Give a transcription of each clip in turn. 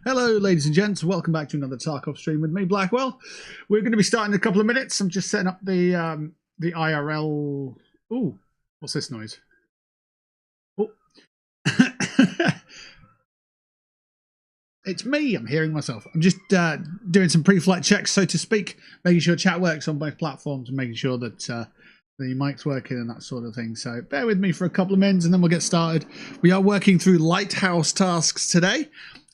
Hello, ladies and gents. Welcome back to another Tarkov stream with me, Blackwell. We're going to be starting in a couple of minutes. I'm just setting up the IRL. Ooh, what's this noise? Oh, it's me. I'm hearing myself. I'm just doing some pre-flight checks, so to speak, making sure chat works on both platforms and making sure that the mic's working and that sort of thing. So bear with me for a couple of minutes and then we'll get started. We are working through Lighthouse tasks today.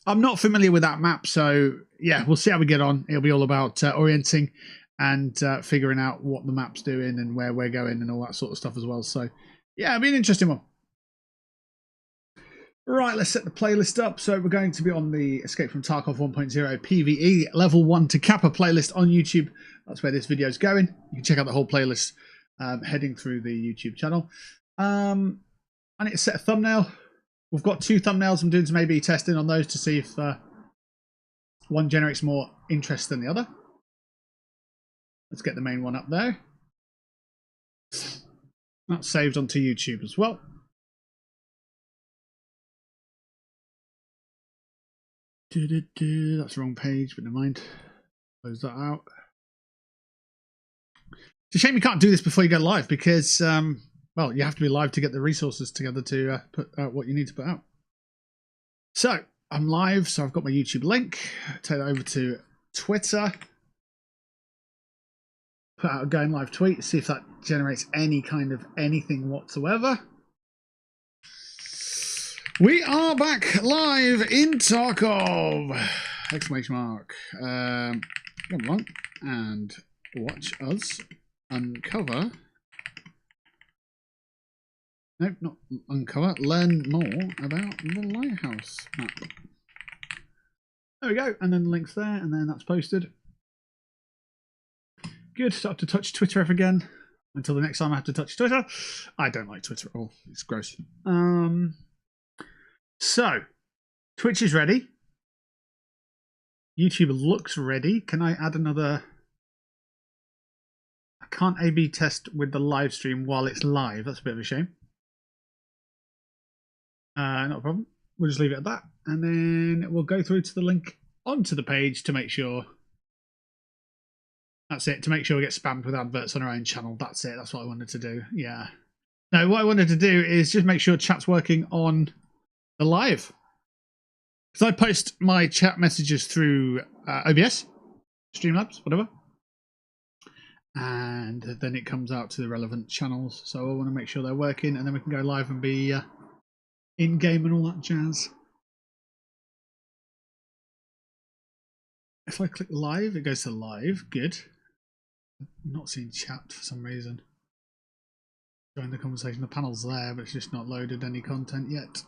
I'm not familiar with that map, so yeah, we'll see how we get on. It'll be all about orienting and figuring out what the map's doing and where we're going and all that sort of stuff as well. So yeah, it'll be an interesting one. Right, let's set the playlist up. So we're going to be on the Escape from Tarkov 1.0 PvE Level 1 to Kappa playlist on YouTube. That's where this video is going. You can check out the whole playlist heading through the YouTube channel. I need to set a thumbnail. We've got two thumbnails. I'm doing some A/B testing on those to see if one generates more interest than the other. Let's get the main one up there. That's saved onto YouTube as well. That's the wrong page, but never mind. Close that out. It's a shame you can't do this before you go live because, well, you have to be live to get the resources together to put out what you need to put out. So, I'm live, so I've got my YouTube link. Take that over to Twitter. Put out a going live tweet, see if that generates any kind of anything whatsoever. We are back live in Tarkov! Exclamation mark. Come along and watch us uncover. Nope, not uncover. Learn more about the Lighthouse map. There we go, and then the link's there, and then that's posted. Good, don't have to touch Twitter ever again. Until the next time I have to touch Twitter. I don't like Twitter at all. It's gross. So, Twitch is ready. YouTube looks ready. Can I add another? I can't A/B test with the live stream while it's live. That's a bit of a shame. Not a problem. We'll just leave it at that. And then we'll go through to the link onto the page to make sure. That's it. To make sure we get spammed with adverts on our own channel. That's it. That's what I wanted to do. Yeah. No, what I wanted to do is just make sure chat's working on the live. Because I post my chat messages through OBS, Streamlabs, whatever. And then it comes out to the relevant channels. So I want to make sure they're working and then we can go live and be in-game and all that jazz. If I click live, it goes to live. Good. I'm not seeing chat for some reason. Join the conversation. The panel's there, but it's just not loaded any content yet.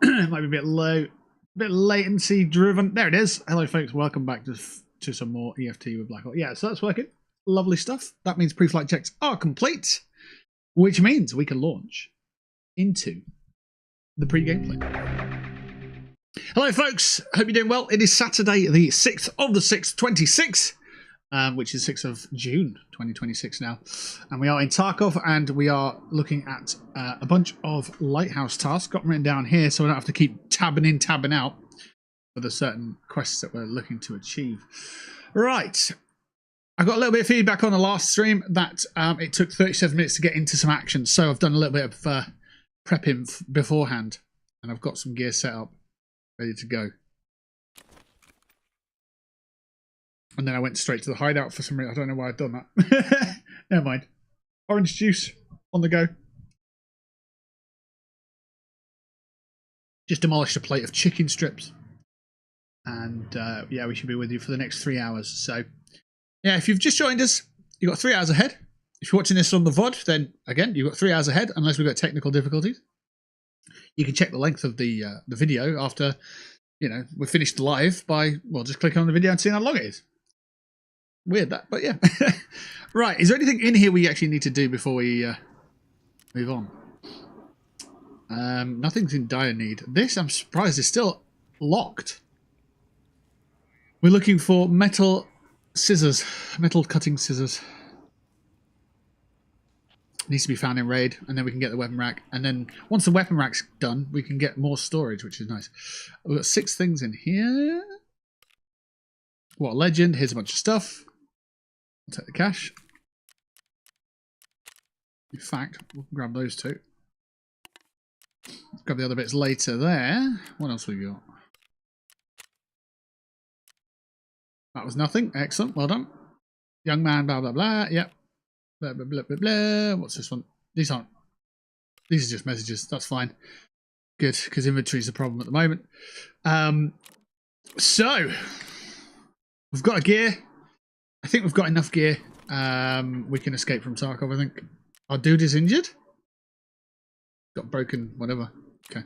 It might be a bit low, a bit latency driven. There it is. Hello, folks. Welcome back to some more EFT with Blackwell. Yeah, so that's working. Lovely stuff. That means pre-flight checks are complete, which means we can launch into the pre-gameplay. Hello, folks. Hope you're doing well. It is Saturday, the 6th of the 6th, 26, which is 6th of June, 2026 now. And we are in Tarkov, and we are looking at a bunch of Lighthouse tasks. Got them written down here, so I don't have to keep tabbing in, tabbing out for the certain quests that we're looking to achieve. Right. I got a little bit of feedback on the last stream that it took 37 minutes to get into some action, so I've done a little bit of prepping beforehand, and I've got some gear set up, ready to go. And then I went straight to the hideout for some reason. I don't know why I've done that. Never mind. Orange juice on the go. Just demolished a plate of chicken strips. And yeah, we should be with you for the next 3 hours. So yeah, if you've just joined us, you've got 3 hours ahead. If you're watching this on the VOD, then again, you've got 3 hours ahead, unless we've got technical difficulties. You can check the length of the video after, you know, we're finished live by, well, just clicking on the video and seeing how long it is. Weird that, but yeah. Right, is there anything in here we actually need to do before we move on? Nothing's in dire need. This, I'm surprised, is still locked. We're looking for metal scissors, metal cutting scissors. Needs to be found in raid, and then we can get the weapon rack. And then once the weapon rack's done, we can get more storage, which is nice. We've got 6 things in here. What a legend. Here's a bunch of stuff. I'll take the cash. In fact, we'll grab those 2. Grab the other bits later there. What else we got? That was nothing. Excellent. Well done. Young man, blah, blah, blah. Yep. Blah, blah, blah, blah, blah. What's this one? These aren't. These are just messages. That's fine. Good, because inventory is a problem at the moment. So, we've got a gear. I think we've got enough gear. We can escape from Tarkov, I think. Our dude is injured. Got broken, whatever. Okay.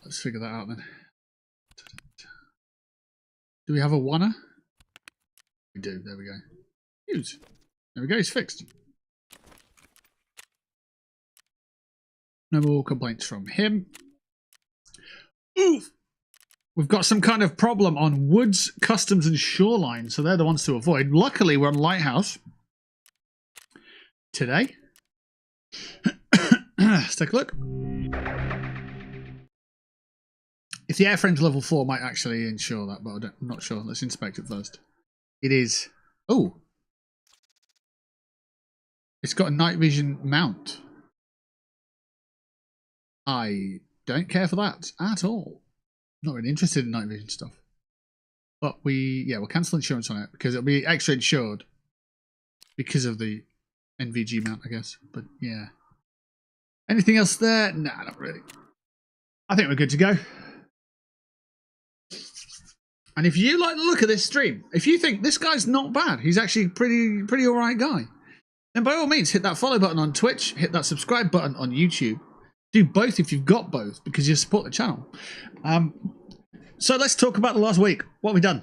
Let's figure that out then. Do we have a wanna? We do. There we go. Huge. There we go. It's fixed. No more complaints from him. Oof. We've got some kind of problem on woods, customs, and shoreline, so they're the ones to avoid. Luckily, we're on Lighthouse today. Let's take a look. If the airframe's level 4, might actually ensure that, but I'm not sure. Let's inspect it first. It is. Oh, it's got a night vision mount. I don't care for that at all. Not really interested in night vision stuff. But we'll cancel insurance on it because it'll be extra insured because of the NVG mount, I guess. But yeah. Anything else there? Nah, not really. I think we're good to go. And if you like the look of this stream, if you think this guy's not bad, he's actually pretty alright guy, then by all means hit that follow button on Twitch, hit that subscribe button on YouTube. Do both if you've got both, because you support the channel. So let's talk about the last week. What have we done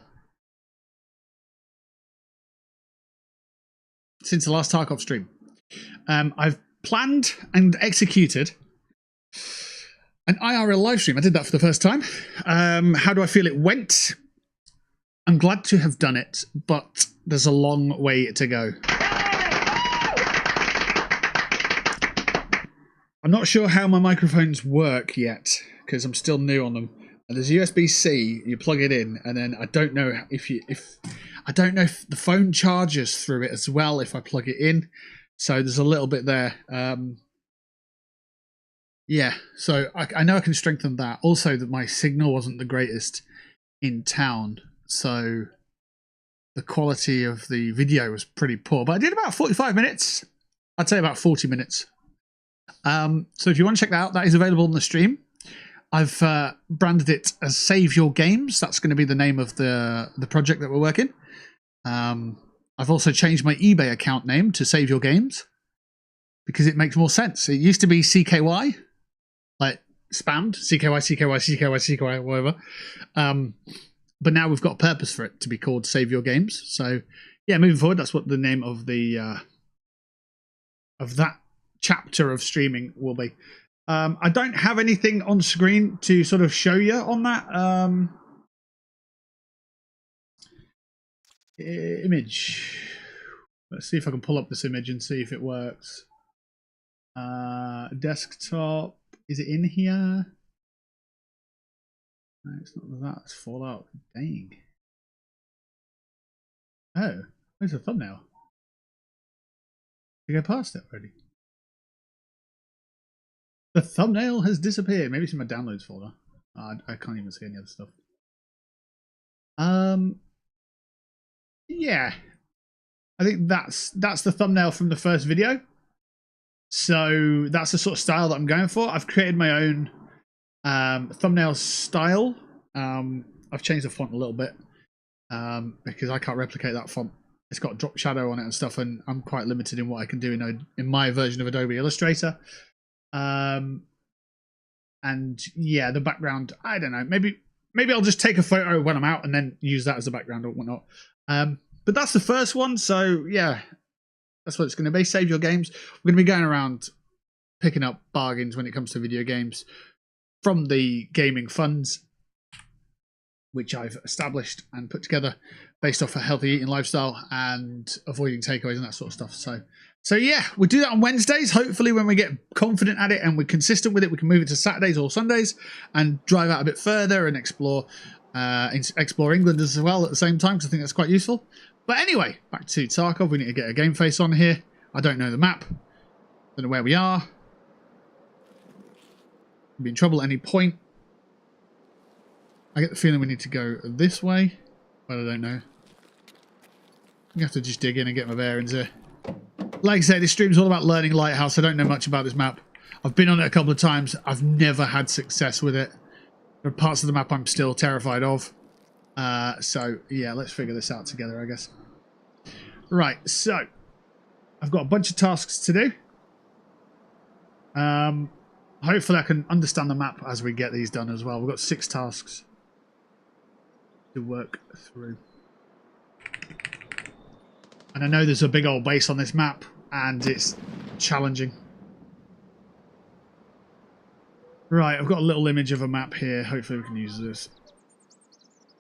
since the last Tarkov stream? I've planned and executed an IRL live stream. I did that for the first time. How do I feel it went? I'm glad to have done it, but there's a long way to go. I'm not sure how my microphones work yet, because I'm still new on them. And there's USB-C, you plug it in, and then I don't know if the phone charges through it as well if I plug it in. So there's a little bit there. Yeah, so I know I can strengthen that. Also, that my signal wasn't the greatest in town, so the quality of the video was pretty poor. But I did about 45 minutes. I'd say about 40 minutes. So if you want to check that out, that is available on the stream. I've branded it as Save Your Games. That's going to be the name of the project that we're working. I've also changed my eBay account name to Save Your Games because it makes more sense. It used to be CKY, like spammed, CKY, whatever. But now we've got a purpose for it to be called Save Your Games. So yeah, moving forward, that's what the name of the of that chapter of streaming will be. I don't have anything on screen to sort of show you on that image. Let's see if I can pull up this image and see if it works. Desktop, is it in here? No, it's not that. It's Fallout. Dang. Oh, where's the thumbnail? Did I go past it already? The thumbnail has disappeared. Maybe it's in my downloads folder. I can't even see any other stuff. Yeah, I think that's the thumbnail from the first video. So that's the sort of style that I'm going for. I've created my own thumbnail style. I've changed the font a little bit because I can't replicate that font. It's got drop shadow on it and stuff, and I'm quite limited in what I can do in my version of Adobe Illustrator. And yeah, the background, I don't know, maybe I'll just take a photo when I'm out and then use that as a background or whatnot. But that's the first one, so yeah, that's what it's going to be. Save Your Games. We're going to be going around picking up bargains when it comes to video games from the gaming funds, which I've established and put together based off a healthy eating lifestyle and avoiding takeaways and that sort of stuff. So So yeah, we do that on Wednesdays. Hopefully when we get confident at it and we're consistent with it, we can move it to Saturdays or Sundays and drive out a bit further and explore England as well at the same time, because I think that's quite useful. But anyway, back to Tarkov. We need to get a game face on here. I don't know the map. Don't know where we are. We'll be in trouble at any point. I get the feeling we need to go this way, but I don't know. I'm going to have to just dig in and get my bearings here. Like I say, this stream's all about learning Lighthouse. I don't know much about this map. I've been on it a couple of times. I've never had success with it. There are parts of the map I'm still terrified of. So, yeah, let's figure this out together, I guess. Right, so I've got a bunch of tasks to do. Hopefully I can understand the map as we get these done as well. We've got 6 tasks to work through. And I know there's a big old base on this map, and it's challenging. Right, I've got a little image of a map here. Hopefully we can use this.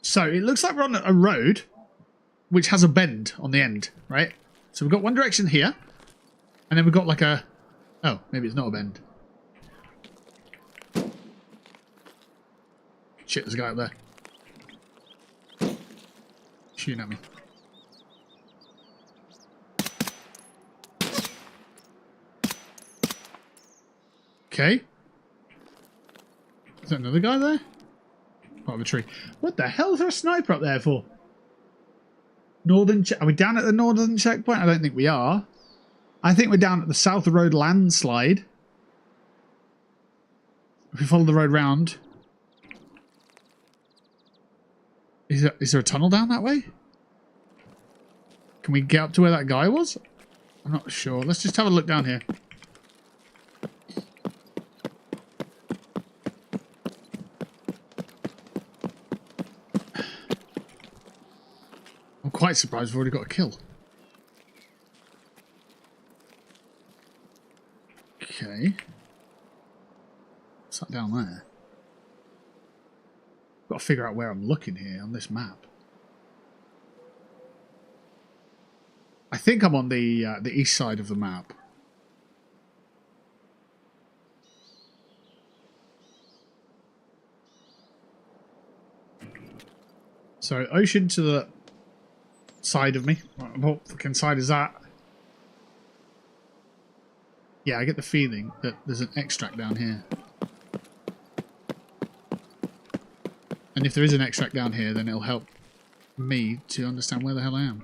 So, it looks like we're on a road, which has a bend on the end, right? So we've got one direction here, and then we've got like a... Oh, maybe it's not a bend. Shit, there's a guy up there. Shooting at me. Okay. Is that another guy there? Part of a tree. What the hell is there a sniper up there for? Northern... Are we down at the northern checkpoint? I don't think we are. I think we're down at the South Road landslide. If we follow the road round... Is there a tunnel down that way? Can we get up to where that guy was? I'm not sure. Let's just have a look down here. I'm quite surprised we've already got a kill. Okay. What's that down there? Got to figure out where I'm looking here on this map. I think I'm on the east side of the map. So ocean to the side of me. What fucking side is that? Yeah, I get the feeling that there's an extract down here. And if there is an extract down here, then it'll help me to understand where the hell I am.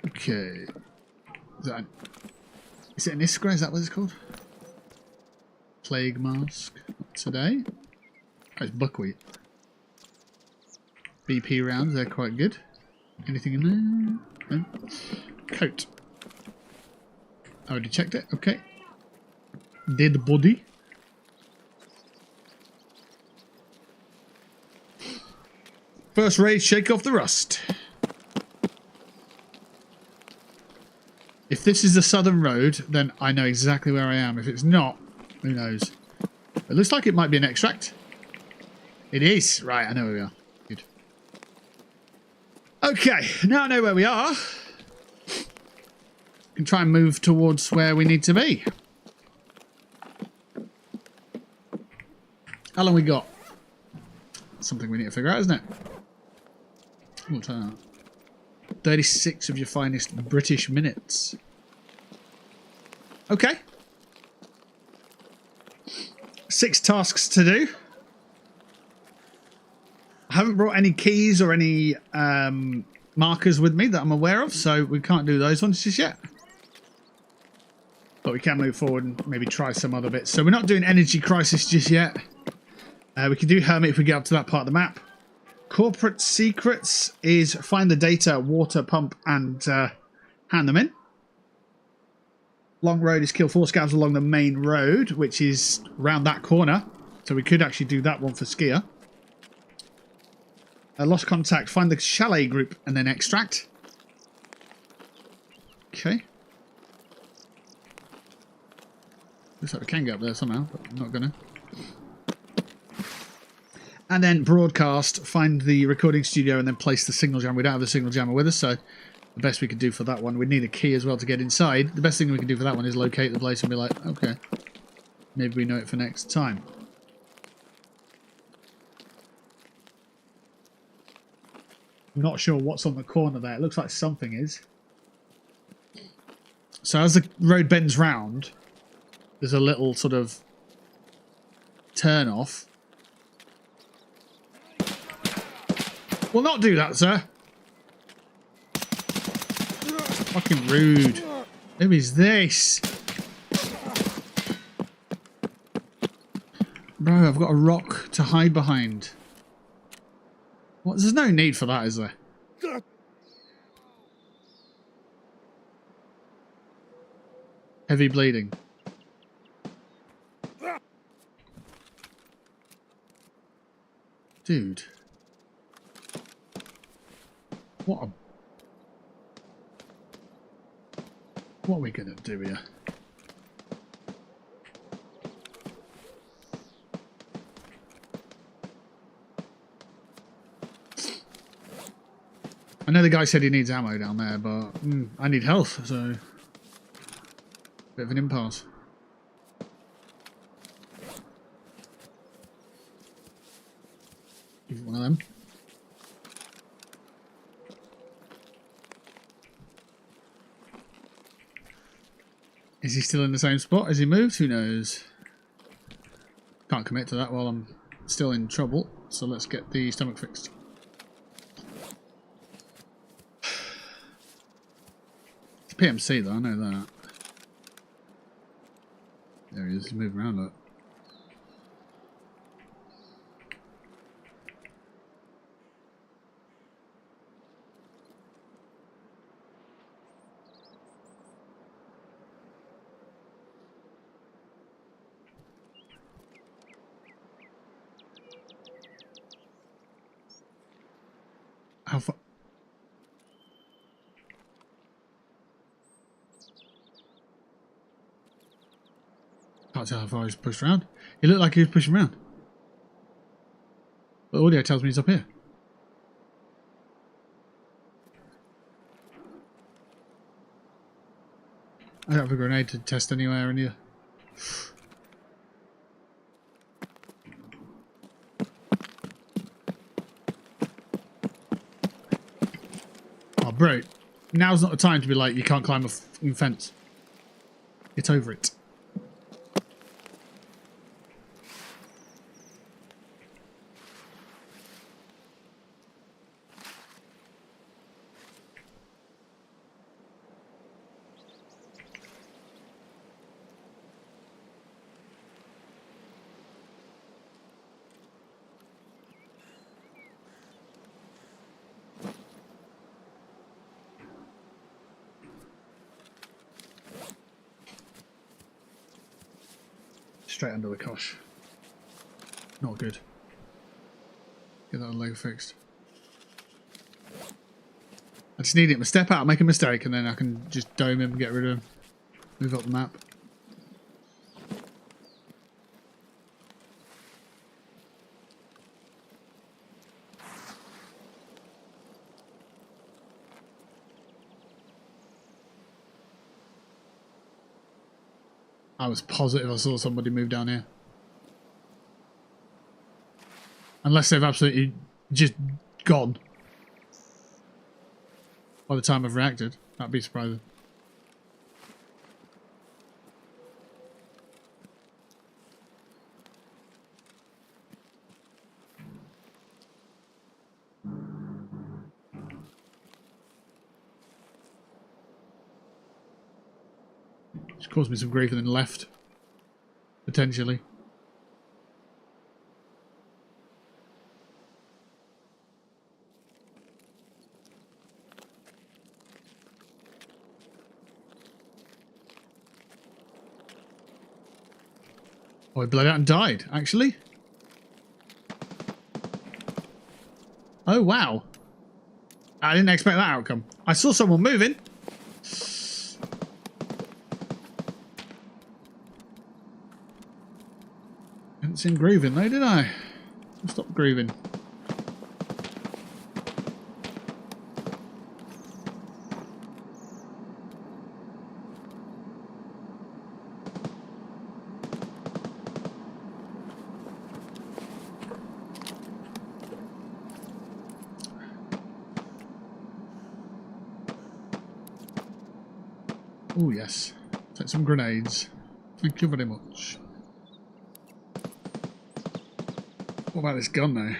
Okay. Is it an Iskra? Is that what it's called? Plague mask. Not today. Oh, it's buckwheat. BP rounds, they're quite good. Anything in there? No. Coat. I already checked it. Okay. Dead body. First raid, shake off the rust. If this is the southern road, then I know exactly where I am. If it's not, who knows? It looks like it might be an extract. It is. Right, I know where we are. Good. Okay, now I know where we are. We can try and move towards where we need to be. How long we got? Something we need to figure out, isn't it? What's that? 36 of your finest British minutes. Okay. 6 tasks to do. I haven't brought any keys or any markers with me that I'm aware of, so we can't do those ones just yet. But we can move forward and maybe try some other bits. So we're not doing Energy Crisis just yet. We can do Hermit if we get up to that part of the map. Corporate secrets is find the data, water pump, and hand them in. Long road is kill 4 scavs along the main road, which is round that corner. So we could actually do that one for skier. Lost contact, find the chalet group and then extract. Okay. Looks like we can get up there somehow, but I'm not gonna. and then broadcast, find the recording studio, and then place the signal jammer. We don't have the signal jammer with us, so the best we could do for that one, we'd need a key as well to get inside. The best thing we can do for that one is locate the place and be like, okay, maybe we know it for next time. I'm not sure what's on the corner there. It looks like something is. So as the road bends round, there's a little sort of turn off. Will not do that, sir. Fucking rude. Who is this? Bro, I've got a rock to hide behind. What? There's no need for that, is there? Heavy bleeding. Dude. What are we gonna do here? I know the guy said he needs ammo down there, but I need health, so bit of an impasse. Give one of them. Is he still in the same spot? Has he moved? Who knows? Can't commit to that while I'm still in trouble, so let's get the stomach fixed. It's PMC though, I know that. There he is, he's moving around look. How far? Can't tell how far he's pushed around. He looked like he was pushing around. But the audio tells me he's up here. I don't have a grenade to test anywhere in here. Oh, bro. Now's not the time to be like, you can't climb a fence. Get over it. Straight under the cosh. Not good. Get that leg fixed. I just need him to step out, make a mistake, and then I can just dome him and get rid of him. Move up the map. I was positive I saw somebody move down here. Unless they've absolutely just gone. By the time I've reacted. That'd be surprising. It's caused me some grief and then left. Potentially. Oh, he bled out and died, actually. Oh, wow. I didn't expect that outcome. I saw someone moving. Didn't seem grieving though, did I? Stop grooving. Oh yes, take some grenades. Thank you very much. What about this gun though?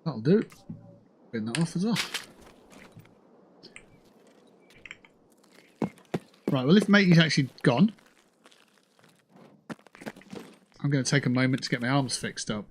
That'll do. Bin that off as well. Right, well if matey's actually gone, I'm going to take a moment to get my arms fixed up.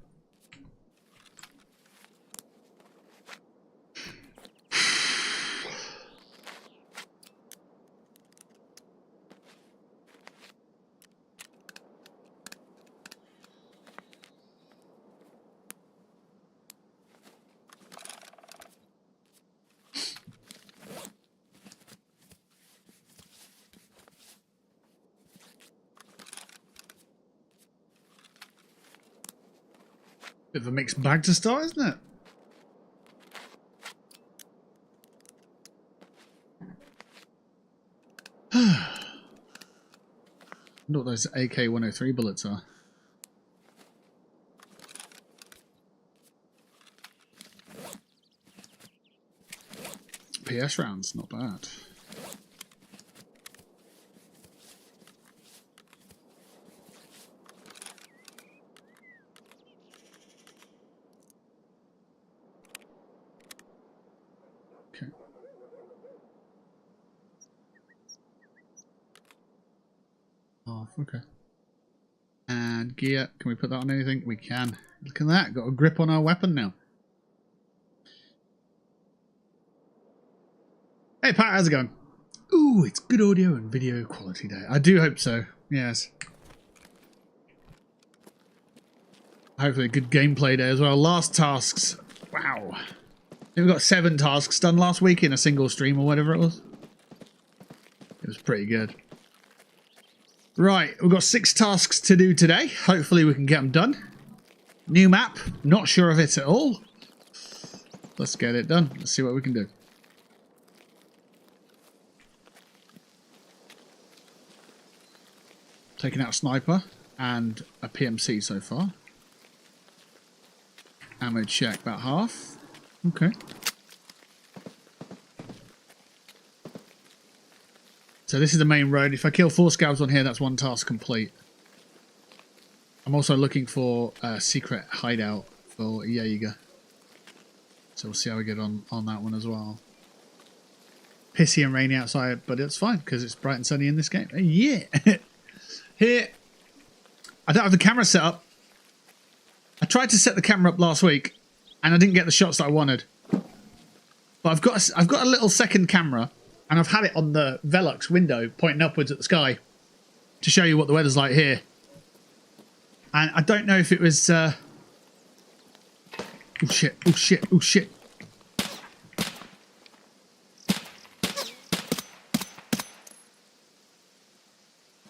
Bit of a mixed bag to start, isn't it? I wonder what those AK-103 bullets are. PS rounds, not bad. Okay. Oh, okay. And gear, can we put that on anything? We can. Look at that, got a grip on our weapon now. Hey Pat, how's it going? Ooh, it's good audio and video quality day. I do hope so, yes. Hopefully a good gameplay day as well. Last tasks. Wow. I think we got 7 tasks done last week in a single stream or whatever it was. It was pretty good. Right, we've got 6 tasks to do today. Hopefully we can get them done. New map. Not sure of it at all. Let's get it done. Let's see what we can do. Taking out a sniper and a PMC so far. Ammo check about half. Okay. So this is the main road. If I kill 4 scavs on here, that's 1 task complete. I'm also looking for a secret hideout for Jaeger. So we'll see how we get on that one as well. Pissy and rainy outside, but it's fine because it's bright and sunny in this game. Yeah. Here, I don't have the camera set up. I tried to set the camera up last week, and I didn't get the shots that I wanted. But I've got a little second camera, and I've had it on the Velux window, pointing upwards at the sky, to show you what the weather's like here. And I don't know if it was. Oh shit! Oh shit! Oh shit!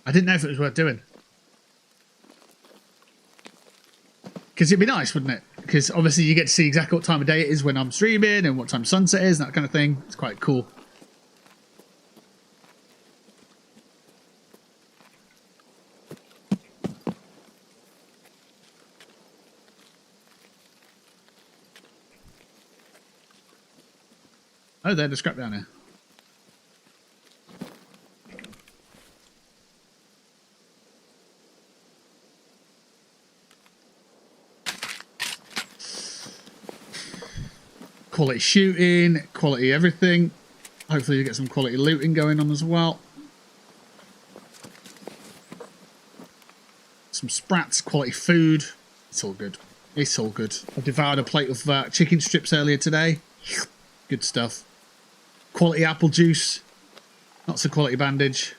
I didn't know if it was worth doing. Because it'd be nice, wouldn't it? Because obviously you get to see exactly what time of day it is when I'm streaming and what time sunset is and that kind of thing. It's quite cool. Oh, there's a scrap down here. Quality shooting, quality everything. Hopefully you get some quality looting going on as well. Some sprats, quality food. It's all good. It's all good. I devoured a plate of chicken strips earlier today. Good stuff. Quality apple juice. Not so quality bandage.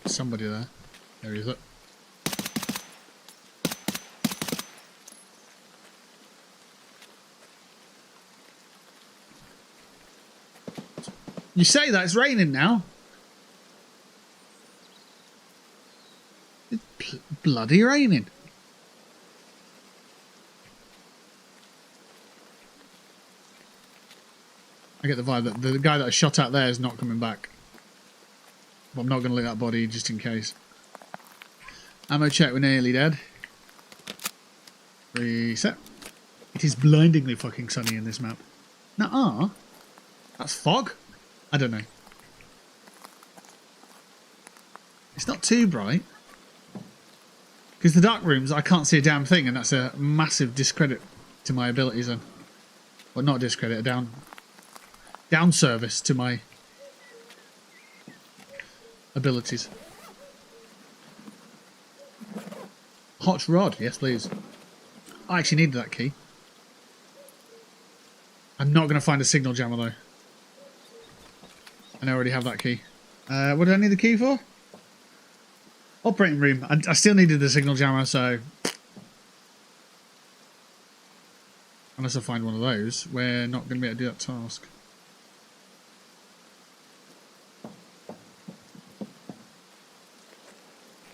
Somebody there. There he is. Look. You say that it's raining now. It's bloody raining. I get the vibe that the guy that I shot at there is not coming back. But I'm not going to loot that body just in case. Ammo check, we're nearly dead. Reset. It is blindingly fucking sunny in this map. Nuh-uh. That's fog? I don't know. It's not too bright. Because the dark rooms, I can't see a damn thing, and that's a massive discredit to my abilities then. Well, not discredit, a down service to my abilities. Hot rod, yes please. I actually needed that key. I'm not going to find a signal jammer though. And I already have that key. What do I need the key for? Operating room. I still needed the signal jammer, so... Unless I find one of those, we're not going to be able to do that task.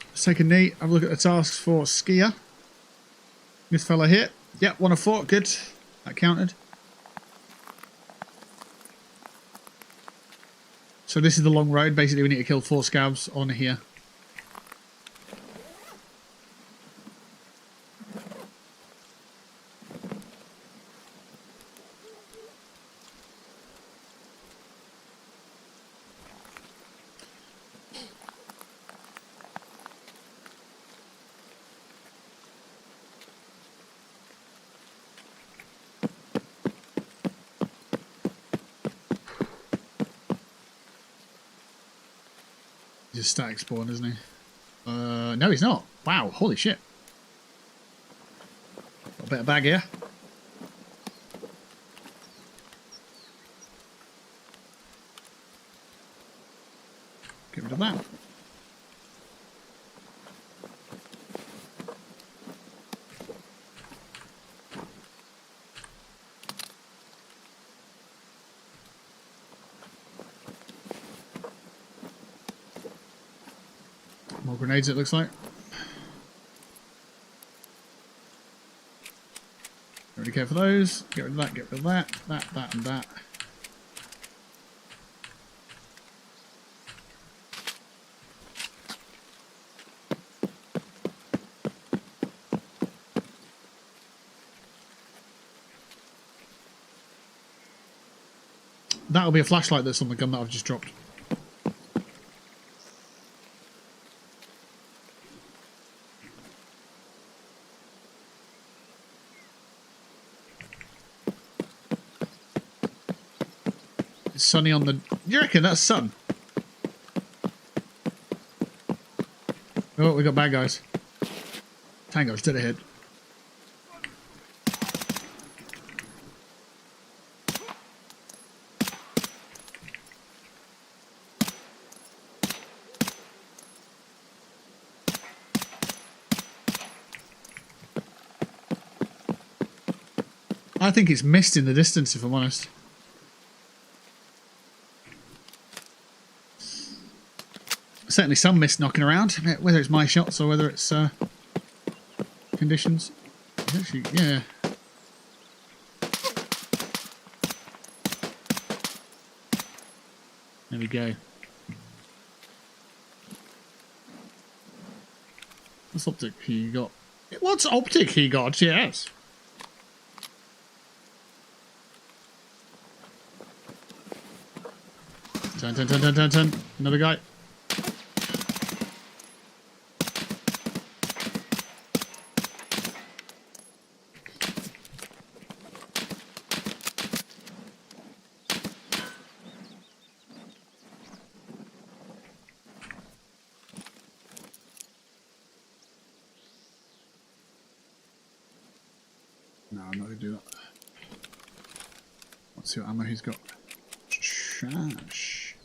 Let's take a knee, have a look at the tasks for skier. This fella here. Yep, 1 of 4, good. That counted. So this is the long road. Basically, we need to kill 4 scabs on here. He's a static spawn, isn't he? No, he's not. Wow, holy shit. Got a bit of bag here. Get rid of that. More grenades, it looks like. Already care for those. Get rid of that, get rid of that, that, and that. That'll be a flashlight that's on the gun that I've just dropped. Sunny on the... You reckon that's sun? Oh, we got bad guys. Tango's dead ahead. I think it's mist in the distance, if I'm honest. Certainly some mist knocking around, whether it's my shots or whether it's conditions. Actually, yeah. There we go. What's optic he got? What's optic he got? Yes. Turn. Another guy. No, I'm not going to do that. Let's see what ammo he's got. Trash.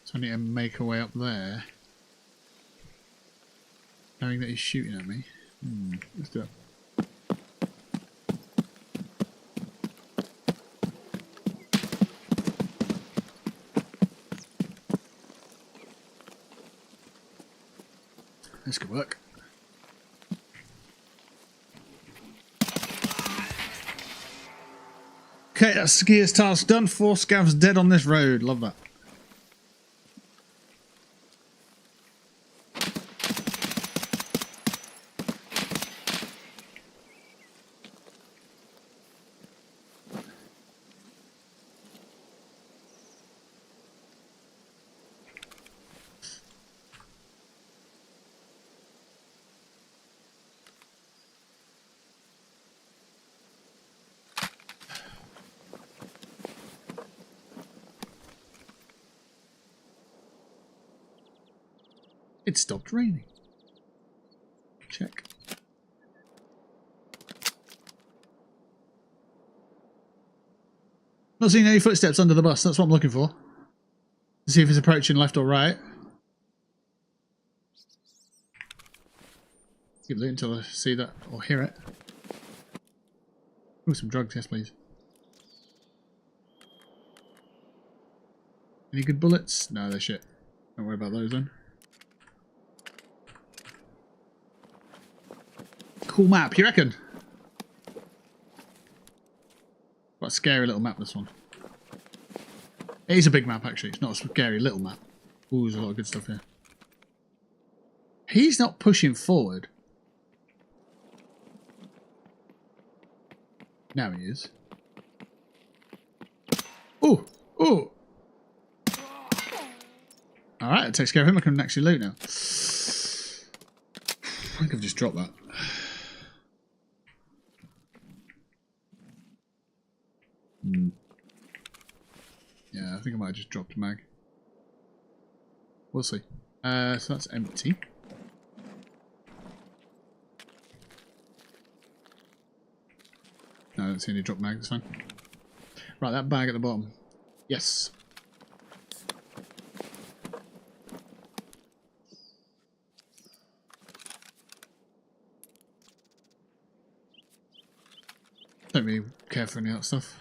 So I need to make a way up there. Knowing that he's shooting at me. Let's do it. This could work. Okay, that's skier's task done. 4 scavs dead on this road. Love that. It stopped raining. Check. Not seeing any footsteps under the bus. That's what I'm looking for. To see if it's approaching left or right. Keep looking until I see that or hear it. Oh, some drugs, yes please. Any good bullets? No, they're shit. Don't worry about those then. Cool map, you reckon? Quite a scary little map, this one. It is a big map, actually. It's not a scary little map. Ooh, there's a lot of good stuff here. He's not pushing forward. Now he is. Ooh! Ooh! Alright, that takes care of him. I can actually loot now. I think I've just dropped that. Yeah, I think I might have just dropped a mag. We'll see. So that's empty. No, I don't see any drop mags, it's fine. Right, that bag at the bottom. Yes. Don't really care for any of that stuff.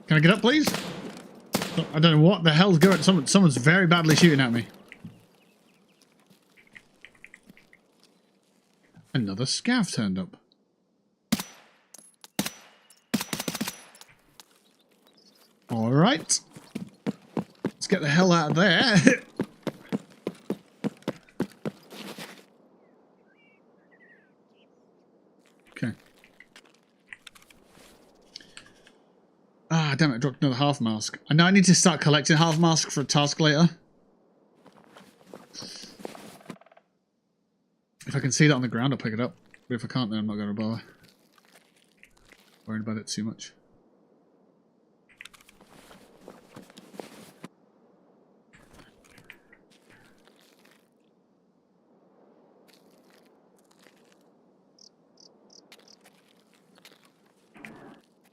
Can I get up, please? I don't know what the hell's going on. Someone's very badly shooting at me. Another scav turned up. Alright. Let's get the hell out of there. Okay. Ah, damn it, I dropped another half mask. I know I need to start collecting half masks for a task later. If I can see that on the ground, I'll pick it up. But if I can't, then I'm not going to bother worrying about it too much.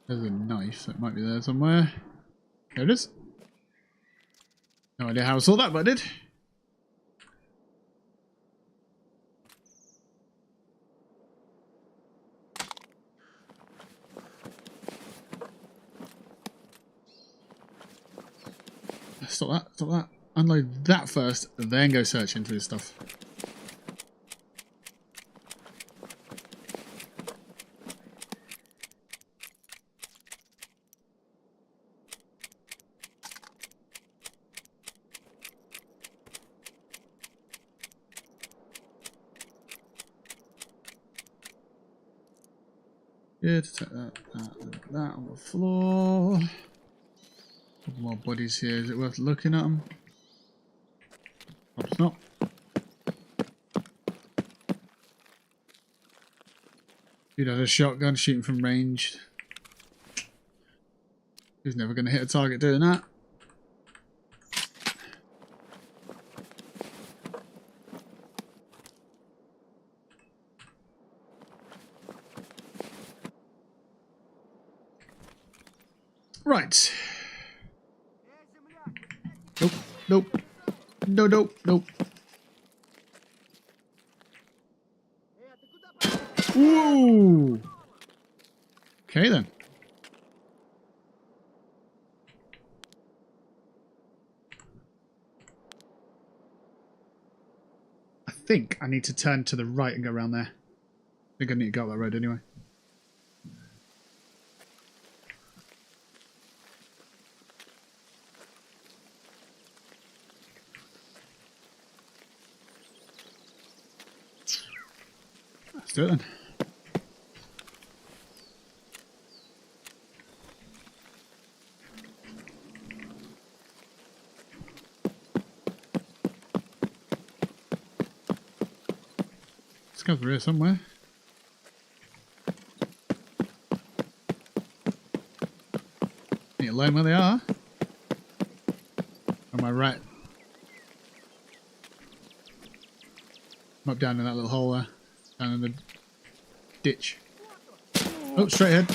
There's a knife that might be there somewhere. There it is. No idea how I saw that, but I did. Stop that, stop that. Unload that first, then go searching through stuff. Good, take that on the floor. Couple more bodies here. Is it worth looking at them? Perhaps not. Dude has a shotgun shooting from range. He's never going to hit a target doing that. Right. Nope. Nope. No, nope. Nope. Ooh. Okay then. I think I need to turn to the right and go around there. I think I need to go up that road anyway. Let's do it then. Let's go through here somewhere. Need to learn where they are. Am I right? I'm up down in that little hole there. Down in the ditch. Oh, straight ahead.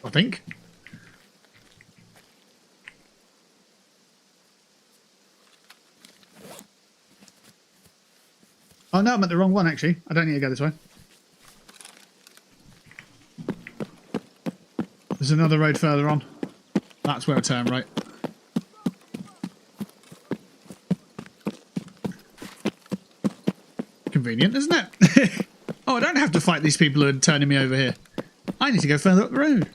I think. Oh no, I'm at the wrong one actually. I don't need to go this way. There's another road further on. That's where I turn right. Convenient, isn't it? Oh, I don't have to fight these people who are turning me over here. I need to go further up the road.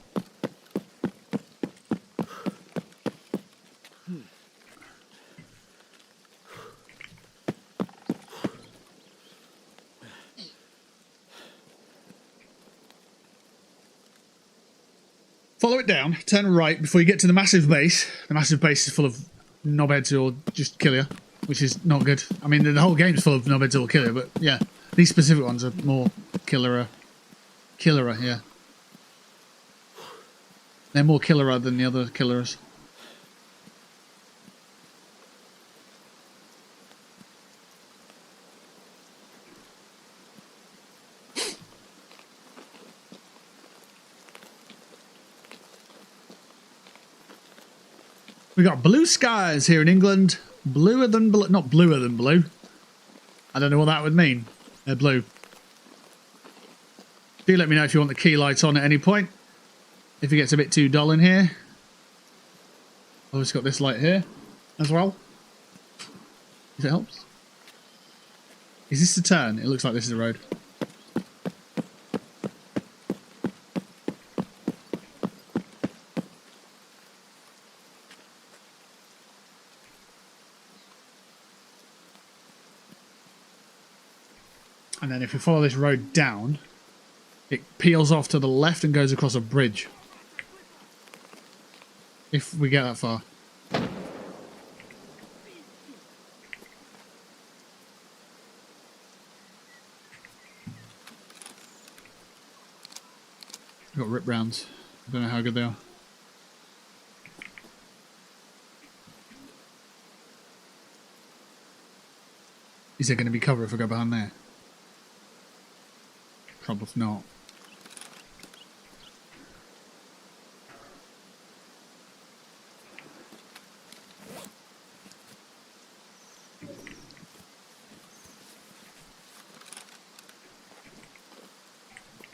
Follow it down, turn right before you get to the massive base. The massive base is full of knobheads who will just kill you, which is not good. I mean, the whole game's full of knobheads who will kill you, but yeah, these specific ones are more killerer, yeah. They're more killerer than the other killers. We got blue skies here in England. Bluer than blue. Not bluer than blue. I don't know what that would mean. They're blue. Do let me know if you want the key light on at any point. If it gets a bit too dull in here. I've just got this light here as well. If it helps. Is this the turn? It looks like this is the road. And then if we follow this road down, it peels off to the left and goes across a bridge. If we get that far. We've got rip rounds. I don't know how good they are. Is there going to be cover if I go behind there? Probably not.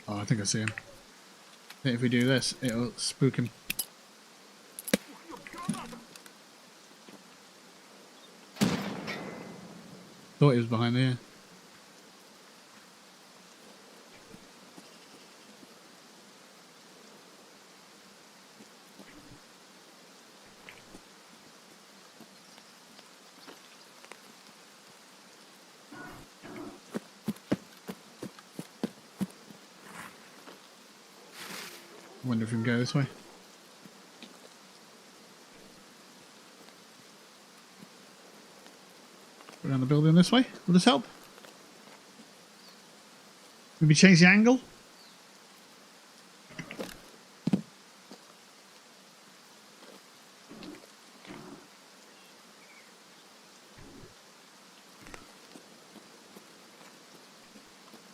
Oh, I think I see him. I think if we do this, it'll spook him. Thought he was behind there. I wonder if we can go this way. Go down the building this way. Will this help? Maybe change the angle?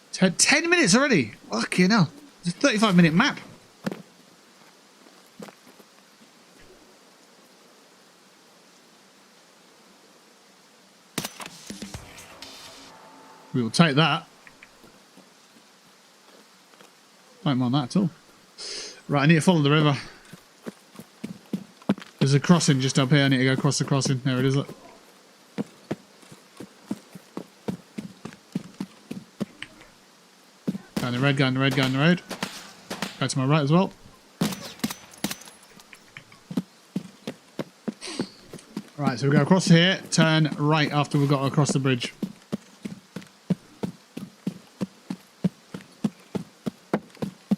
It's had 10 minutes already. Fucking hell. It's a 35-minute map. We will take that. Don't mind that at all. Right, I need to follow the river. There's a crossing just up here. I need to go across the crossing. There it is. Look. Going the road, going the road, going the road. Go to my right as well. Right, so we go across here, turn right after we've got across the bridge.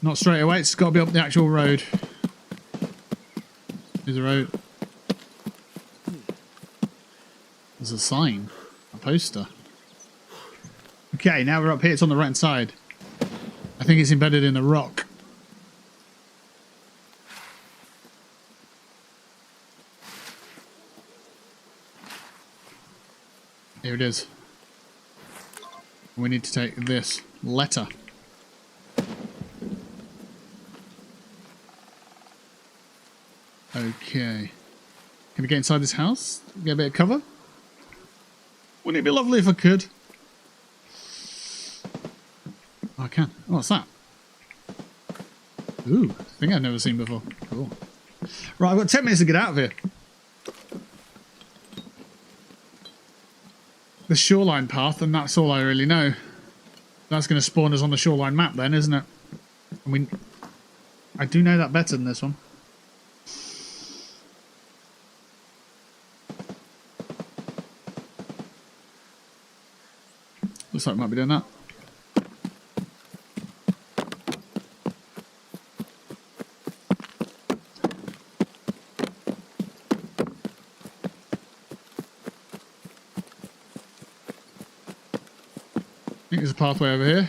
Not straight away, it's got to be up the actual road. There's a road. There's a sign, a poster. Okay, now we're up here, it's on the right hand side. I think it's embedded in the rock. Here it is. We need to take this letter. Okay. Can I get inside this house? Get a bit of cover? Wouldn't it be lovely if I could? Oh, I can. Oh, what's that? Ooh, thing I've never seen before. Cool. Right, I've got 10 minutes to get out of here. The shoreline path, and that's all I really know. That's going to spawn us on the shoreline map then, isn't it? I do know that better than this one. Looks like we might be doing that. I think there's a pathway over here.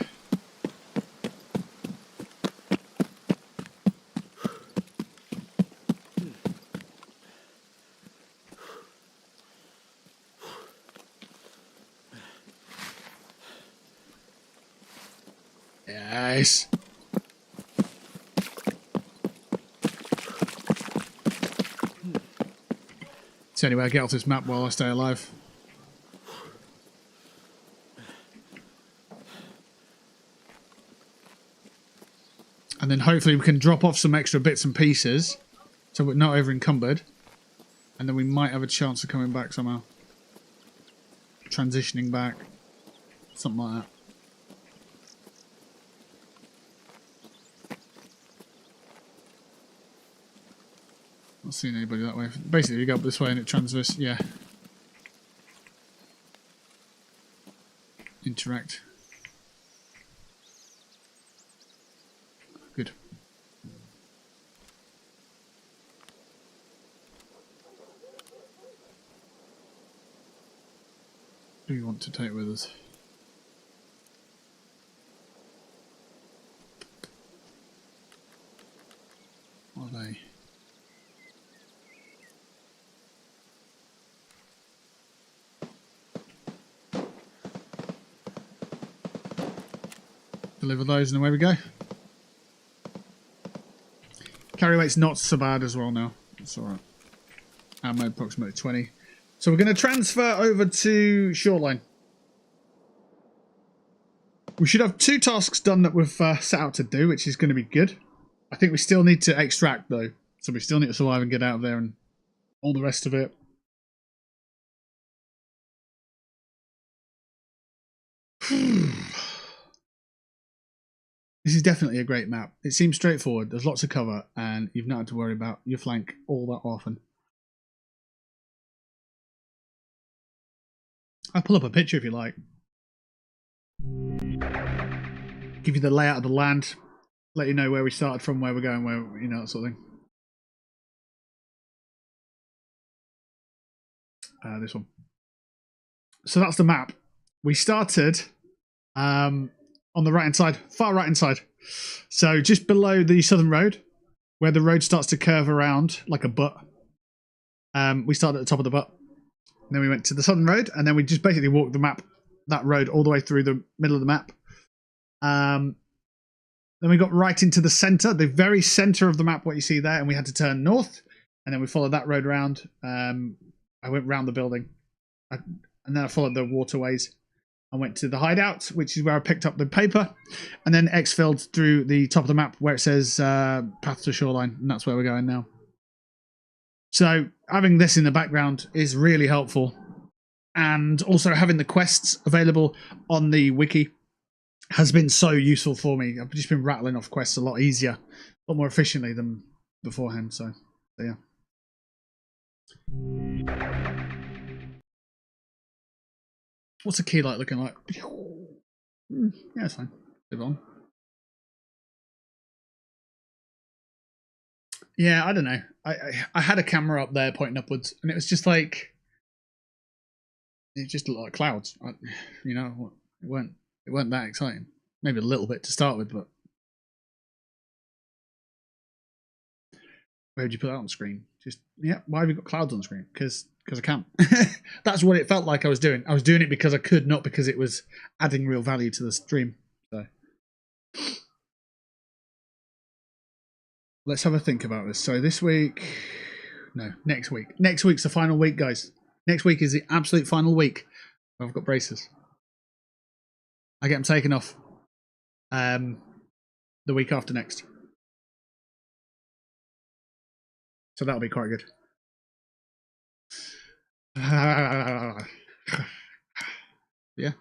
Yes. It's the only way I get off this map while I stay alive. And then hopefully we can drop off some extra bits and pieces so we're not over encumbered. And then we might have a chance of coming back somehow. Transitioning back. Something like that. Not seeing anybody that way. Basically you go up this way and it transverse, yeah. Interact. Good. Who do you want to take with us? What are they? Deliver those and away we go. Carry weight's not so bad as well now. It's alright. Ammo approximately 20. So we're going to transfer over to Shoreline. We should have 2 tasks done that we've set out to do, which is going to be good. I think we still need to extract though. So we still need to survive and get out of there and all the rest of it. This is definitely a great map. It seems straightforward. There's lots of cover and you've not had to worry about your flank all that often. I'll pull up a picture if you like. Give you the layout of the land. Let you know where we started from, where we're going, where, you know, that sort of thing. This one. So that's the map. We started on the right hand side, far right hand side. So just below the southern road, where the road starts to curve around like a butt. We started at the top of the butt. And then we went to the southern road, and then we just basically walked the map, that road, all the way through the middle of the map. Then we got right into the centre, the very centre of the map, what you see there, and we had to turn north, and then we followed that road round. I went round the building, and then I followed the waterways. I went to the hideout, which is where I picked up the paper, and then exfilled through the top of the map where it says path to shoreline, and that's where we're going now. So having this in the background is really helpful, and also having the quests available on the wiki has been so useful for me. I've just been rattling off quests a lot easier, a lot more efficiently than beforehand. So yeah. What's the key light looking like? Yeah, it's fine. Live on. Yeah, I don't know. I had a camera up there pointing upwards, and it was just like it just looked like clouds. You know, it weren't that exciting. Maybe a little bit to start with, but where would you put that on screen? Just yeah. Why have you got clouds on screen? Because I can't. That's what it felt like I was doing. I was doing it because I could, not because it was adding real value to the stream. So let's have a think about this. So this week, no, next week. Next week's the final week, guys. Next week is the absolute final week. I've got braces. I get them taken off the week after next. So that'll be quite good. Yeah.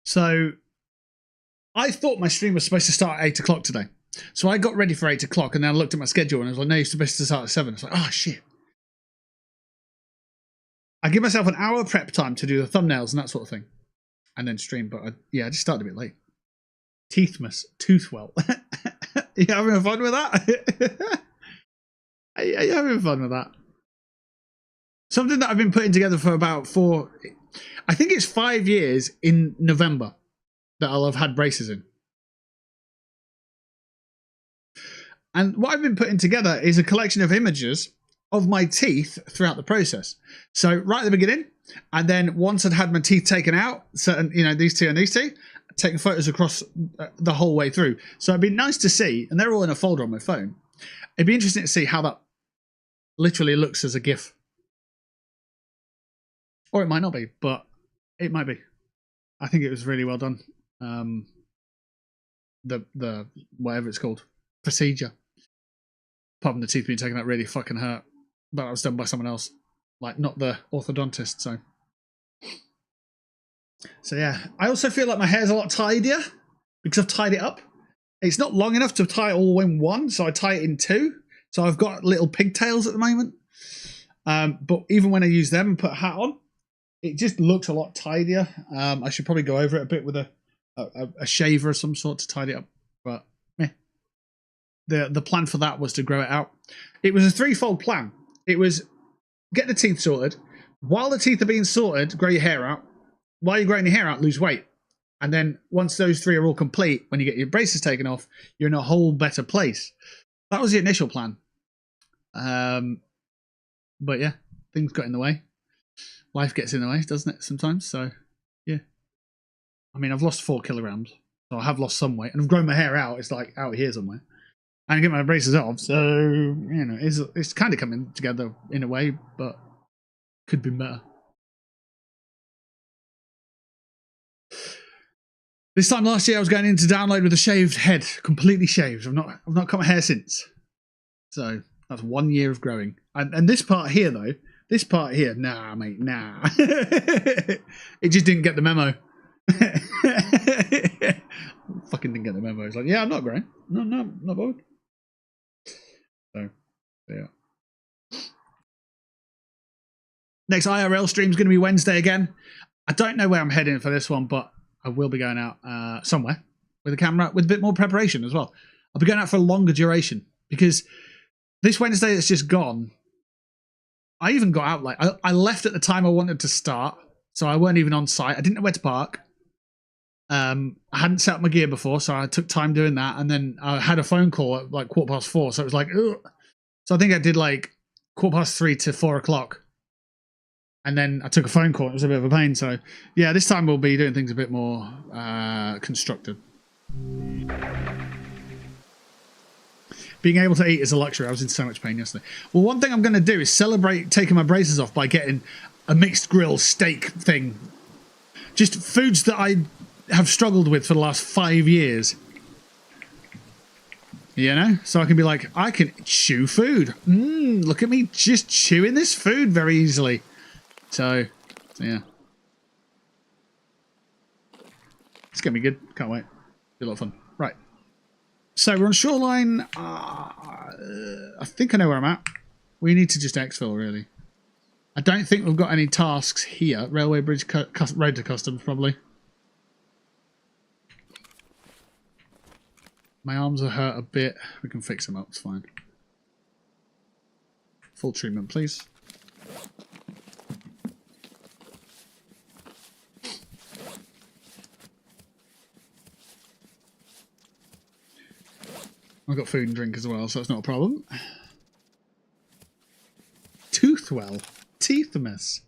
So I thought my stream was supposed to start at 8 o'clock today. So I got ready for 8 o'clock, and then I looked at my schedule and I was like, no, you're supposed to start at 7. It's like, oh shit. I give myself an hour prep time to do the thumbnails and that sort of thing, and then stream. But I just started a bit late. Toothwell. You having fun with that? Are you having fun with that? Something that I've been putting together for about I think it's 5 years in November that I'll have had braces in. And what I've been putting together is a collection of images of my teeth throughout the process. So right at the beginning, and then once I'd had my teeth taken out, certain, you know, these two and these two, taking photos across the whole way through. So it'd be nice to see, and they're all in a folder on my phone. It'd be interesting to see how that literally looks as a GIF. Or it might not be, but it might be. I think it was really well done. The whatever it's called, procedure. Apart from the teeth being taken out really fucking hurt. But that was done by someone else. Like, not the orthodontist, So yeah. I also feel like my hair's a lot tidier because I've tied it up. It's not long enough to tie it all in one, so I tie it in two. So I've got little pigtails at the moment. But even when I use them and put a hat on, it just looks a lot tidier. I should probably go over it a bit with a shaver of some sort to tidy it up. But the plan for that was to grow it out. It was a threefold plan. It was get the teeth sorted. While the teeth are being sorted, grow your hair out. While you're growing your hair out, lose weight. And then once those three are all complete, when you get your braces taken off, you're in a whole better place. That was the initial plan. But yeah, things got in the way. Life gets in the way, doesn't it, sometimes? So, yeah. I mean, I've lost 4 kilograms. So I have lost some weight. And I've grown my hair out. It's like out here somewhere. And I get my braces off. So, you know, it's kind of coming together in a way, but could be better. This time last year, I was going in to download with a shaved head, completely shaved. I've not cut my hair since. So that's 1 year of growing. And this part here, though, nah, mate, nah. It just didn't get the memo. Fucking didn't get the memo. It's like, yeah, I'm not growing. No, not bothered. So, yeah. Next IRL stream is going to be Wednesday again. I don't know where I'm heading for this one, but I will be going out somewhere with a camera with a bit more preparation as well. I'll be going out for a longer duration because this Wednesday that's just gone, I even got out like I left at the time I wanted to start, so I weren't even on site. I didn't know where to park. I hadn't set up my gear before, so I took time doing that, and then I had a phone call at like 4:15, so it was like, ugh. So I think I did like 3:15 to 4 o'clock. And then I took a phone call. It was a bit of a pain. So, yeah, this time we'll be doing things a bit more constructed. Being able to eat is a luxury. I was in so much pain yesterday. Well, one thing I'm going to do is celebrate taking my braces off by getting a mixed grill steak thing. Just foods that I have struggled with for the last 5 years. You know? So I can be like, I can chew food. Look at me just chewing this food very easily. So yeah. It's going to be good. Can't wait. Be a lot of fun. Right. So we're on shoreline. I think I know where I'm at. We need to just exfil, really. I don't think we've got any tasks here. Railway bridge, road to customs, probably. My arms are hurt a bit. We can fix them up. It's fine. Full treatment, please. I've got food and drink as well, so that's not a problem. Toothwell. Teethmas.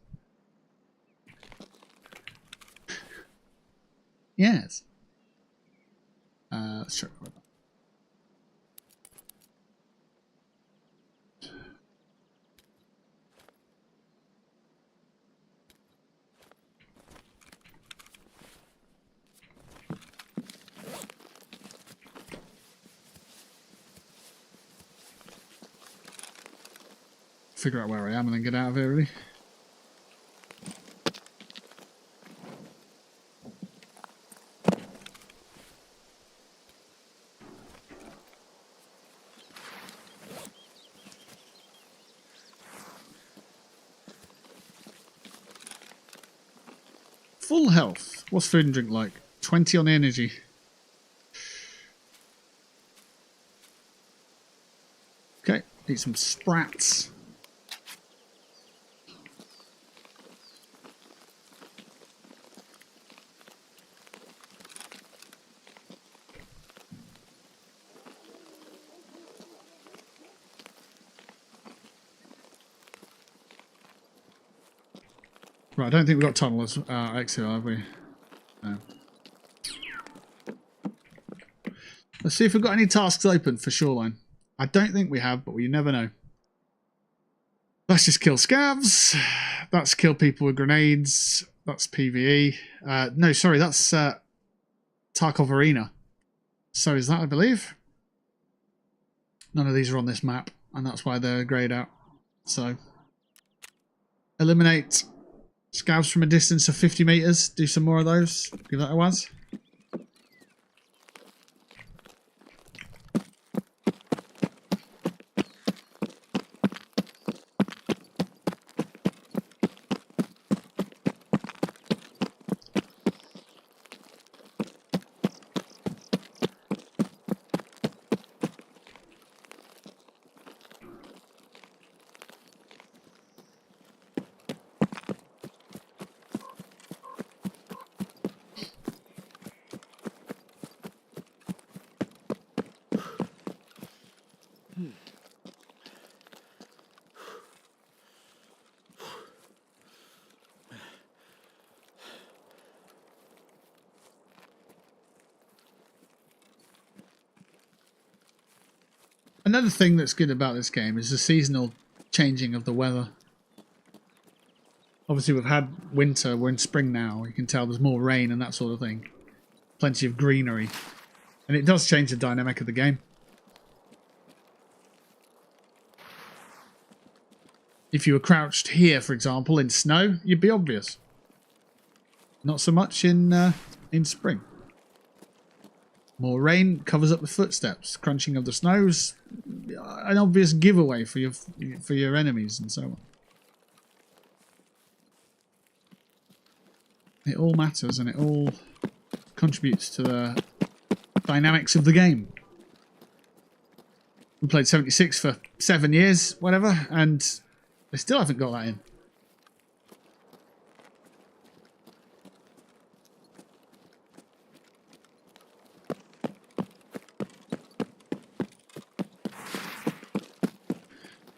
Yes. Let's check that. Figure out where I am and then get out of here, really. Full health. What's food and drink like? 20 on energy. Okay, eat some sprats. Right, I don't think we've got tunnels exit, have we? No. Let's see if we've got any tasks open for shoreline. I don't think we have, but we never know. Let's just kill scavs. That's kill people with grenades. That's PvE. No, sorry, that's Tarkov Arena. So is that, I believe? None of these are on this map, and that's why they're greyed out. So, eliminate scavs from a distance of 50 meters. Do some more of those. Give that a whiz. Another thing that's good about this game is the seasonal changing of the weather. Obviously we've had winter, we're in spring now, you can tell there's more rain and that sort of thing. Plenty of greenery. And it does change the dynamic of the game. If you were crouched here, for example, in snow, you'd be obvious. Not so much in spring. More rain covers up the footsteps. Crunching of the snows, an obvious giveaway for your enemies and so on. It all matters and it all contributes to the dynamics of the game. We played 76 for 7 years, whatever, and they still haven't got that in.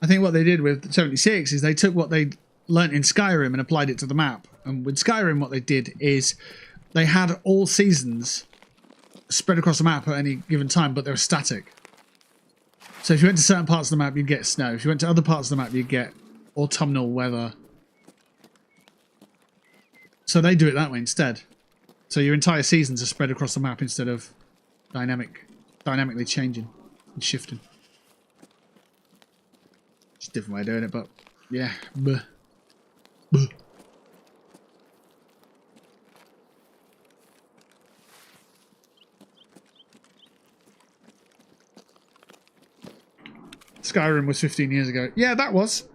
I think what they did with 76 is they took what they learnt in Skyrim and applied it to the map. And with Skyrim, what they did is they had all seasons spread across the map at any given time, but they were static. So if you went to certain parts of the map, you'd get snow. If you went to other parts of the map, you'd get autumnal weather. So they do it that way instead. So your entire seasons are spread across the map instead of dynamically changing and shifting. It's a different way of doing it, but yeah. Buh. Buh. Skyrim was 15 years ago. Yeah, that was.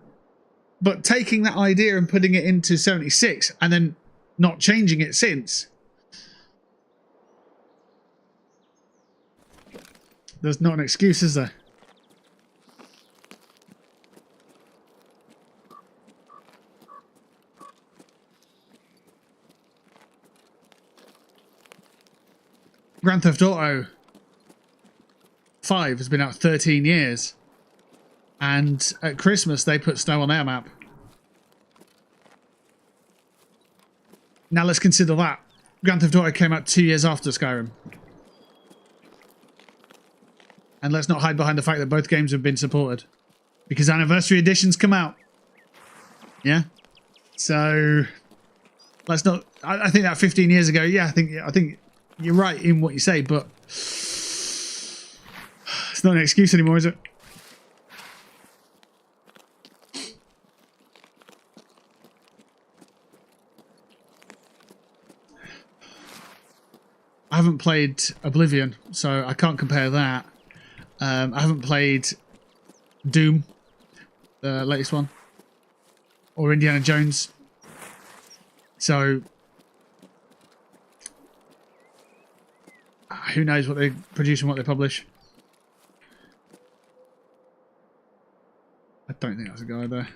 But taking that idea and putting it into 76 and then not changing it since. There's not an excuse, is there? Grand Theft Auto 5 has been out 13 years. And at Christmas, they put snow on their map. Now let's consider that. Grand Theft Auto came out 2 years after Skyrim. And let's not hide behind the fact that both games have been supported. Because anniversary editions come out. Yeah? So, let's not... I think that 15 years ago, yeah, I think you're right in what you say, but... It's not an excuse anymore, is it? I haven't played Oblivion, so I can't compare that. I haven't played Doom, the latest one, or Indiana Jones. So who knows what they produce and what they publish. I don't think that's a guy there.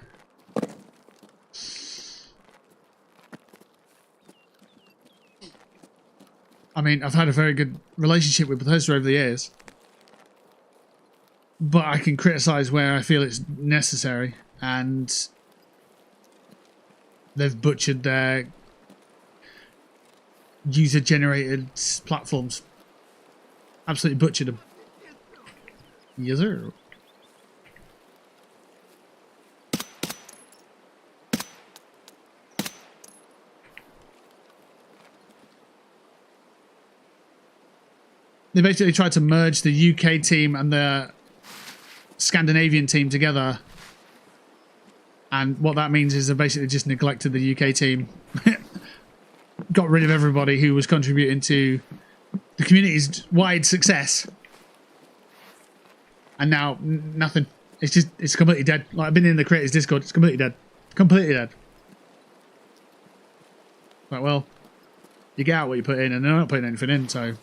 I mean, I've had a very good relationship with Bethesda over the years. But I can criticise where I feel it's necessary. And they've butchered their user-generated platforms. Absolutely butchered them. Yes, sir. They basically tried to merge the UK team and the Scandinavian team together. And what that means is they basically just neglected the UK team. Got rid of everybody who was contributing to the community's wide success. And now, nothing. It's completely dead. Like, I've been in the creators Discord, it's completely dead. Completely dead. Like, well, you get out what you put in, and they're not putting anything in, so...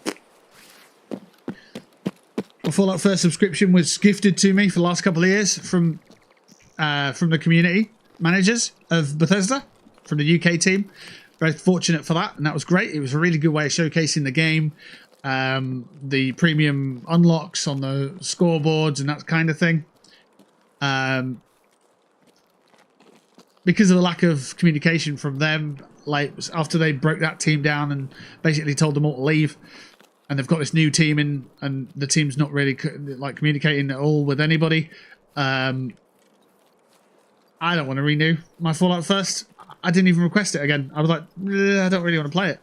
My Fallout First subscription was gifted to me for the last couple of years from the community managers of Bethesda, from the UK team. Very fortunate for that, and that was great. It was a really good way of showcasing the game, the premium unlocks on the scoreboards and that kind of thing. Because of the lack of communication from them, like after they broke that team down and basically told them all to leave, and they've got this new team in, and the team's not really like communicating at all with anybody. I don't want to renew my Fallout First. I didn't even request it again. I was like, I don't really want to play it.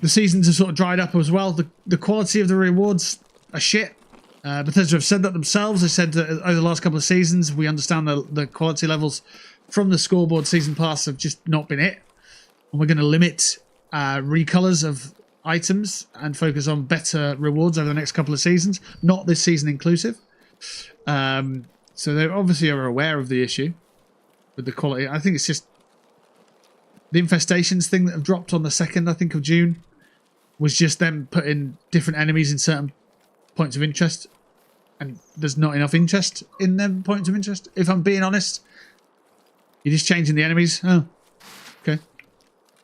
The seasons have sort of dried up as well. The quality of the rewards are shit. Bethesda have said that themselves. They said that over the last couple of seasons, we understand the quality levels from the scoreboard season pass have just not been it. And we're going to limit recolors of items and focus on better rewards over the next couple of seasons, not this season inclusive. So they obviously are aware of the issue with the quality. I think it's just the infestations thing that have dropped on the 2nd, I think, of June, was just them putting different enemies in certain points of interest, and there's not enough interest in them points of interest, if I'm being honest. You're just changing the enemies. Oh, okay.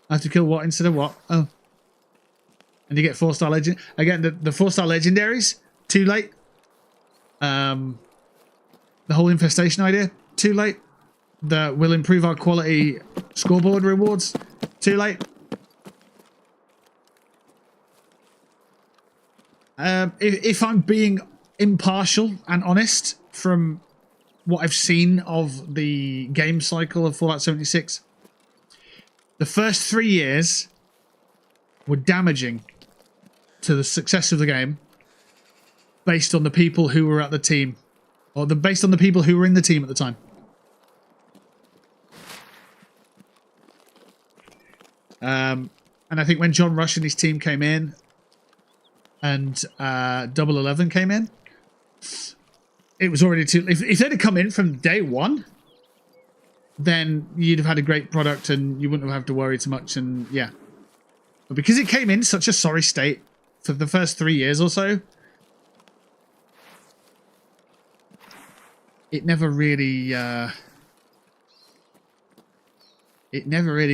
I have to kill what instead of what? Oh. And you get 4-star legend. Again, the 4-star legendaries, too late. The whole infestation idea, too late. The will improve our quality scoreboard rewards, too late. If I'm being impartial and honest from what I've seen of the game cycle of Fallout 76. The first 3 years were damaging to the success of the game based on the people who were at the team, or based on the people who were in the team at the time. And I think when John Rush and his team came in and Double 11 came in, it was already too... If they'd have come in from day one, then you'd have had a great product and you wouldn't have to worry too much, and yeah. But because it came in such a sorry state for the first 3 years or so, it never really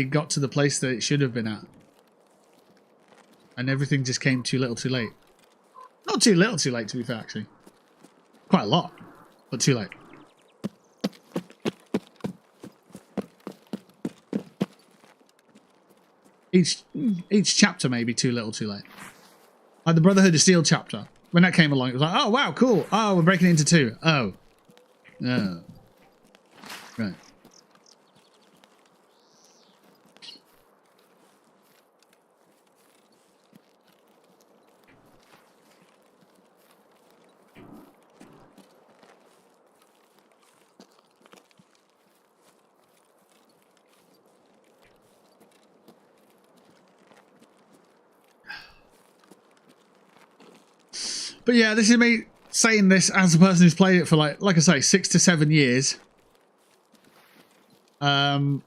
got to the place that it should have been at. And everything just came too little too late. Not too little too late, to be fair, actually. Quite a lot, but too late. Each chapter may be too little too late. Like the Brotherhood of Steel chapter. When that came along, it was like, oh, wow, cool. Oh, we're breaking it into 2. Oh. Oh. Right. But yeah, this is me saying this as a person who's played it for like I say, 6 to 7 years. Obviously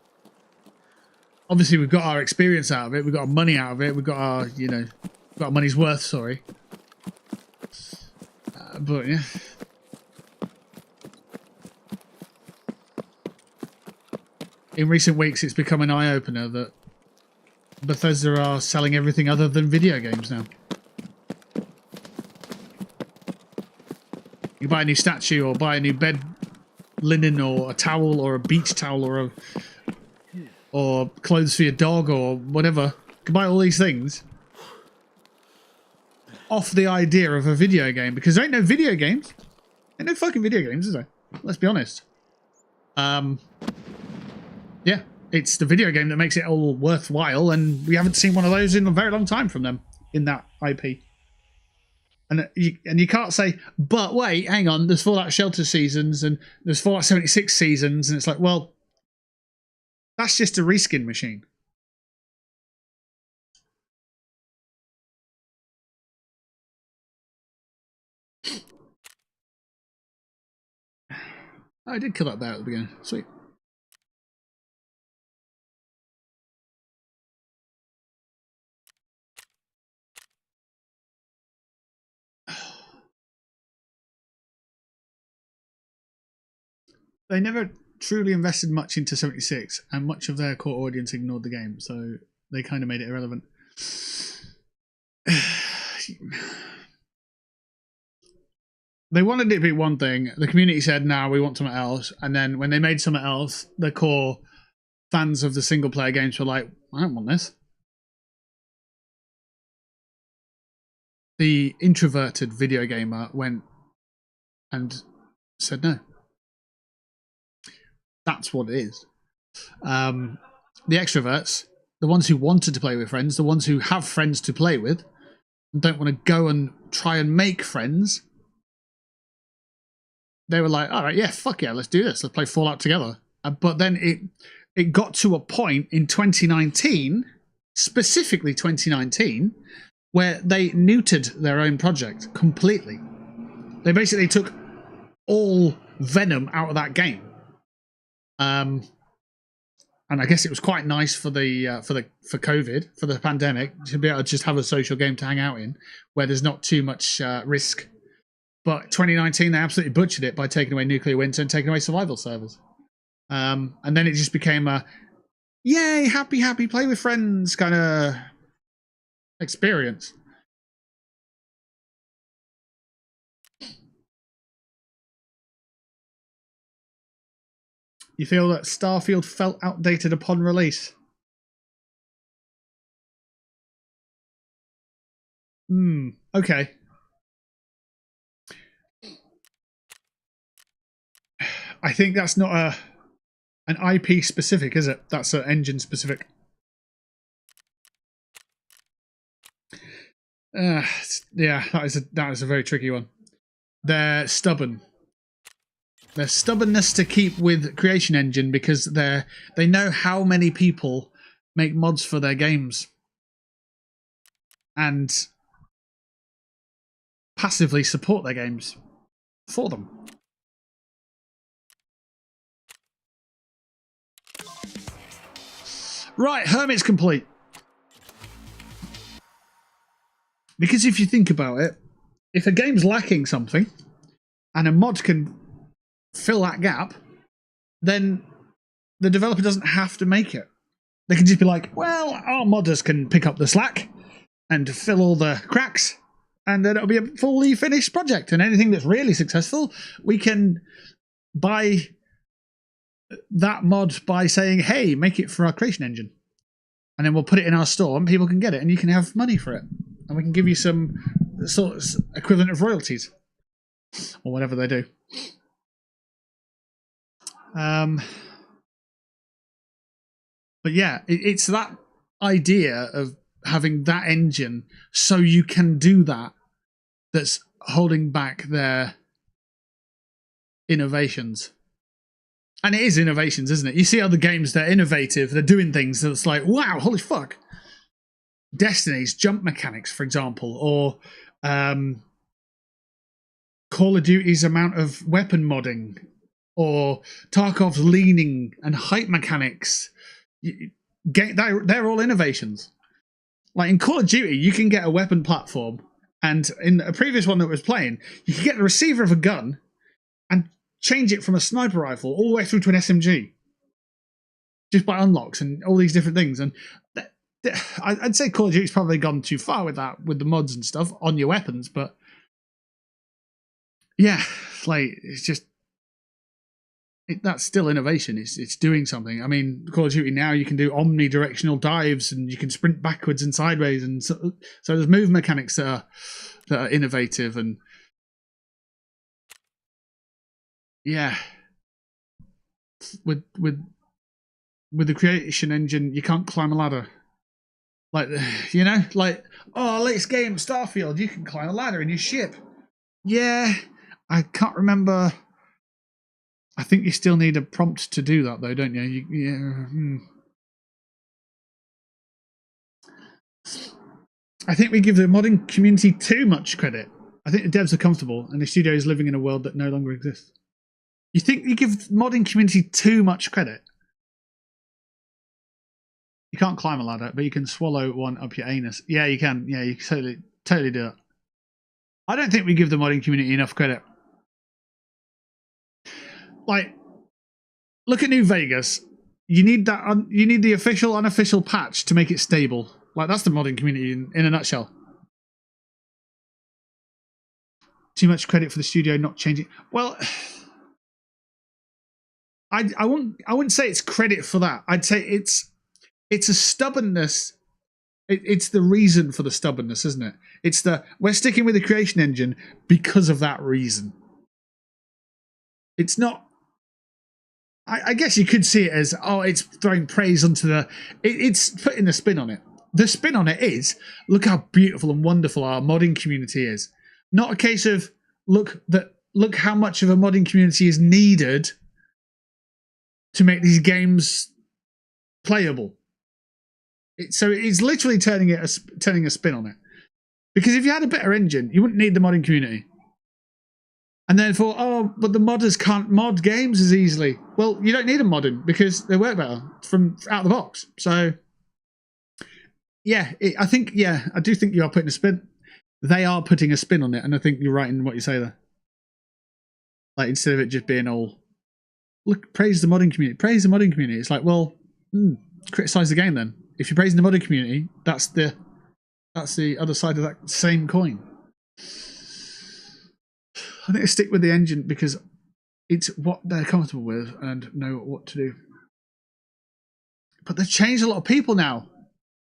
we've got our experience out of it, we've got our money out of it, we've got our, you know, got our money's worth, sorry. But yeah. In recent weeks it's become an eye-opener that Bethesda are selling everything other than video games now. You buy a new statue or buy a new bed linen or a towel or a beach towel or clothes for your dog or whatever. You can buy all these things off the idea of a video game, because there ain't no video games. Ain't no fucking video games, is there? Let's be honest. Yeah, it's the video game that makes it all worthwhile, and we haven't seen one of those in a very long time from them in that IP. And you can't say, but wait, hang on, there's Fallout Shelter seasons and there's Fallout 76 seasons, and it's like, well, that's just a reskin machine. I did kill that bear at the beginning. Sweet. They never truly invested much into 76, and much of their core audience ignored the game, so they kind of made it irrelevant. They wanted it to be one thing, the community said, no, we want something else, and then when they made something else, the core fans of the single-player games were like, I don't want this. The introverted video gamer went and said no. That's what it is. The extroverts, the ones who wanted to play with friends, the ones who have friends to play with, and don't want to go and try and make friends, they were like, all right, yeah, fuck yeah, let's do this. Let's play Fallout together. But then it got to a point in 2019, specifically 2019, where they neutered their own project completely. They basically took all venom out of that game. And I guess it was quite nice for COVID, for the pandemic, to be able to just have a social game to hang out in, where there's not too much risk. But 2019, they absolutely butchered it by taking away nuclear winter and taking away survival servers. And then it just became a, yay, happy, play with friends kind of experience. You feel that Starfield felt outdated upon release? Okay. I think that's not an IP specific, is it? That's an engine specific. Yeah, that is a very tricky one. They're stubborn. Their stubbornness to keep with Creation Engine because they know how many people make mods for their games and passively support their games for them. Right, Hermit's complete. Because if you think about it, if a game's lacking something and a mod can fill that gap, then the developer doesn't have to make it. They can just be like, well, our modders can pick up the slack and fill all the cracks, and then it'll be a fully finished project. And anything that's really successful, we can buy that mod by saying, hey, make it for our Creation Engine. And then we'll put it in our store and people can get it and you can have money for it. And we can give you some sort of equivalent of royalties. Or whatever they do. But yeah, it's that idea of having that engine so you can do that that's holding back their innovations. And it is innovations, isn't it? You see other games, they're innovative, they're doing things that's like, wow, holy fuck. Destiny's jump mechanics, for example, or Call of Duty's amount of weapon modding, or Tarkov's leaning and height mechanics. They're all innovations. Like in Call of Duty, you can get a weapon platform, and in a previous one that was playing, you could get the receiver of a gun and change it from a sniper rifle all the way through to an SMG. Just by unlocks and all these different things. And I'd say Call of Duty's probably gone too far with that, with the mods and stuff on your weapons, but yeah, like it's just that's still innovation. It's doing something. I mean, Call of Duty now you can do omnidirectional dives and you can sprint backwards and sideways, and so there's move mechanics that are innovative, and yeah, with the Creation Engine you can't climb a ladder. Like, you know, like, oh, latest game, Starfield, you can climb a ladder in your ship. Yeah, I can't remember. I think you still need a prompt to do that, though, don't you? I think we give the modding community too much credit. I think the devs are comfortable, and the studio is living in a world that no longer exists. You think you give the modding community too much credit? You can't climb a ladder, but you can swallow one up your anus. Yeah, you can. Yeah, you can totally do it. I don't think we give the modding community enough credit. Like, look at New Vegas. You need that. You need the official, unofficial patch to make it stable. Like, that's the modding community in a nutshell. Too much credit for the studio not changing. Well, I wouldn't say it's credit for that. I'd say it's a stubbornness. It's the reason for the stubbornness, isn't it? It's we're sticking with the Creation Engine because of that reason. It's not. I guess you could see it as, oh, it's throwing praise onto it's putting a spin on it. The spin on it is, look how beautiful and wonderful our modding community is. Not a case of look how much of a modding community is needed to make these games playable. So it's literally turning a spin on it. Because if you had a better engine, you wouldn't need the modding community. And then thought, oh, but the modders can't mod games as easily. Well, you don't need them modding because they work better from out of the box. So, yeah, I do think you are putting a spin. They are putting a spin on it, and I think you're right in what you say there. Like, instead of it just being all, look, praise the modding community. Praise the modding community. It's like, well, criticize the game then. If you're praising the modding community, that's the other side of that same coin. I think I stick with the engine because it's what they're comfortable with and know what to do. But they've changed a lot of people now.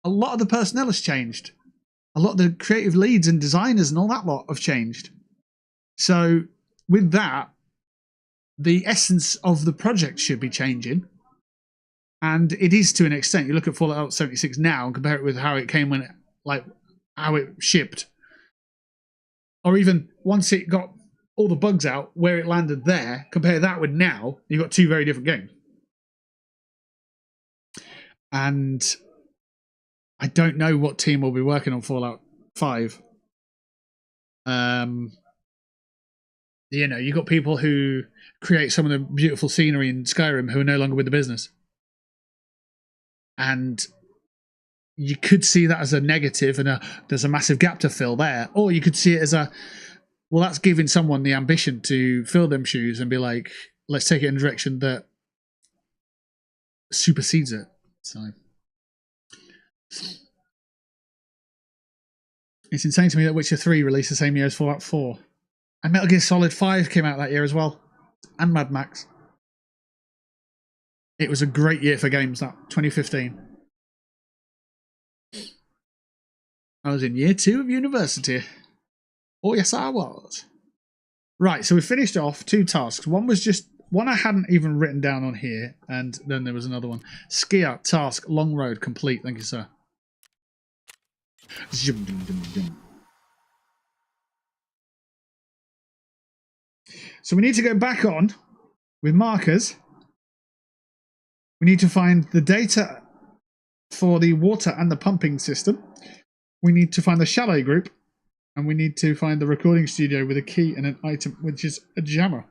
A lot of the personnel has changed. A lot of the creative leads and designers and all that lot have changed. So with that, the essence of the project should be changing. And it is to an extent. You look at Fallout 76 now and compare it with how it came when it, like, how it shipped. Or even once it got all the bugs out, where it landed there, compare that with now, you've got two very different games. And I don't know what team will be working on Fallout 5. You know, you've got people who create some of the beautiful scenery in Skyrim who are no longer with the business. And you could see that as a negative and there's a massive gap to fill there. Or you could see it as well, that's giving someone the ambition to fill them shoes and be like, let's take it in a direction that supersedes it. So it's insane to me that Witcher 3 released the same year as Fallout 4. And Metal Gear Solid 5 came out that year as well. And Mad Max. It was a great year for games, that 2015. I was in year 2 of university. Oh, yes, I was. Right, so we finished off 2 tasks. One I hadn't even written down on here, and then there was another one. Skier task, long road, complete. Thank you, sir. So we need to go back on with markers. We need to find the data for the water and the pumping system. We need to find the chalet group. And we need to find the recording studio with a key and an item, which is a jammer.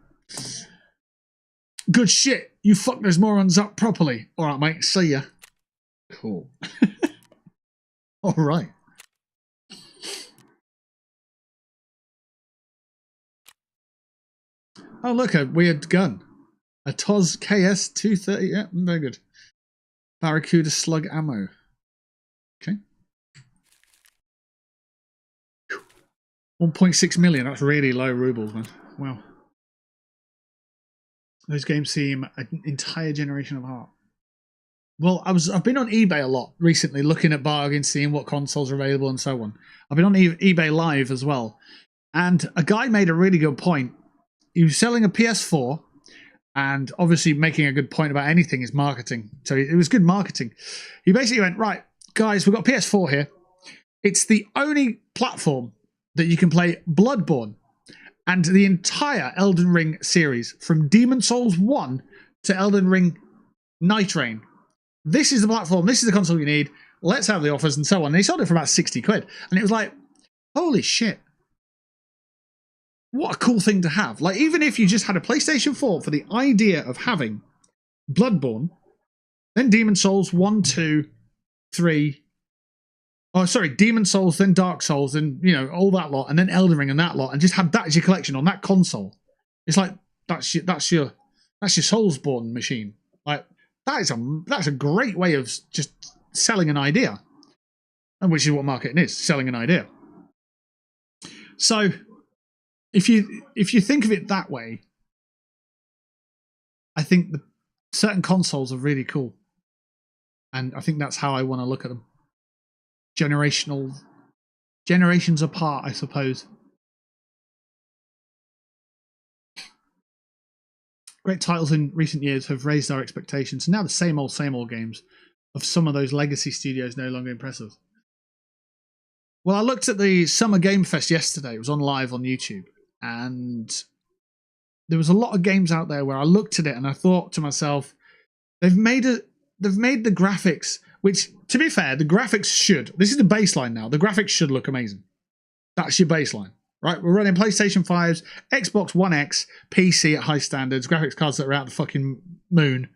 Good shit. You fucked those morons up properly. All right, mate. See ya. Cool. All right. Oh, look, a weird gun. A TOS KS 230. Yeah, very good. Barracuda slug ammo. Okay. 1.6 million. That's really low rubles, man. Wow. Those games seem an entire generation apart. Well, I've been on eBay a lot recently, looking at bargains, seeing what consoles are available and so on. I've been on eBay Live as well. And a guy made a really good point. He was selling a PS4, and obviously making a good point about anything is marketing. So it was good marketing. He basically went, right, guys, we've got PS4 here. It's the only platform that you can play Bloodborne and the entire Elden Ring series, from Demon Souls 1 to Elden Ring Night Rain. This is the platform, this is the console you need, let's have the offers and so on. And he sold it for about 60 quid. And it was like, holy shit. What a cool thing to have. Like, even if you just had a PlayStation 4 for the idea of having Bloodborne, then Demon Souls 1, 2, 3... Oh, sorry, Demon Souls, then Dark Souls, and, you know, all that lot, and then Elden Ring and that lot, and just have that as your collection on that console. It's like, that's your Soulsborne machine. Like, that's a great way of just selling an idea. And which is what marketing is, selling an idea. So, if you think of it that way, I think certain consoles are really cool. And I think that's how I want to look at them. Generations apart, I suppose. Great titles in recent years have raised our expectations. Now the same old games of some of those legacy studios no longer impress us. Well, I looked at the Summer Game Fest yesterday. It was on live on YouTube. And there was a lot of games out there where I looked at it and I thought to myself, they've made the graphics, which, to be fair, the graphics should. This is the baseline now. The graphics should look amazing. That's your baseline, right? We're running PlayStation 5s, Xbox One X, PC at high standards, graphics cards that are out the fucking moon,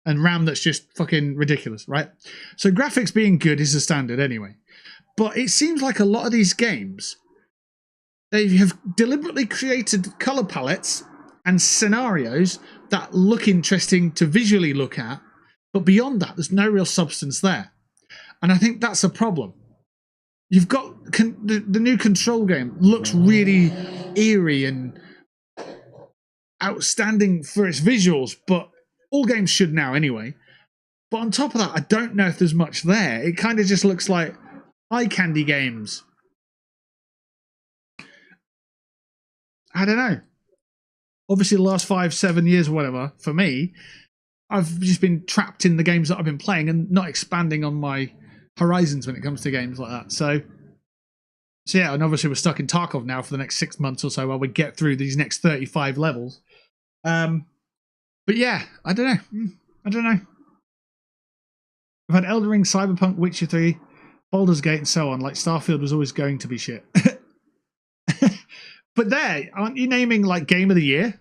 and RAM that's just fucking ridiculous, right? So graphics being good is the standard anyway. But it seems like a lot of these games, they have deliberately created color palettes and scenarios that look interesting to visually look at, but beyond that, there's no real substance there. And I think that's a problem. You've got the new Control game looks really eerie and outstanding for its visuals, but all games should now anyway. But on top of that, I don't know if there's much there. It kind of just looks like eye candy games. I don't know. obviously the last 5-7 years or whatever, for me, I've just been trapped in the games that I've been playing and not expanding on my horizons when it comes to games like that. So yeah, and obviously we're stuck in Tarkov now for the next 6 months or so while we get through these next 35 levels. But yeah, I don't know. We've had Elden Ring, Cyberpunk, Witcher 3, Baldur's Gate, and so on. Like, Starfield was always going to be shit. But there, aren't you naming, like, Game of the Year?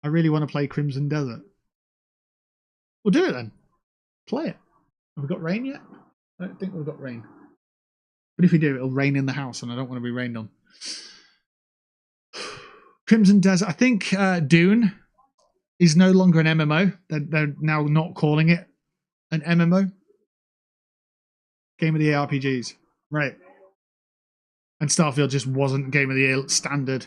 I really want to play Crimson Desert. We'll do it then. Play it. Have we got rain yet? I don't think we've got rain. But if we do, it'll rain in the house, and I don't want to be rained on. Crimson Desert. I think Dune is no longer an MMO. They're now not calling it an MMO. Game of the Year RPGs. Right. And Starfield just wasn't Game of the Year standard.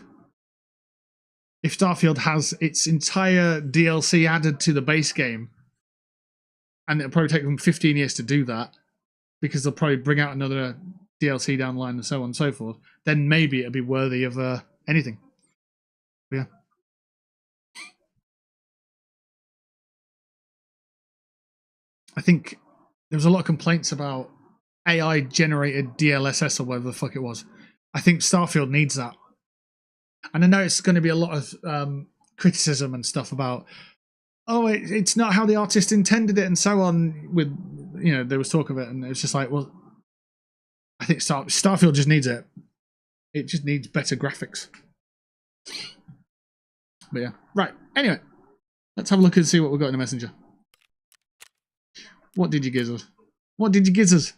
If Starfield has its entire DLC added to the base game, and it'll probably take them 15 years to do that, because they'll probably bring out another DLC down the line and so on and so forth, then maybe it'll be worthy of anything. But yeah. I think there was a lot of complaints about AI-generated DLSS or whatever the fuck it was. I think Starfield needs that. And I know it's going to be a lot of criticism and stuff about, oh, it's not how the artist intended it and so on. With, you know, there was talk of it, and it was just like, well, I think Starfield just needs it. It just needs better graphics. But yeah, right. Anyway, let's have a look and see what we've got in the messenger. What did you give us? What did you give us?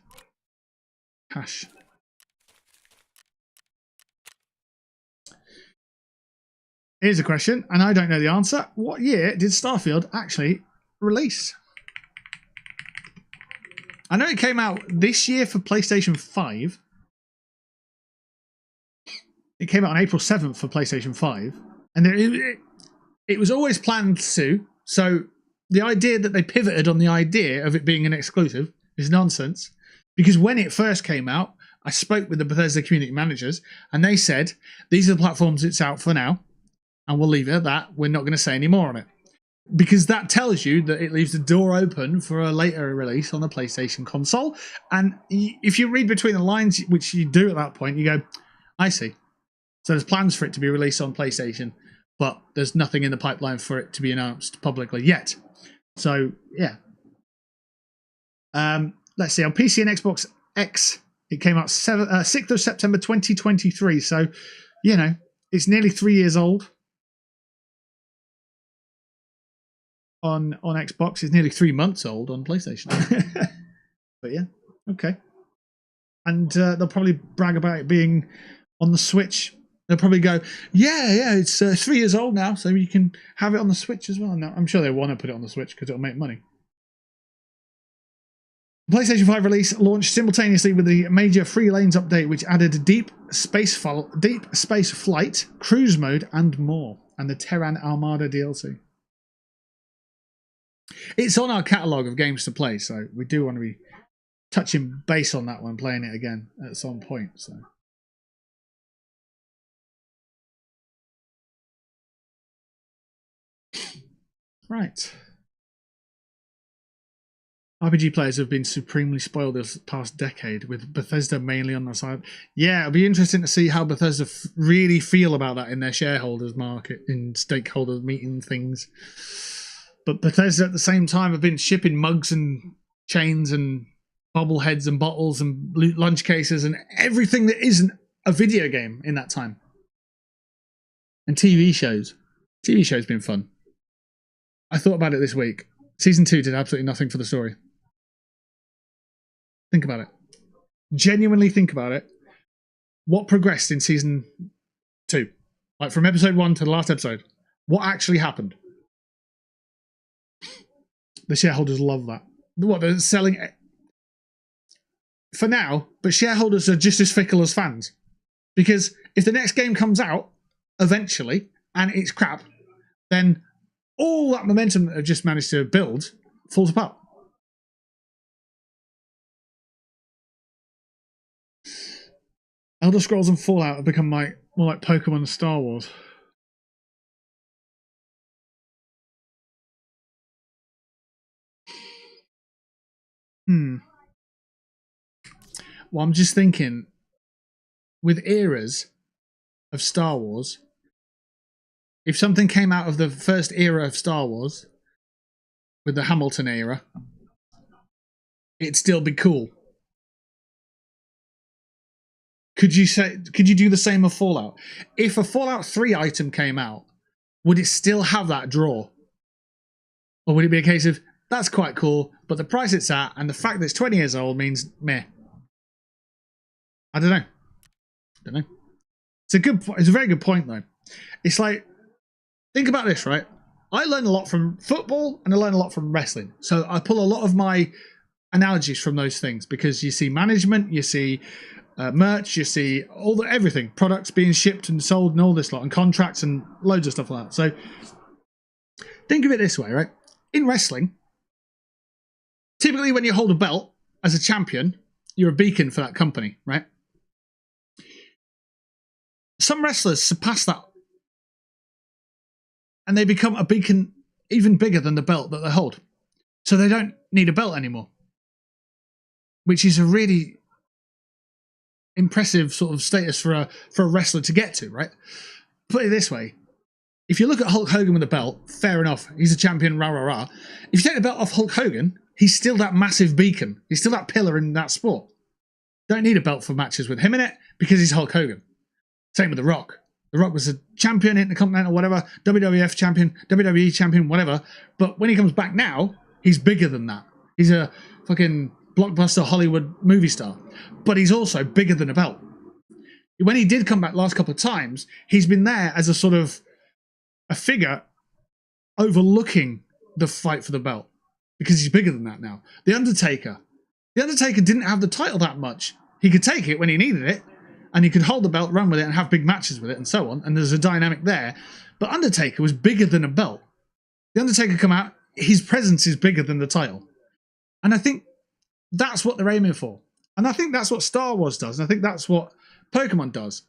Cash. Here's a question, and I don't know the answer. What year did Starfield actually release? I know it came out this year for PlayStation 5. It came out on April 7th for PlayStation 5. And it was always planned to. So the idea that they pivoted on the idea of it being an exclusive is nonsense. Because when it first came out, I spoke with the Bethesda community managers, and they said, these are the platforms it's out for now. And we'll leave it at that. We're not going to say any more on it. Because that tells you that it leaves the door open for a later release on the PlayStation console. And if you read between the lines, which you do at that point, you go, I see. So there's plans for it to be released on PlayStation, but there's nothing in the pipeline for it to be announced publicly yet. So, yeah. Let's see. On PC and Xbox X, it came out 6th of September 2023. So, you know, it's nearly 3 years old. On Xbox, it's nearly 3 months old on PlayStation. But yeah, okay. And they'll probably brag about it being on the Switch. They'll probably go, yeah, it's 3 years old now, so you can have it on the Switch as well. No, I'm sure they want to put it on the Switch because it'll make money. The PlayStation 5 release launched simultaneously with the major Free Lanes update, which added deep space flight, cruise mode, and more, and the Terran Armada DLC. It's on our catalogue of games to play, so we do want to be touching base on that one, playing it again at some point. So, right. RPG players have been supremely spoiled this past decade, with Bethesda mainly on the side. Yeah, it'll be interesting to see how Bethesda really feel about that in their shareholders market, in stakeholder meeting things. But Bethesda at the same time have been shipping mugs and chains and bobbleheads and bottles and lunch cases and everything that isn't a video game in that time. And TV shows. TV shows been fun. I thought about it this week. Season 2 did absolutely nothing for the story. Think about it. Genuinely think about it. What progressed in Season 2? Like from episode 1 to the last episode. What actually happened? The shareholders love that. What, they're selling for now, but shareholders are just as fickle as fans. Because if the next game comes out eventually and it's crap, then all that momentum that they've just managed to build falls apart. Elder Scrolls and Fallout have become more like Pokemon and Star Wars. Well, I'm just thinking, with eras of Star Wars, if something came out of the first era of Star Wars, with the Hamilton era, it'd still be cool. Could you do the same of Fallout? If a Fallout 3 item came out, would it still have that draw? Or would it be a case of, that's quite cool, but the price it's at and the fact that it's 20 years old means meh? I don't know. It's a very good point though. It's like, think about this, right? I learn a lot from football and I learn a lot from wrestling. So I pull a lot of my analogies from those things because you see management, you see merch, you see everything, products being shipped and sold and all this lot, and contracts and loads of stuff like that. So think of it this way, right? In wrestling, typically when you hold a belt as a champion, you're a beacon for that company, right? Some wrestlers surpass that and they become a beacon even bigger than the belt that they hold. So they don't need a belt anymore, which is a really impressive sort of status for a wrestler to get to, right? Put it this way. If you look at Hulk Hogan with a belt, fair enough, he's a champion, rah, rah, rah. If you take the belt off Hulk Hogan, he's still that massive beacon. He's still that pillar in that sport. Don't need a belt for matches with him in it because he's Hulk Hogan. Same with The Rock. The Rock was a champion, Intercontinental, whatever, WWF champion, WWE champion, whatever. But when he comes back now, he's bigger than that. He's a fucking blockbuster Hollywood movie star. But he's also bigger than a belt. When he did come back last couple of times, he's been there as a sort of a figure overlooking the fight for the belt because he's bigger than that now. The Undertaker didn't have the title that much. He could take it when he needed it, and he could hold the belt, run with it, and have big matches with it, and so on. And there's a dynamic there. But Undertaker was bigger than a belt. The Undertaker come out, his presence is bigger than the title. And I think that's what they're aiming for. And I think that's what Star Wars does. And I think that's what Pokemon does.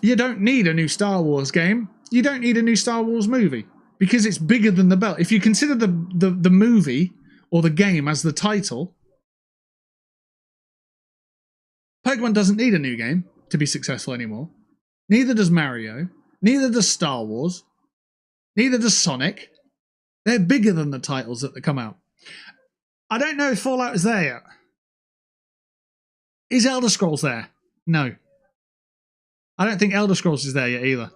You don't need a new Star Wars game. You don't need a new Star Wars movie because it's bigger than the belt. If you consider the movie or the game as the title, Pokemon doesn't need a new game to be successful anymore. Neither does Mario. Neither does Star Wars. Neither does Sonic. They're bigger than the titles that come out. I don't know if Fallout is there yet. Is Elder Scrolls there? No. I don't think Elder Scrolls is there yet either.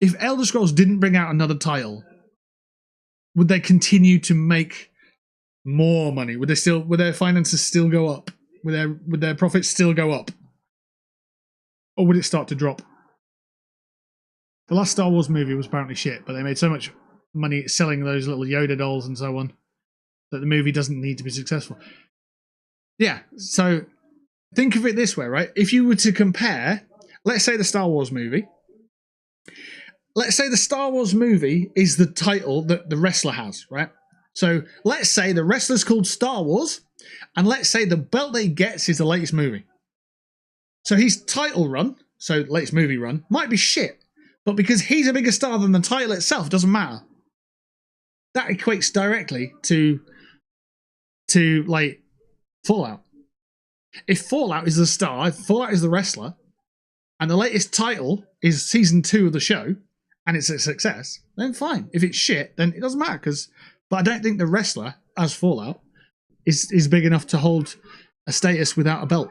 If Elder Scrolls didn't bring out another title, would they continue to make more money? Would their finances still go up? Would their profits still go up? Or would it start to drop? The last Star Wars movie was apparently shit, but they made so much money selling those little Yoda dolls and so on that the movie doesn't need to be successful. Yeah, so think of it this way, right? If you were to compare, let's say the Star Wars movie. Let's say the Star Wars movie is the title that the wrestler has, right? So let's say the wrestler's called Star Wars, and let's say the belt that he gets is the latest movie. So his title run, so latest movie run, might be shit, but because he's a bigger star than the title itself, doesn't matter. That equates directly to like Fallout. If Fallout is the star, if Fallout is the wrestler, and the latest title is season 2 of the show, and it's a success, then fine. If it's shit, then it doesn't matter. But I don't think the wrestler, as Fallout, is big enough to hold a status without a belt.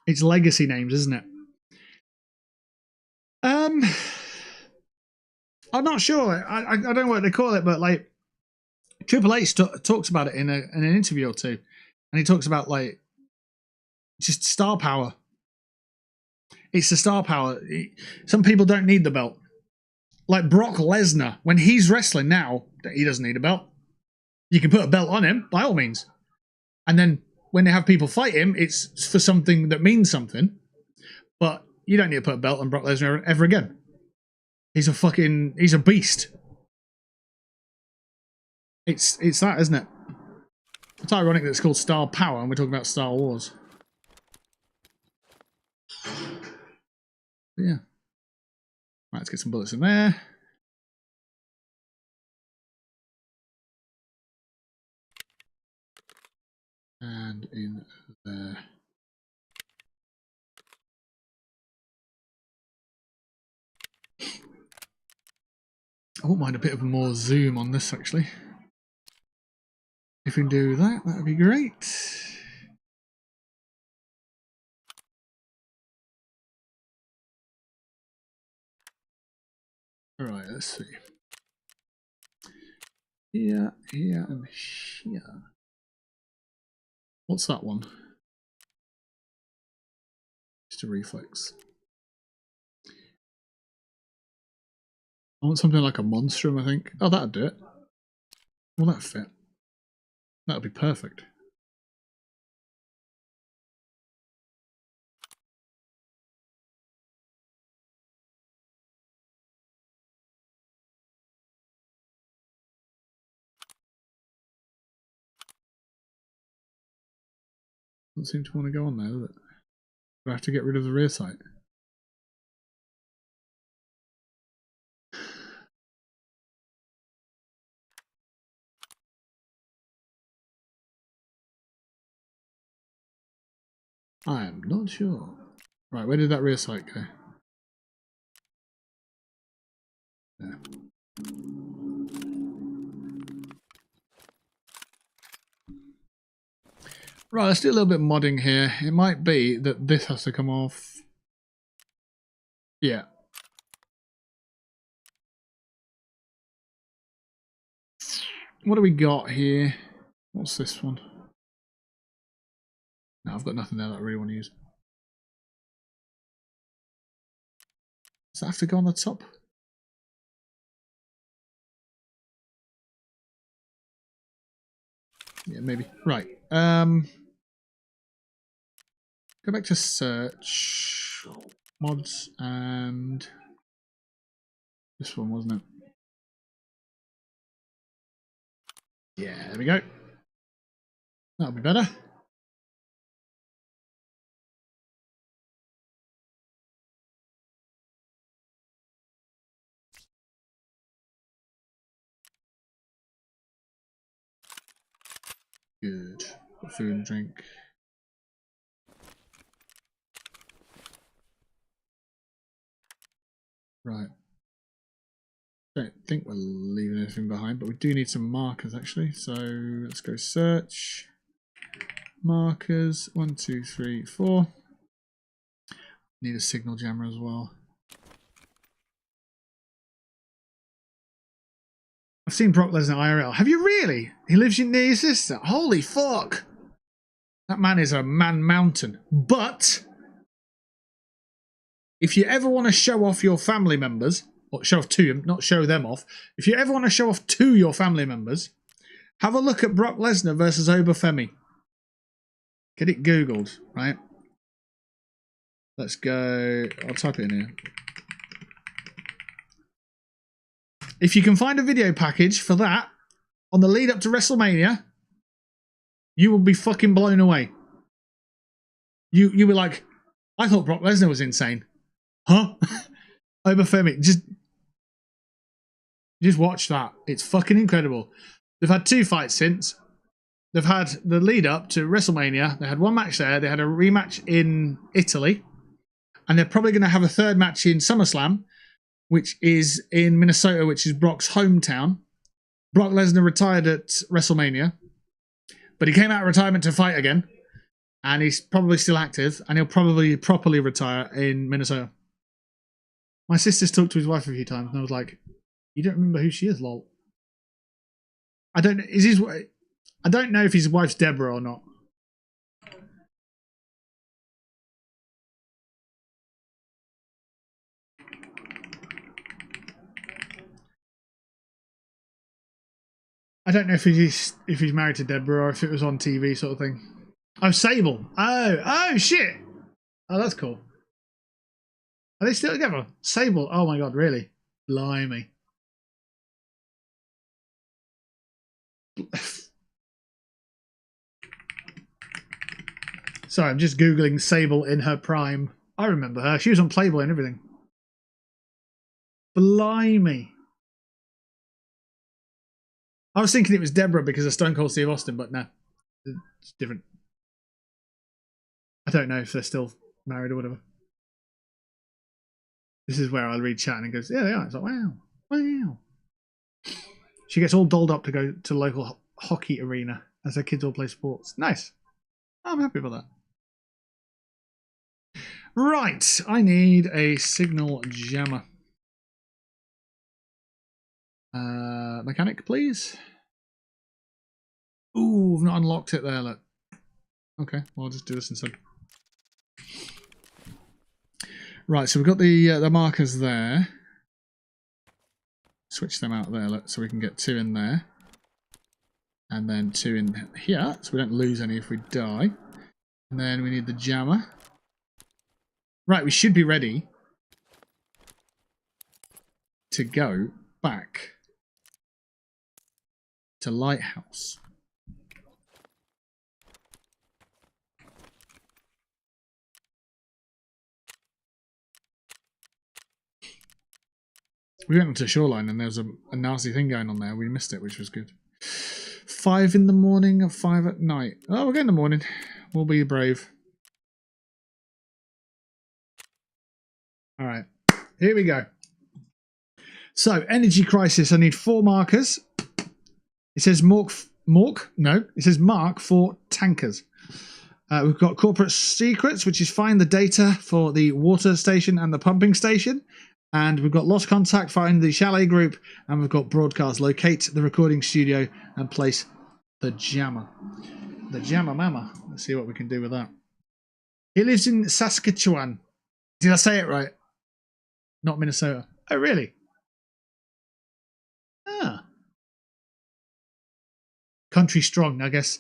It's legacy names, isn't it? I'm not sure. I don't know what they call it, but like Triple H talks about it in an interview or two, and he talks about like just star power. It's the star power. Some people don't need the belt. Like Brock Lesnar, when he's wrestling now, he doesn't need a belt. You can put a belt on him, by all means. And then when they have people fight him, it's for something that means something. But you don't need to put a belt on Brock Lesnar ever again. He's a beast. It's that, isn't it? It's ironic that it's called Star Power and we're talking about Star Wars. But yeah. Right, let's get some bullets in there. And in there. I wouldn't mind a bit of more zoom on this, actually. If we can do that, that would be great. Alright, let's see. Here, here, and here. What's that one? Just a reflex. I want something like a monstrum, I think. Oh, that'd do it. Will that fit? That'll be perfect. Doesn't seem to want to go on there, does it? Do I have to get rid of the rear sight? I am not sure. Right, where did that rear sight go? There. Right, let's do a little bit of modding here. It might be that this has to come off. Yeah. What do we got here? What's this one? No, I've got nothing there that I really want to use. Does that have to go on the top? Yeah, maybe. Right. Go back to search, mods, and this one, wasn't it? Yeah, there we go. That'll be better. Good. Food and drink. Right. Don't think we're leaving anything behind, but we do need some markers actually. So let's go search. Markers. 1, 2, 3, 4. Need a signal jammer as well. I've seen Brock Lesnar IRL. Have you really? He lives near your sister. Holy fuck! That man is a man mountain. But if you ever want to show off your family members, or show off to them, not show them off. If you ever want to show off to your family members, have a look at Brock Lesnar versus Obafemi. Get it Googled, right? Let's go. I'll type it in here. If you can find a video package for that on the lead up to WrestleMania, you will be fucking blown away. You were like, I thought Brock Lesnar was insane. Huh? Obafemi. Just watch that. It's fucking incredible. They've had 2 fights since. They've had the lead up to WrestleMania. They had 1 match there. They had a rematch in Italy. And they're probably going to have a 3rd match in SummerSlam, which is in Minnesota, which is Brock's hometown. Brock Lesnar retired at WrestleMania, but he came out of retirement to fight again, and he's probably still active, and he'll probably properly retire in Minnesota. My sister's talked to his wife a few times, and I was like, "You don't remember who she is, lol." I don't know if his wife's Deborah or not. I don't know if he's married to Deborah or if it was on TV sort of thing. Oh, Sable. Oh, shit. Oh, that's cool. Are they still together? Sable. Oh my god, really? Blimey. Sorry, I'm just Googling Sable in her prime. I remember her. She was on Playboy and everything. Blimey. I was thinking it was Deborah because of Stone Cold Steve Austin, but no. It's different. I don't know if they're still married or whatever. This is where I'll read chat and it goes, yeah, they are. It's like, wow, wow. She gets all dolled up to go to the local hockey arena as her kids all play sports. Nice. I'm happy with that. Right, I need a signal jammer. Mechanic, please. Ooh, I've not unlocked it there, look. Okay, well, I'll just do this instead. Right, so we've got the markers there. Switch them out there, look, so we can get 2 in there. And then 2 in here, so we don't lose any if we die. And then we need the jammer. Right, we should be ready to go back to Lighthouse. We went onto shoreline and there was a nasty thing going on there. We missed it, which was good. 5 in the morning or 5 at night. Oh, we're going in the morning. We'll be brave. All right, here we go. So, energy crisis. I need 4 markers. It says mark for tankers. We've got corporate secrets, which is find the data for the water station and the pumping station. And we've got lost contact, find the chalet group. And we've got broadcast, locate the recording studio and place the jammer. The jammer mama. Let's see what we can do with that. He lives in Saskatchewan. Did I say it right? Not Minnesota. Oh, really? Ah. Country strong, I guess.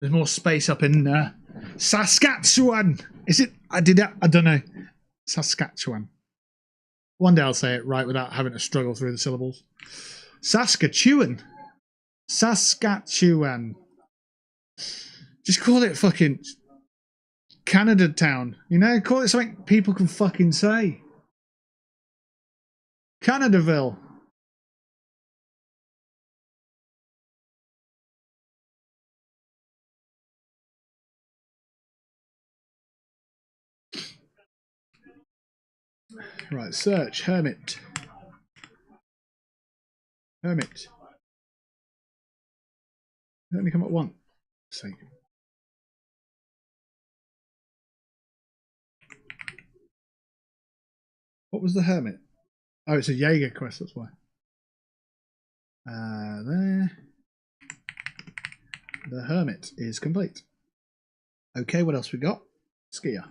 There's more space up in Saskatchewan. Is it? I don't know. Saskatchewan. One day I'll say it right without having to struggle through the syllables. Saskatchewan. Saskatchewan. Just call it fucking Canada Town. You know, call it something people can fucking say. Canadaville. Right, search Hermit. Hermit. Let me come up one. See. What was the Hermit? Oh, it's a Jaeger quest, that's why. There. The Hermit is complete. Okay, what else we got? Skier.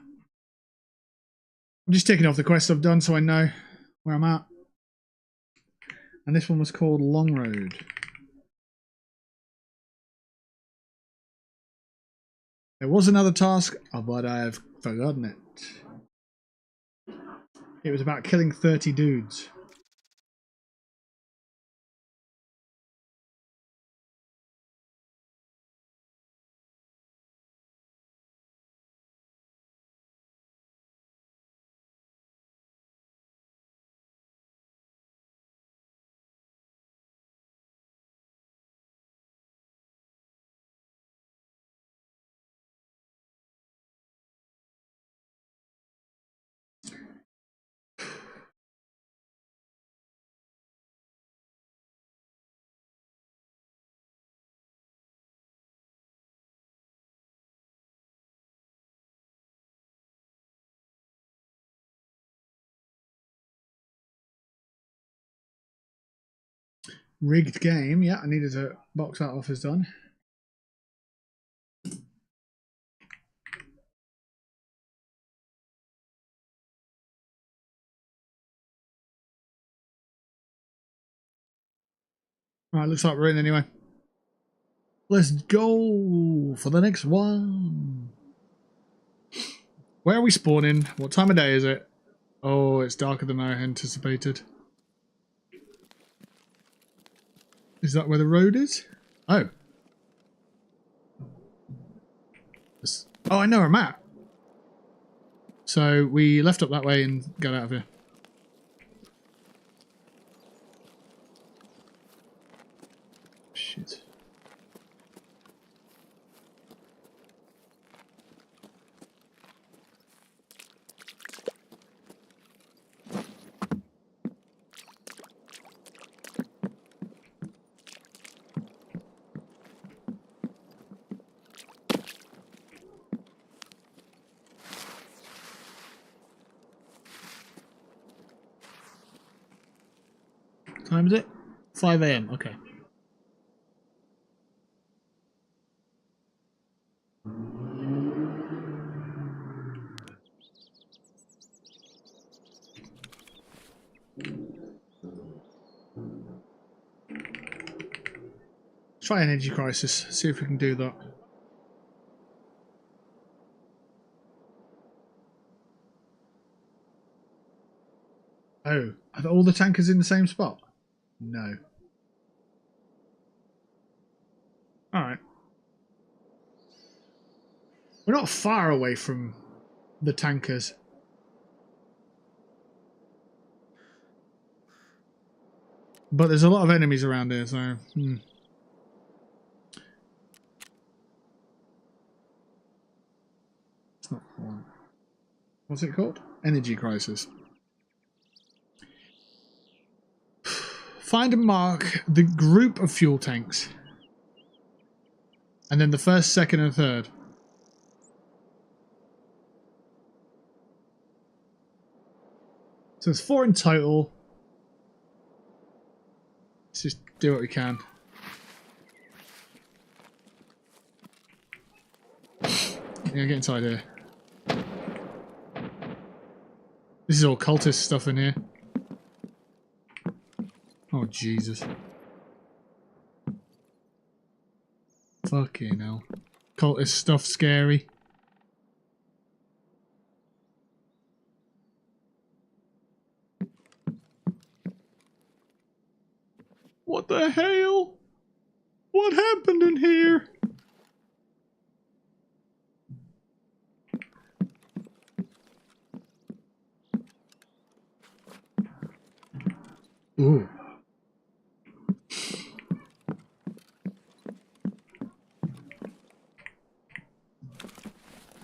I'm just taking off the quests I've done so I know where I'm at. And this one was called Long Road. There was another task, but I have forgotten it. It was about killing 30 dudes. Rigged game, yeah, I needed to box that off as done. Right, looks like we're in anyway. Let's go for the next one. Where are we spawning? What time of day is it? Oh, it's darker than I anticipated. Is that where the road is? Oh. Oh, I know where I'm at. So we left up that way and got out of here. time is it? 5 AM, okay. Try energy crisis, see if we can do that. Oh, are all the tankers in the same spot? No. Alright. We're not far away from the tankers. But there's a lot of enemies around here, so... It's not one. What's it called? Energy crisis. Find and mark the group of fuel tanks. And then the first, second, and third. So there's 4 in total. Let's just do what we can. Yeah, get inside here. This is all cultist stuff in here. Oh, Jesus. Fucking hell. Cultist stuff scary. What the hell? What happened in here? Ooh.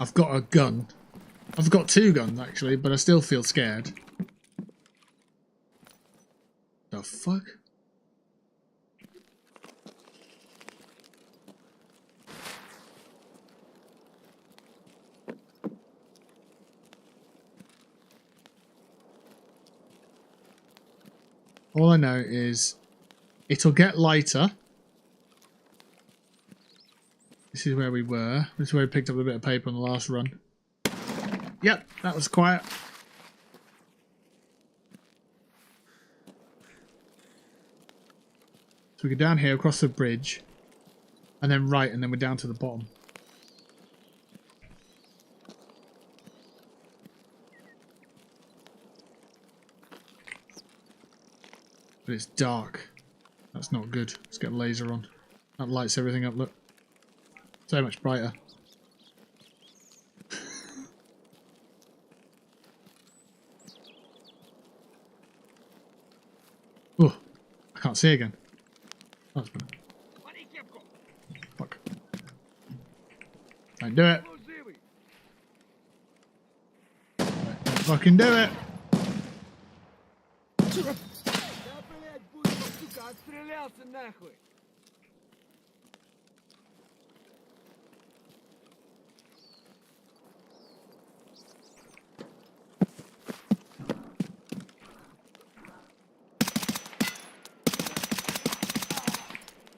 I've got a gun. I've got 2 guns actually, but I still feel scared. The fuck? All I know is it'll get lighter. This is where we were. This is where we picked up a bit of paper on the last run. Yep, that was quiet. So we go down here, across the bridge, and then right, and then we're down to the bottom. But it's dark. That's not good. Let's get a laser on. That lights everything up, look. So much brighter. Oh, I can't see again. Oh, it's better. Fuck. Don't do it. Don't fucking do it.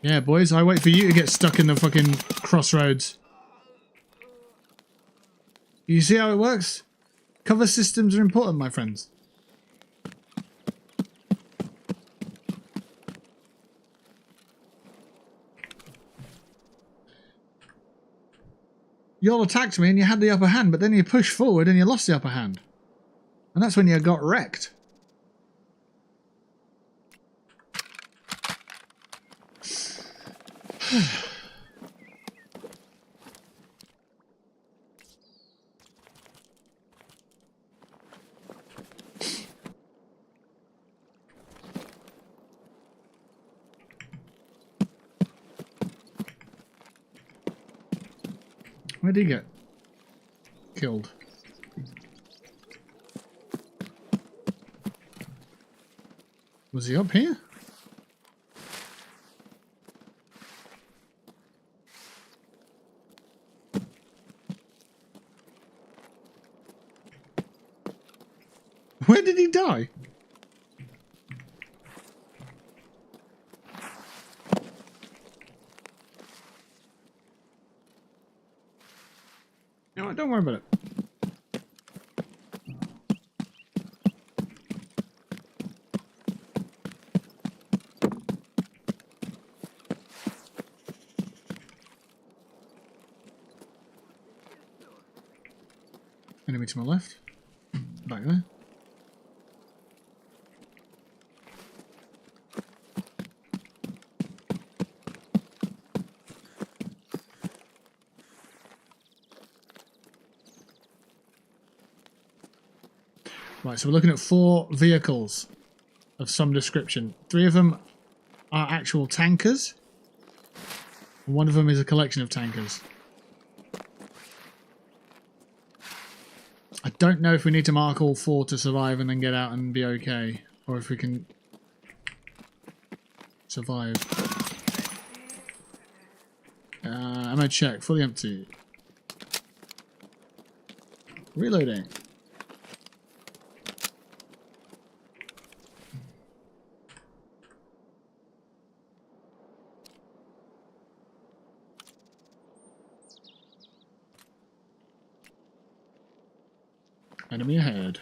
Yeah, boys, I wait for you to get stuck in the fucking crossroads. You see how it works? Cover systems are important, my friends. You all attacked me and you had the upper hand, but then you pushed forward and you lost the upper hand. And that's when you got wrecked. Where did he get killed? Was he up here? Where did he die? No, don't worry about it. Enemy to my left. Back there. Right, so we're looking at 4 vehicles of some description. 3 of them are actual tankers. And 1 of them is a collection of tankers. I don't know if we need to mark all 4 to survive and then get out and be okay. Or if we can survive. Ammo check, fully empty. Reloading. Enemy ahead.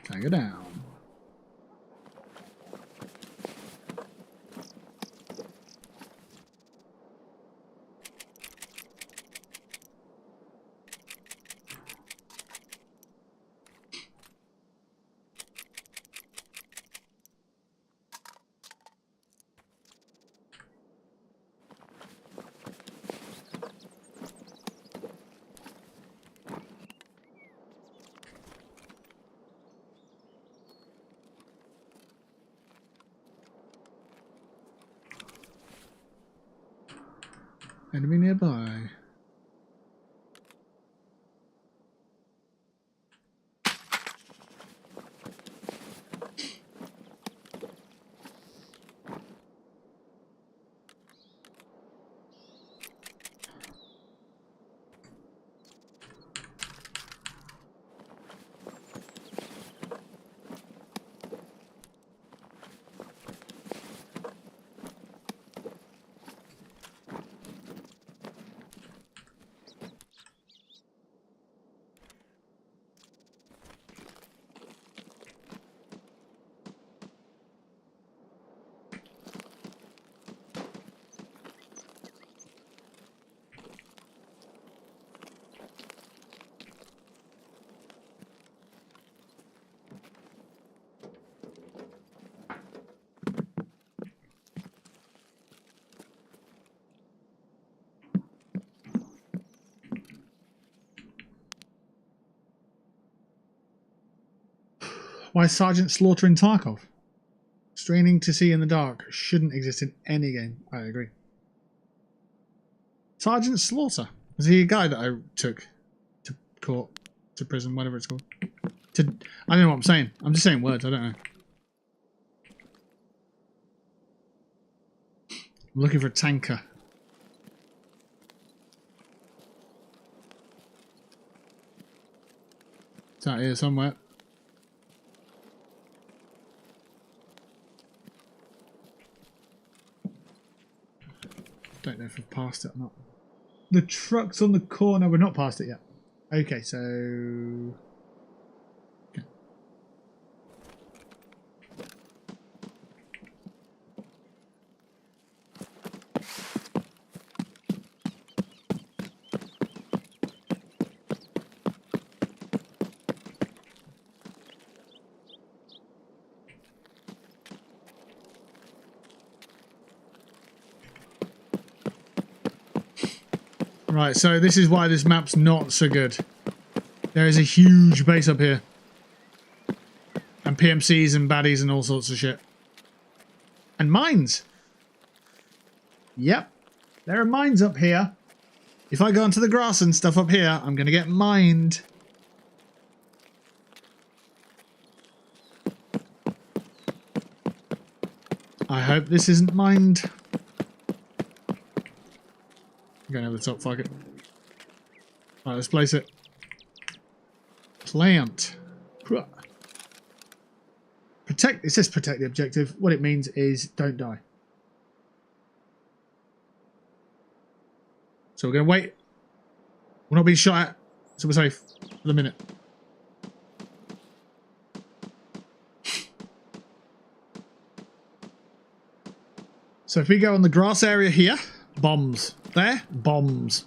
Tango down. Enemy nearby. Why Sergeant Slaughter in Tarkov? Straining to see in the dark shouldn't exist in any game. I agree. Sergeant Slaughter. Was he a guy that I took to court, to prison, whatever it's called? I don't know what I'm saying. I'm just saying words, I don't know. I'm looking for a tanker. It's out here somewhere. Don't know if we've passed it or not. The truck's on the corner. We're not past it yet. Okay, so... Okay. Right, so this is why this map's not so good. There is a huge base up here. And PMCs and baddies and all sorts of shit. And mines. Yep. There are mines up here. If I go onto the grass and stuff up here, I'm going to get mined. I hope this isn't mined. I'm going over the top, fuck it. Alright, let's place it. Plant. Protect protect. It says protect the objective. What it means is don't die. So we're going to wait. We're not being shot at, so we're safe for the minute. So if we go on the grass area here, bombs. There, bombs.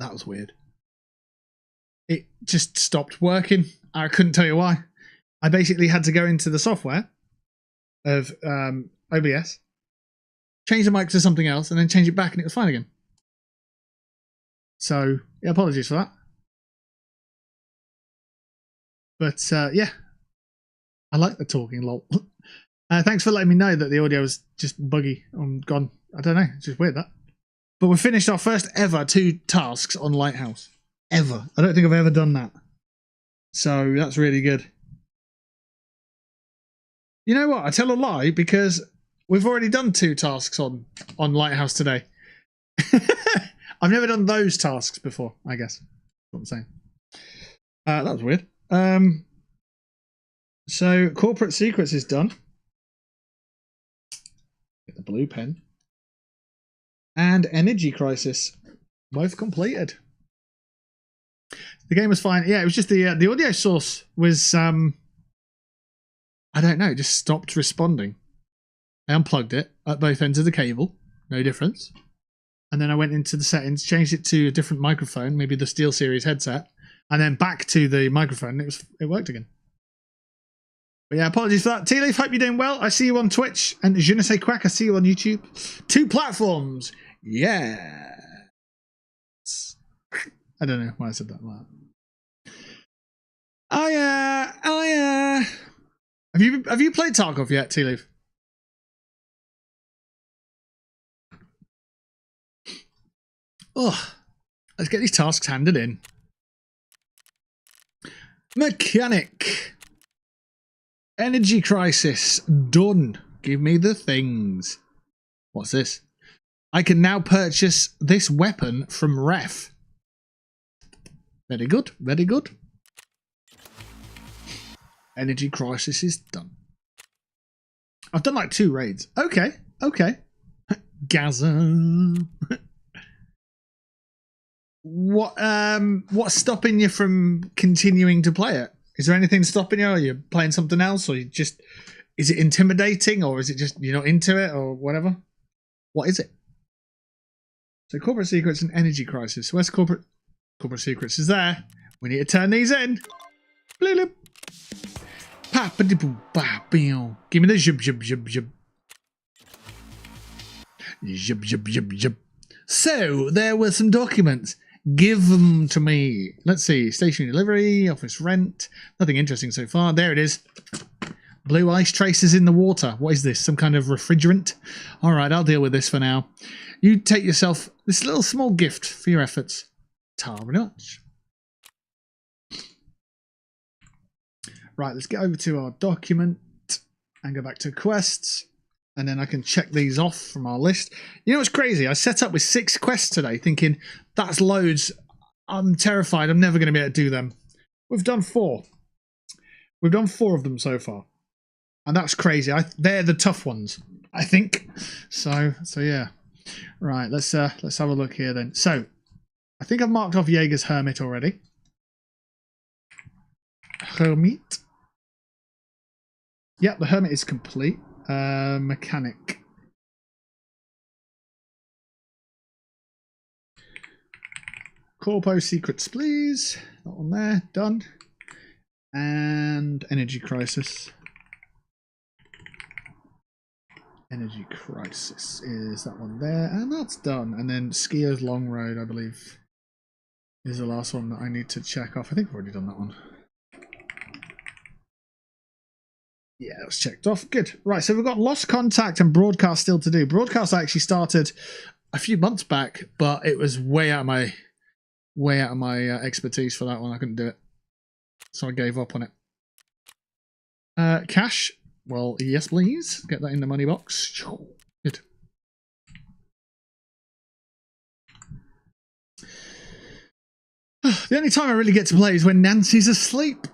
That was weird. It just stopped working. I couldn't tell you why. I basically had to go into the software of OBS, change the mic to something else, and then change it back, and it was fine again. So, yeah, apologies for that. But, yeah, I like the talking, lol. Thanks for letting me know that the audio was just buggy. I'm gone. I don't know. It's just weird, that. But we finished our first ever 2 tasks on Lighthouse. Ever. I don't think I've ever done that. So that's really good. You know what? I tell a lie because we've already done 2 tasks on Lighthouse today. I've never done those tasks before, I guess. That's what I'm saying. That was weird. So Corporate Secrets is done. Get the blue pen. And Energy Crisis. Both completed. The game was fine. Yeah, it was just the audio source was I don't know, it just stopped responding. I unplugged it at both ends of the cable, no difference. And then I went into the settings, changed it to a different microphone, maybe the SteelSeries headset, and then back to the microphone. It worked again. But yeah, apologies for that. T-Leaf, hope you're doing well. I see you on Twitch, and Je ne sais quack, I see you on YouTube. 2 platforms. Yeah. I don't know why I said that like that. Have you played Tarkov yet, T-Leaf? Oh, let's get these tasks handed in. Mechanic. Energy Crisis. Done. Give me the things. What's this? I can now purchase this weapon from Ref. Very good. Very good. Energy Crisis is done. I've done like 2 raids. Okay. Okay. Gaza. What's stopping you from continuing to play it? Is there anything stopping you? Or are you playing something else? Or is it intimidating? Or is it just you're not into it or whatever? What is it? So Corporate Secrets and Energy Crisis. Where's Corporate Secrets is there. We need to turn these in. Bloop. Give me the zhub zhub zhub zhub. Zhub zhub zhub zhub. So there were some documents. Give them to me. Let's see. Stationary delivery, office rent. Nothing interesting so far. There it is. Blue ice traces in the water. What is this? Some kind of refrigerant? All right, I'll deal with this for now. You take yourself this little small gift for your efforts. Tar very much. Right, let's get over to our document and go back to quests. And then I can check these off from our list. You know what's crazy? I set up with 6 quests today thinking, that's loads. I'm terrified. I'm never going to be able to do them. We've done 4. We've done 4 of them so far. And that's crazy. They're the tough ones, I think. So yeah. Right, let's have a look here then. So, I think I've marked off Jaeger's Hermit already. Hermit. Yep, the Hermit is complete. Mechanic. Corpo Secrets, please. That one there, done. And Energy Crisis. Energy Crisis is that one there, and that's done. And then Skier's Long Road, I believe, is the last one that I need to check off. I think I've already done that one. Yeah, that was checked off. Good. Right, so we've got Lost Contact and Broadcast still to do. Broadcast I actually started a few months back, but it was way out of my expertise for that one. I couldn't do it, so I gave up on it. Cash. Well, yes, please. Get that in the money box. Good. The only time I really get to play is when Nancy's asleep.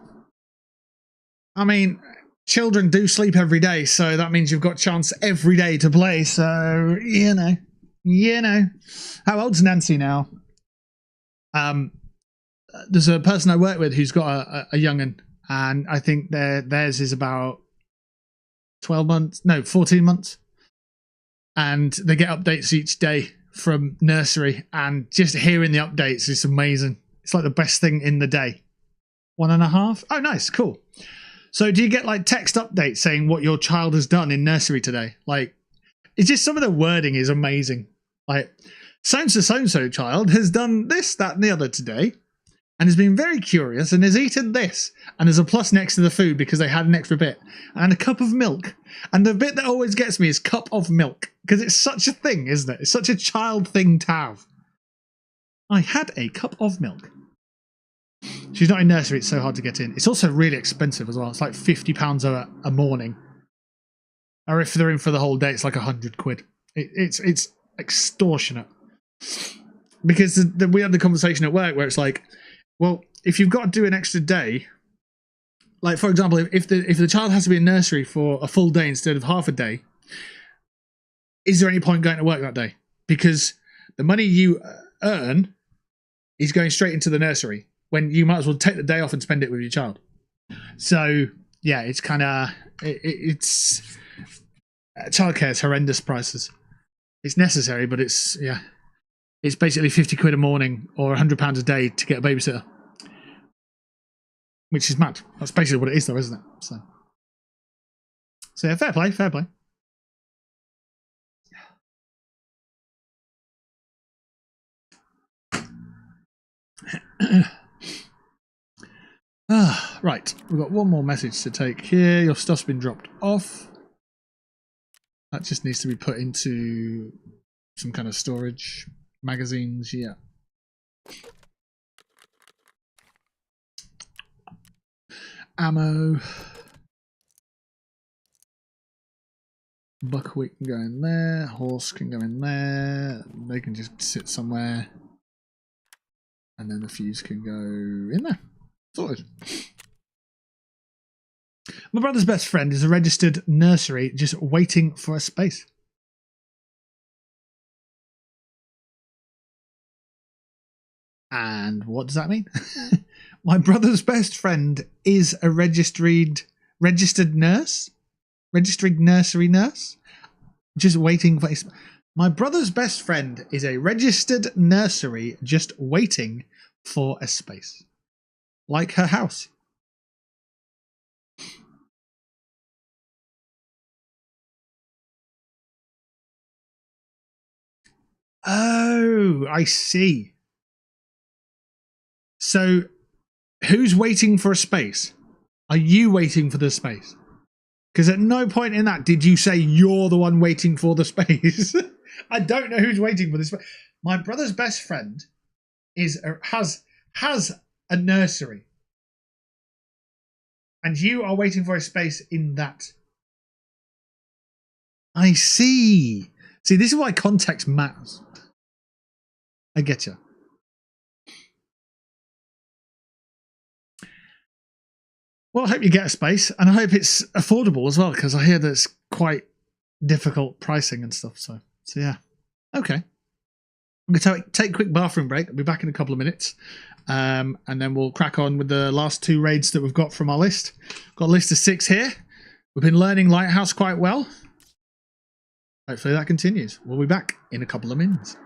I mean, children do sleep every day, so that means you've got chance every day to play. So, you know. How old's Nancy now? There's a person I work with who's got a young'un, and I think theirs is about 12 months, no, 14 months. And they get updates each day from nursery, and just hearing the updates is amazing. It's like the best thing in the day. 1.5? Oh, nice, cool. So do you get like text updates saying what your child has done in nursery today? Like, it's just some of the wording is amazing. Like, so-and-so child has done this, that, and the other today, and has been very curious and has eaten this. And there's a plus next to the food because they had an extra bit. And a cup of milk. And the bit that always gets me is cup of milk. Because it's such a thing, isn't it? It's such a child thing to have. I had a cup of milk. She's not in nursery, it's so hard to get in. It's also really expensive as well. It's like £50 a morning. Or if they're in for the whole day, it's like £100. It's extortionate. Because we had the conversation at work where it's like, well, if you've got to do an extra day, like for example, if the child has to be in nursery for a full day instead of half a day, is there any point going to work that day? Because the money you earn is going straight into the nursery when you might as well take the day off and spend it with your child. So yeah, it's kind of it's childcare is horrendous prices. It's necessary, but it's basically £50 a morning or £100 a day to get a babysitter, which is mad. That's basically what it is, though, isn't it? So yeah, fair play, fair play. Right, we've got one more message to take here. Your stuff's been dropped off. That just needs to be put into some kind of storage. Magazines, yeah. Ammo. Buckwheat can go in there. Horse can go in there. They can just sit somewhere. And then the fuse can go in there. Sorted. My brother's best friend is a registered nursery just waiting for a space. And what does that mean? My brother's best friend is a registered nurse? Registered nursery nurse? Just waiting for a space. My brother's best friend is a registered nursery just waiting for a space. Like her house. Oh, I see. So, who's waiting for a space? Are you waiting for the space? Because at no point in that did you say you're the one waiting for the space. I don't know who's waiting for this. My brother's best friend has a nursery, and you are waiting for a space in that. I see. See, this is why context matters. I get you. Well, I hope you get a space, and I hope it's affordable as well, because I hear there's quite difficult pricing and stuff. So yeah. Okay. I'm going to take a quick bathroom break. I'll be back in a couple of minutes. And then we'll crack on with the last 2 raids that we've got from our list. Got a list of 6 here. We've been learning Lighthouse quite well. Hopefully that continues. We'll be back in a couple of minutes.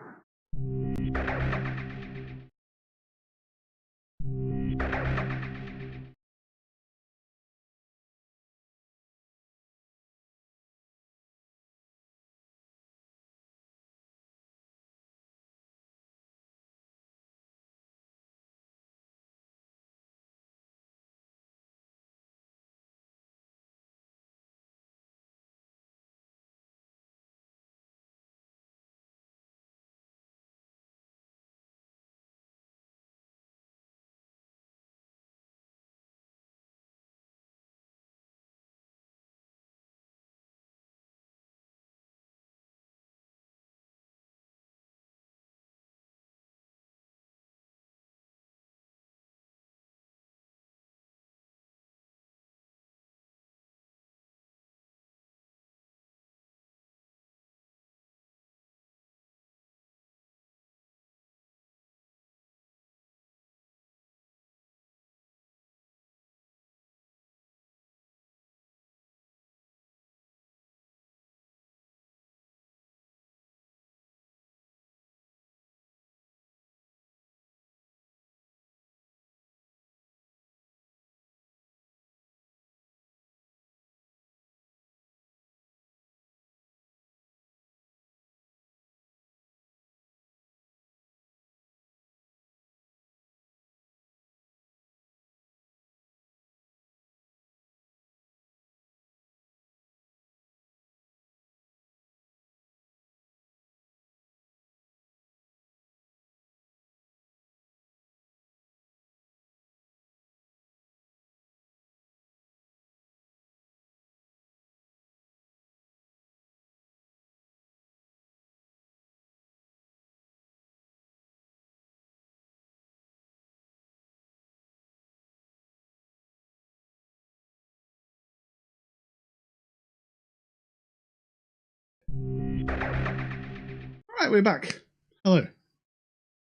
Right, we're back. Hello.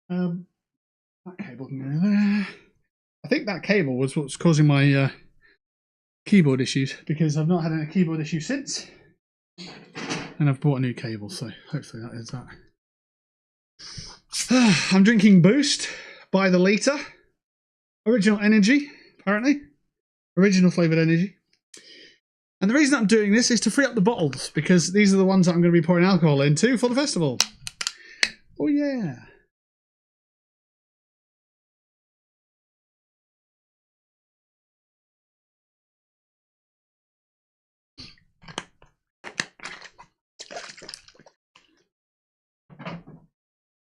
That cable can go there. I think that cable was what's causing my keyboard issues, because I've not had any keyboard issues since. And I've bought a new cable, so hopefully that is that. I'm drinking Boost by the litre. Original energy, apparently. Original flavoured energy. And the reason I'm doing this is to free up the bottles, because these are the ones that I'm going to be pouring alcohol into for the festival. Oh yeah.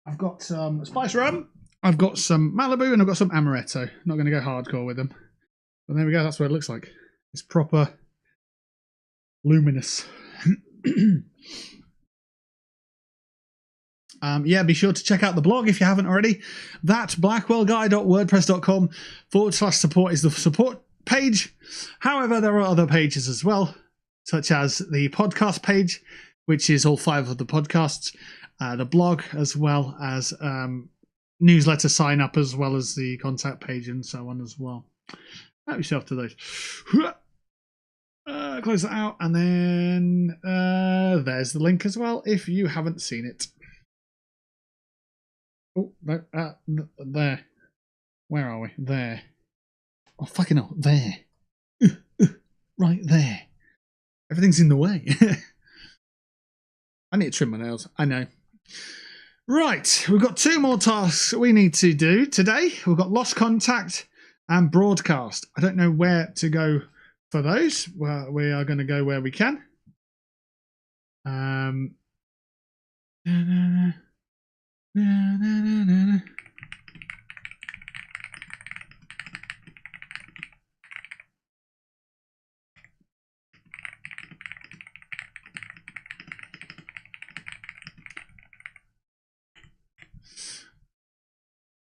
I've got some spice rum, I've got some Malibu, and I've got some Amaretto. I'm not going to go hardcore with them. But there we go, that's what it looks like. It's proper luminous. Yeah, be sure to check out the blog if you haven't already. That blackwellguy.wordpress.com/support is the support page. However, there are other pages as well, such as the podcast page, which is all 5 of the podcasts, the blog, as well as newsletter sign up, as well as the contact page and so on as well. Help yourself to those. Close that out, and then there's the link as well if you haven't seen it. Oh, there. Where are we? There. Oh, fucking hell. There. Right there. Everything's in the way. I need to trim my nails. I know. Right. We've got 2 more tasks we need to do today. We've got Lost Contact and Broadcast. I don't know where to go for those. Well, we are going to go where we can.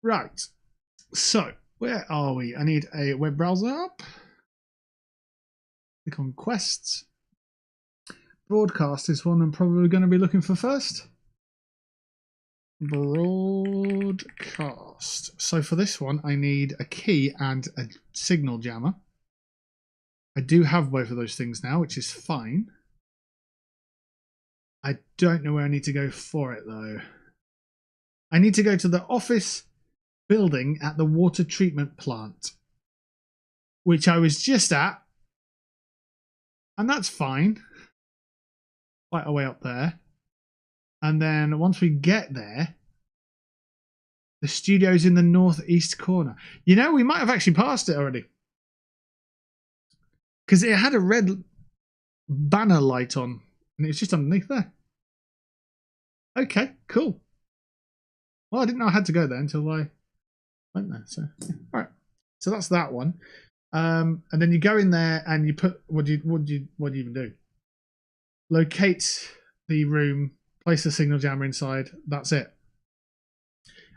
Right. So, where are we? I need a web browser up. Click on quests. Broadcast is one I'm probably going to be looking for first. Broadcast. So for this one, I need a key and a signal jammer. I do have both of those things now, which is fine. I don't know where I need to go for it, though. I need to go to the office building at the water treatment plant, which I was just at. And that's fine. Quite a way up there. And then once we get there, the studio's in the northeast corner. You know, we might have actually passed it already, because it had a red banner light on, and it was just underneath there. Okay, cool. Well, I didn't know I had to go there until I went there. So, yeah. All right. So that's that one. And then you go in there and you put what do you even do? Locate the room. Place the signal jammer inside. That's it.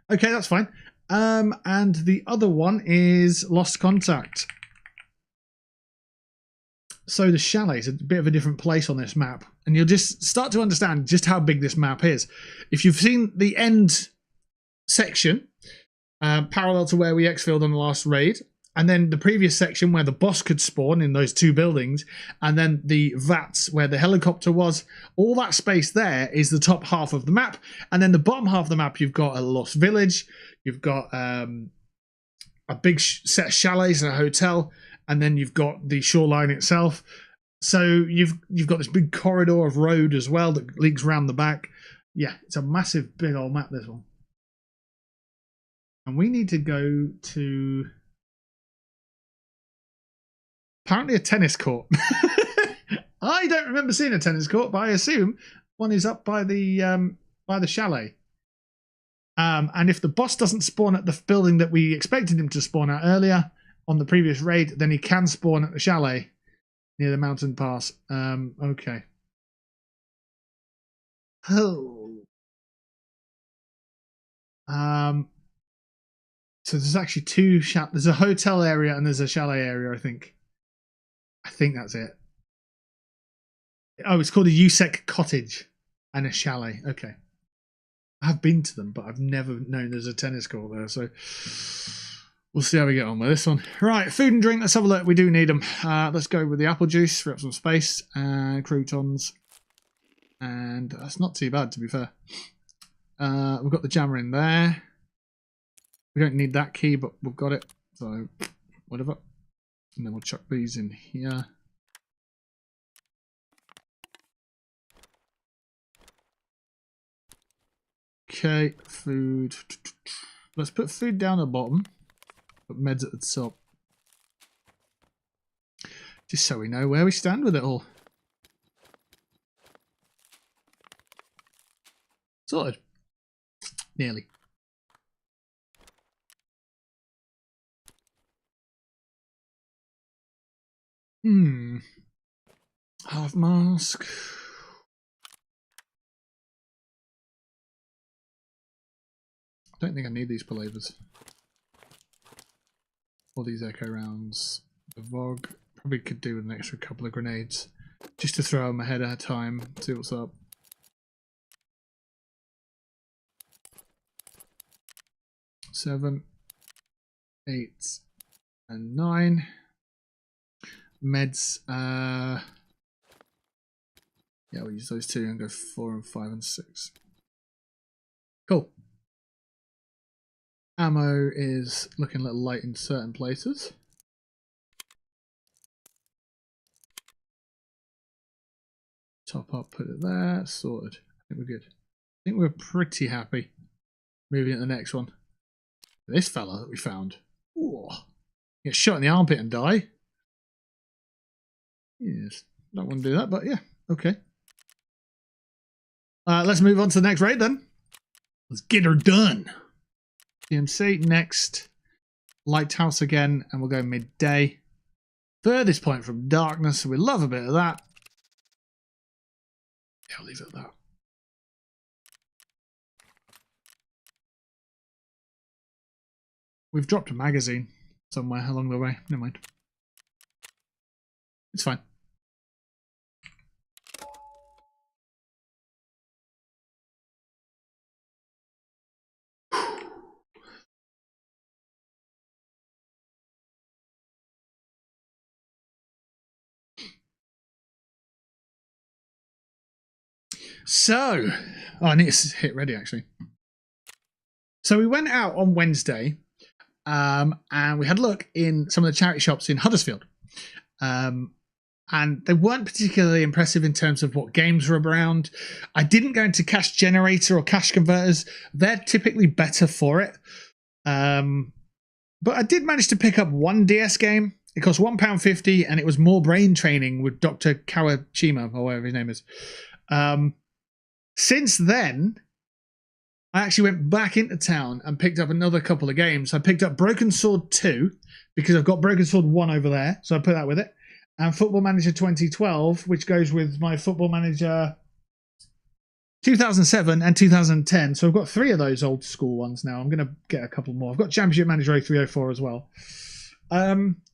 Okay, that's fine. And the other one is Lost Contact. So the chalet is a bit of a different place on this map, and you'll just start to understand just how big this map is. If you've seen the end section, parallel to where we exfilled on the last raid, and then the previous section where the boss could spawn in those 2 buildings, and then the vats where the helicopter was, all that space there is the top half of the map. And then the bottom half of the map, you've got a lost village, you've got a big set of chalets and a hotel, and then you've got the shoreline itself. So you've got this big corridor of road as well that leaks around the back. Yeah, it's a massive, big old map, this one. And we need to go to... apparently a tennis court. I don't remember seeing a tennis court, but I assume one is up by the chalet. And if the boss doesn't spawn at the building that we expected him to spawn at earlier on the previous raid, then he can spawn at the chalet near the mountain pass. Okay. Oh. So there's actually 2 there's a hotel area and there's a chalet area, I think. I think that's it. Oh, it's called a USEC cottage. And a chalet. Okay. I have been to them, but I've never known there's a tennis court there. So we'll see how we get on with this one. Right, food and drink. Let's have a look. We do need them. Let's go with the apple juice. Free up some space. Croutons. And that's not too bad, to be fair. We've got the jammer in there. We don't need that key, but we've got it. So whatever. And then we'll chuck these in here. Okay, food. Let's put food down at the bottom. Put meds at the top. Just so we know where we stand with it all. Sorted. Nearly. Half mask. I don't think I need these palavers. Or these echo rounds. The Vogue. Probably could do with an extra couple of grenades. Just to throw them ahead of time. See what's up. Seven, 8, and 9. Meds. Yeah, we'll use those two and go 4 and 5 and 6. Cool. Ammo is looking a little light in certain places. Top up, put it there, sorted. I think we're good. I think we're pretty happy. Moving to the next one. This fella that we found. Ooh. Get shot in the armpit and die. Yes. Don't want to do that, but yeah, okay. Let's move on to the next raid then. Let's get her done. TMC next. Lighthouse again, and we'll go midday. Furthest point from darkness, so we love a bit of that. Yeah, I'll leave it at that. We've dropped a magazine somewhere along the way. Never mind. It's fine. So, I need to hit ready actually. So we went out on Wednesday and we had a look in some of the charity shops in Huddersfield. And they weren't particularly impressive in terms of what games were around. I didn't go into Cash Generator or Cash Converters. They're typically better for it. But I did manage to pick up one DS game. It cost £1.50 and it was More Brain Training with Dr. Kawashima, or whatever his name is. Since then, I actually went back into town and picked up another couple of games. I picked up Broken Sword 2 because I've got Broken Sword 1 over there, so I put that with it. And Football Manager 2012, which goes with my Football Manager 2007 and 2010. So I've got 3 of those old school ones now. I'm going to get a couple more. I've got Championship Manager 0304 as well.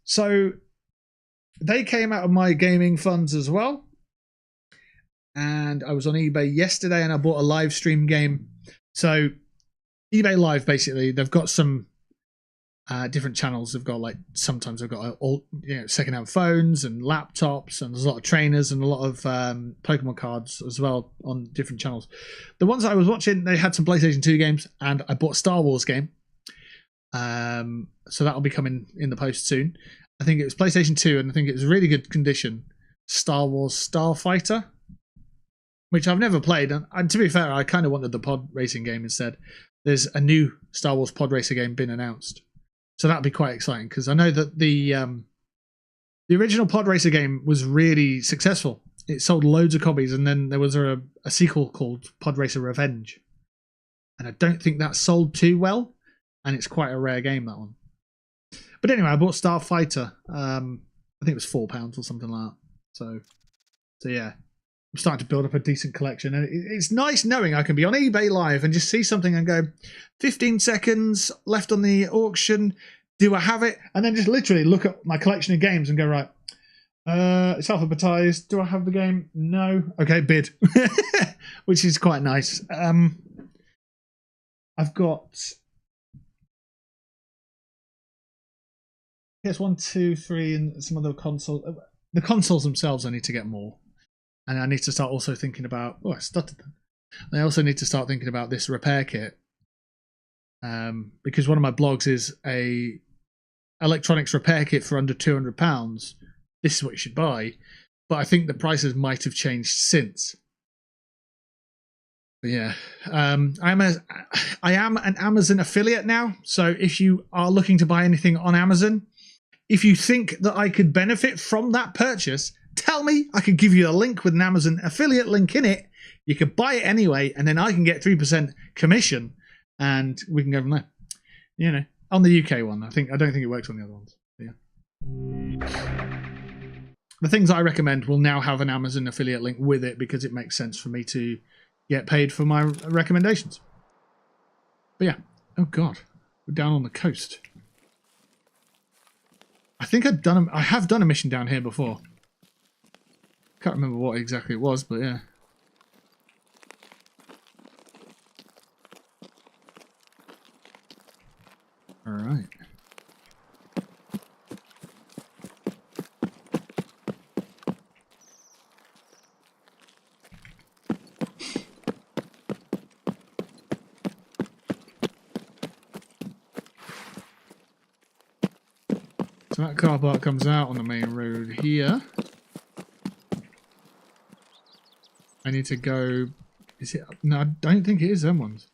So they came out of my gaming funds as well. And I was on eBay yesterday and I bought a live stream game. So eBay Live, basically, they've got some different channels. They've got like, sometimes they've got all, secondhand phones and laptops, and there's a lot of trainers and a lot of Pokemon cards as well on different channels. The ones I was watching, they had some PlayStation 2 games, and I bought a Star Wars game. So that'll be coming in the post soon. I think it was PlayStation 2, and I think it was really good condition. Star Wars Starfighter, which I've never played. And to be fair, I kind of wanted the pod racing game instead. There's a new Star Wars pod racer game been announced. So that'll be quite exciting, because I know that the original pod racer game was really successful. It sold loads of copies, and then there was a sequel called Pod Racer Revenge. And I don't think that sold too well, and it's quite a rare game, that one. But anyway, I bought Starfighter. I think it was £4 or something like that. So yeah. I'm starting to build up a decent collection, and it's nice knowing I can be on eBay Live and just see something and go 15 seconds left on the auction, do I have it? And then just literally look at my collection of games and go, right, It's alphabetized. Do I have the game? No. Okay, bid. Which is quite nice. I've got PS1, 2, 3, and some other console. The consoles themselves I need to get more. And I need to start also thinking about... Oh, I stuttered then. I also need to start thinking about this repair kit. Because one of my blogs is a electronics repair kit for under £200. This is what you should buy. But I think the prices might have changed since. But yeah, I am an Amazon affiliate now. So if you are looking to buy anything on Amazon, if you think that I could benefit from that purchase, tell me. I could give you a link with an Amazon affiliate link in it. You could buy it anyway, and then I can get 3% commission, and we can go from there. You know, on the UK one, I don't think it works on the other ones. But yeah. The things I recommend will now have an Amazon affiliate link with it because it makes sense for me to get paid for my recommendations. But yeah, oh god, we're down on the coast. I think I have done a mission down here before. Can't remember what exactly it was, but yeah. All right. So that car park comes out on the main road here. I need to go... Is it... No, I don't think it is them ones.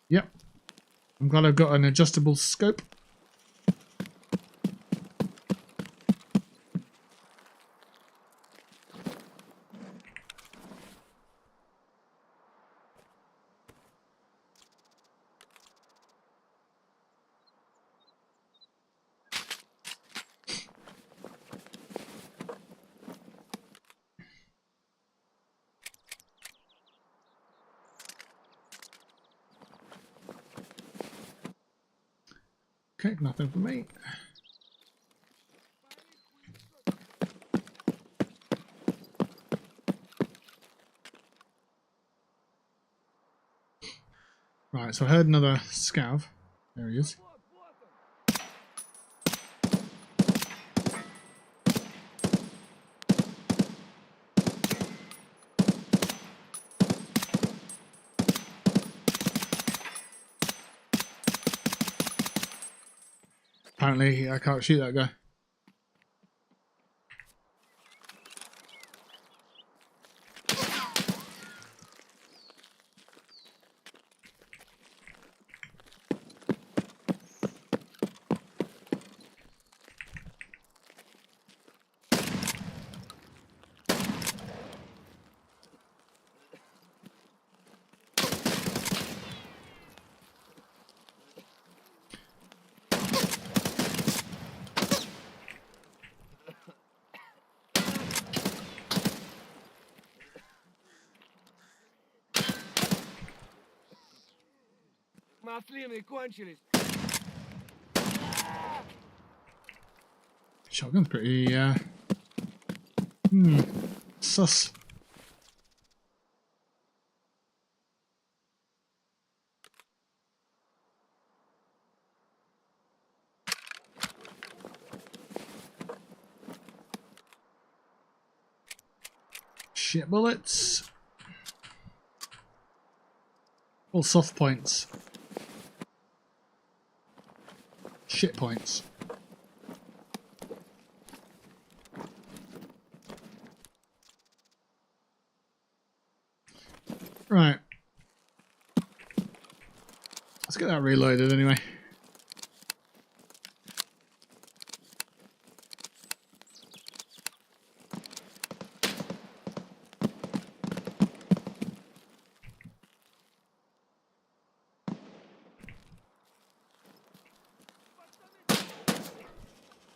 Yep. I'm glad I've got an adjustable scope. Okay, nothing for me. Right, so I heard another scav. There he is. Apparently, I can't shoot that guy. Shotgun's pretty, sus. Shit bullets. All soft points. Shit points. Right. Let's get that reloaded anyway.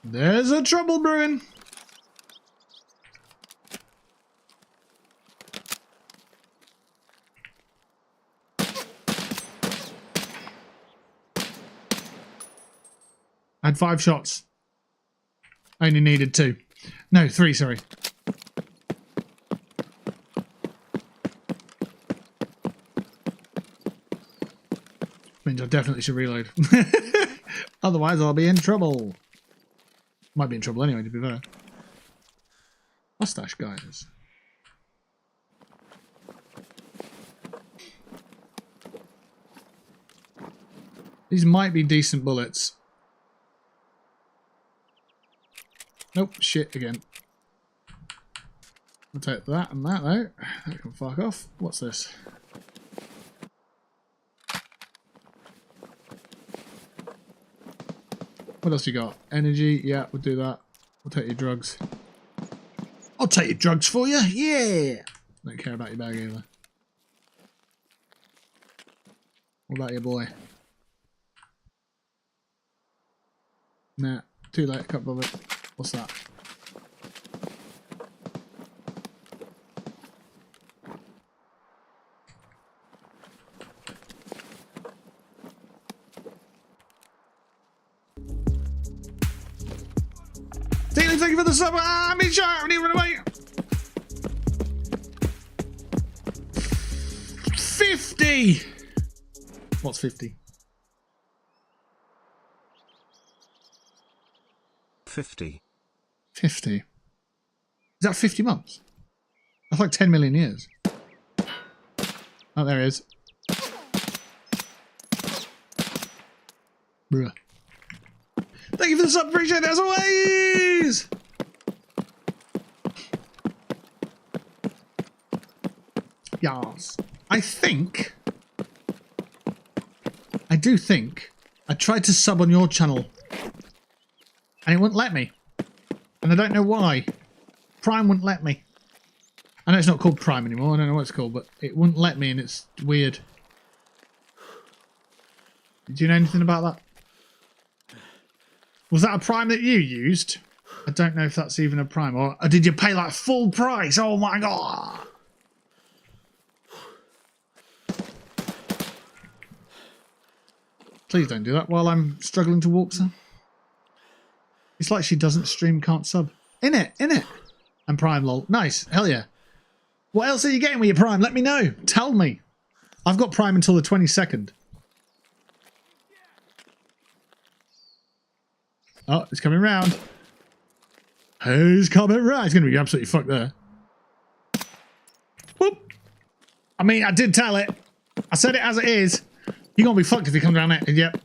There's a trouble brewing. I had 5 shots. I only needed 2. No, 3, sorry. Means I definitely should reload. Otherwise, I'll be in trouble. Might be in trouble anyway, to be fair. Mustache guys. These might be decent bullets. Nope, shit again. I'll take that and that though. That can fuck off. What's this? What else you got? Energy, yeah, we'll do that. We'll take your drugs. I'll take your drugs for you, yeah! Don't care about your bag either. What about your boy? Nah, too late, can't bother. What's that? Thank you for the sub. I'm in shot. I need to run away. 50. What's 50? 50. 50. Is that 50 months? That's like 10 million years. Oh, there it is. Bruh. Thank you for the sub. Appreciate it as always. Yes. I do think I tried to sub on your channel and it wouldn't let me. And I don't know why. Prime wouldn't let me. I know it's not called Prime anymore. I don't know what it's called, but it wouldn't let me and it's weird. Do you know anything about that? Was that a Prime that you used? I don't know if that's even a Prime. Or did you pay like full price? Oh my god! Please don't do that while I'm struggling to walk, sir. It's like she doesn't stream, can't sub. In it. And Prime, lol. Nice. Hell yeah. What else are you getting with your Prime? Let me know. Tell me. I've got Prime until the 22nd. Oh, it's coming round. He's coming round. He's going to be absolutely fucked there. Whoop. I mean, I did tell it. I said it as it is. You're going to be fucked if you come down there. Yep.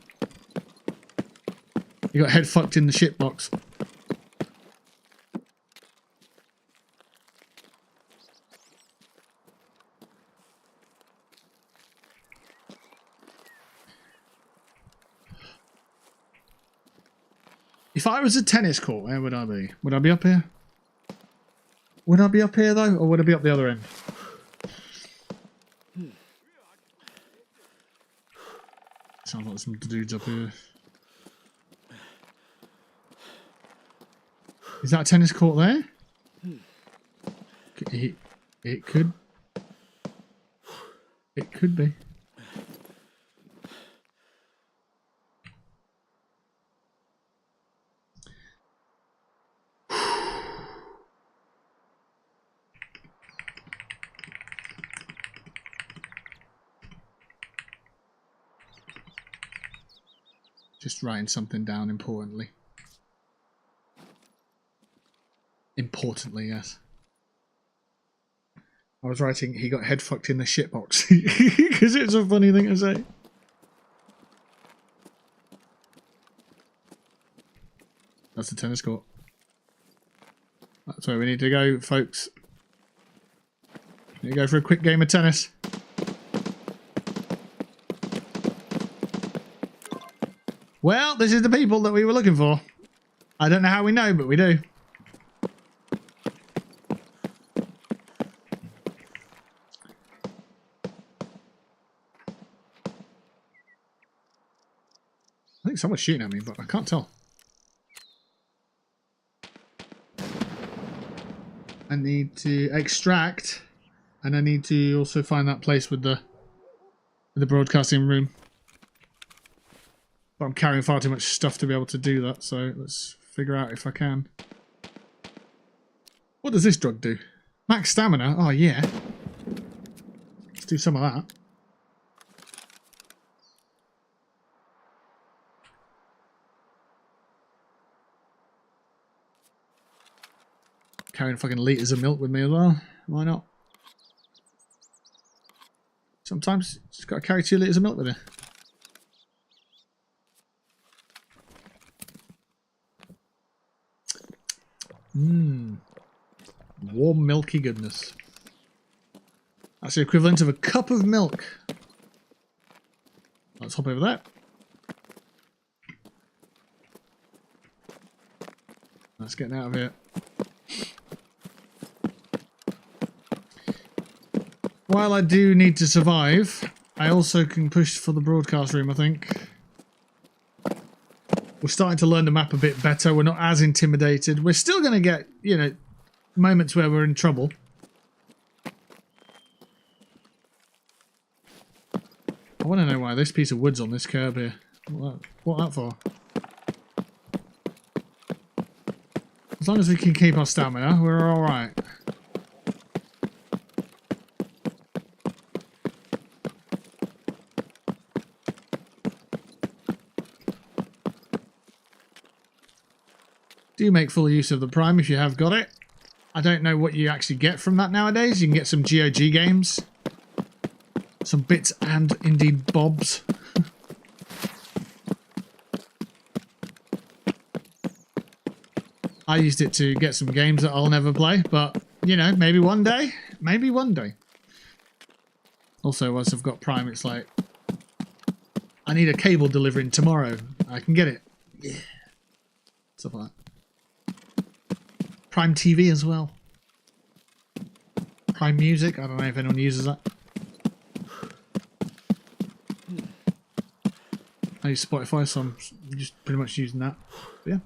You got head fucked in the shit box. If I was a tennis court, where would I be? Would I be up here? Would I be up here though, or would I be up the other end? Sounds like some dudes up here. Is that a tennis court there? It could. It could be. Just writing something down importantly. Importantly, yes. I was writing, he got head fucked in the shit box. Because it's a funny thing to say. That's the tennis court. That's where we need to go, folks. Need to go for a quick game of tennis. Well, this is the people that we were looking for. I don't know how we know, but we do. I think someone's shooting at me, but I can't tell. I need to extract, and I need to also find that place with the broadcasting room. But I'm carrying far too much stuff to be able to do that, so let's figure out if I can. What does this drug do? Max stamina? Oh, yeah. Let's do some of that. Carrying fucking litres of milk with me as well. Why not? Sometimes you just got to carry 2 litres of milk with you. Mmm. Warm, milky goodness. That's the equivalent of a cup of milk. Let's hop over that. Let's get out of here. While I do need to survive, I also can push for the broadcast room, I think. We're starting to learn the map a bit better. We're not as intimidated. We're still going to get, you know, moments where we're in trouble. I want to know why this piece of wood's on this curb here. What that for? As long as we can keep our stamina, we're alright. Do make full use of the Prime if you have got it. I don't know what you actually get from that nowadays. You can get some GOG games. Some bits and indeed bobs. I used it to get some games that I'll never play, but, you know, maybe one day. Maybe one day. Also, once I've got Prime, it's like, I need a cable delivering tomorrow. I can get it. Yeah. Stuff like that. Prime TV as well. Prime Music. I don't know if anyone uses that. I use Spotify, so I'm just pretty much using that. But yeah.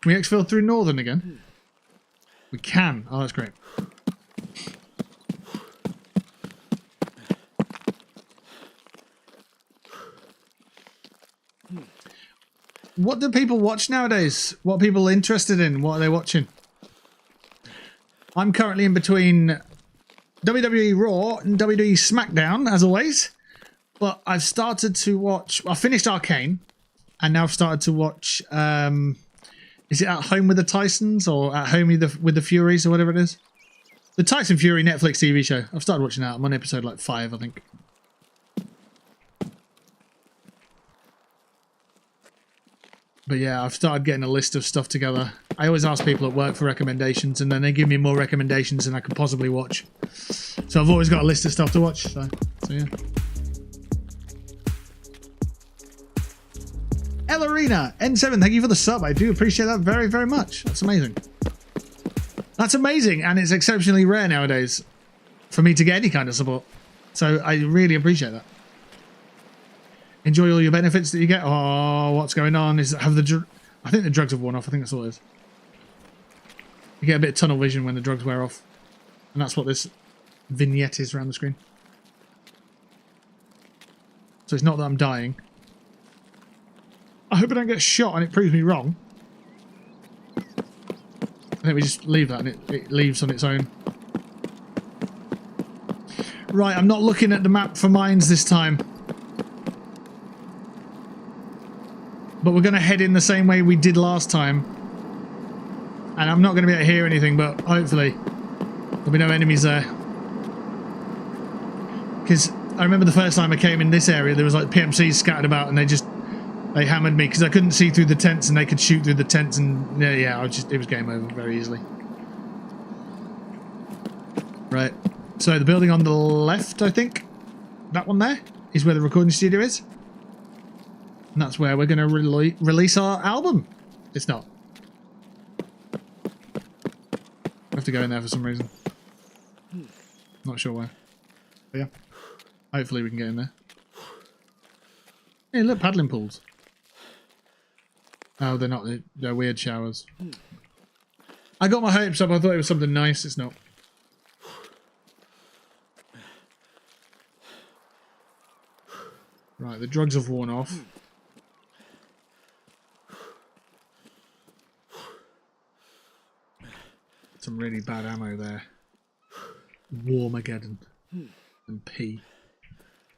Can we exfil through Northern again? We can. Oh, that's great. What do people watch nowadays? What are people interested in? What are they watching? I'm currently in between WWE Raw and WWE SmackDown, as always. But I've started to watch... I finished Arcane. And now I've started to watch... is it At Home with the Tysons? Or At Home with the Furies? Or whatever it is. The Tyson Fury Netflix TV show. I've started watching that. I'm on episode like 5, I think. But yeah, I've started getting a list of stuff together. I always ask people at work for recommendations, and then they give me more recommendations than I could possibly watch. So I've always got a list of stuff to watch. So yeah. Ellerina, N7, thank you for the sub. I do appreciate that very, very much. That's amazing. That's amazing, and it's exceptionally rare nowadays for me to get any kind of support. So I really appreciate that. Enjoy all your benefits that you get. Oh, what's going on? I think the drugs have worn off. I think that's all it is. You get a bit of tunnel vision when the drugs wear off. And that's what this vignette is around the screen. So it's not that I'm dying. I hope I don't get shot and it proves me wrong. I think we just leave that and it leaves on its own. Right, I'm not looking at the map for mines this time. But we're going to head in the same way we did last time. And I'm not going to be able to hear anything, but hopefully there'll be no enemies there. Because I remember the first time I came in this area, there was like PMCs scattered about and they hammered me because I couldn't see through the tents and they could shoot through the tents and yeah, it was game over very easily. Right. So the building on the left, I think, that one there, is where the recording studio is. And that's where we're going to release our album. It's not. I have to go in there for some reason. Not sure why. But yeah. Hopefully we can get in there. Hey, look, paddling pools. Oh, they're not. They're weird showers. I got my hopes up. I thought it was something nice. It's not. Right, the drugs have worn off. Some really bad ammo there. Warmageddon. And P.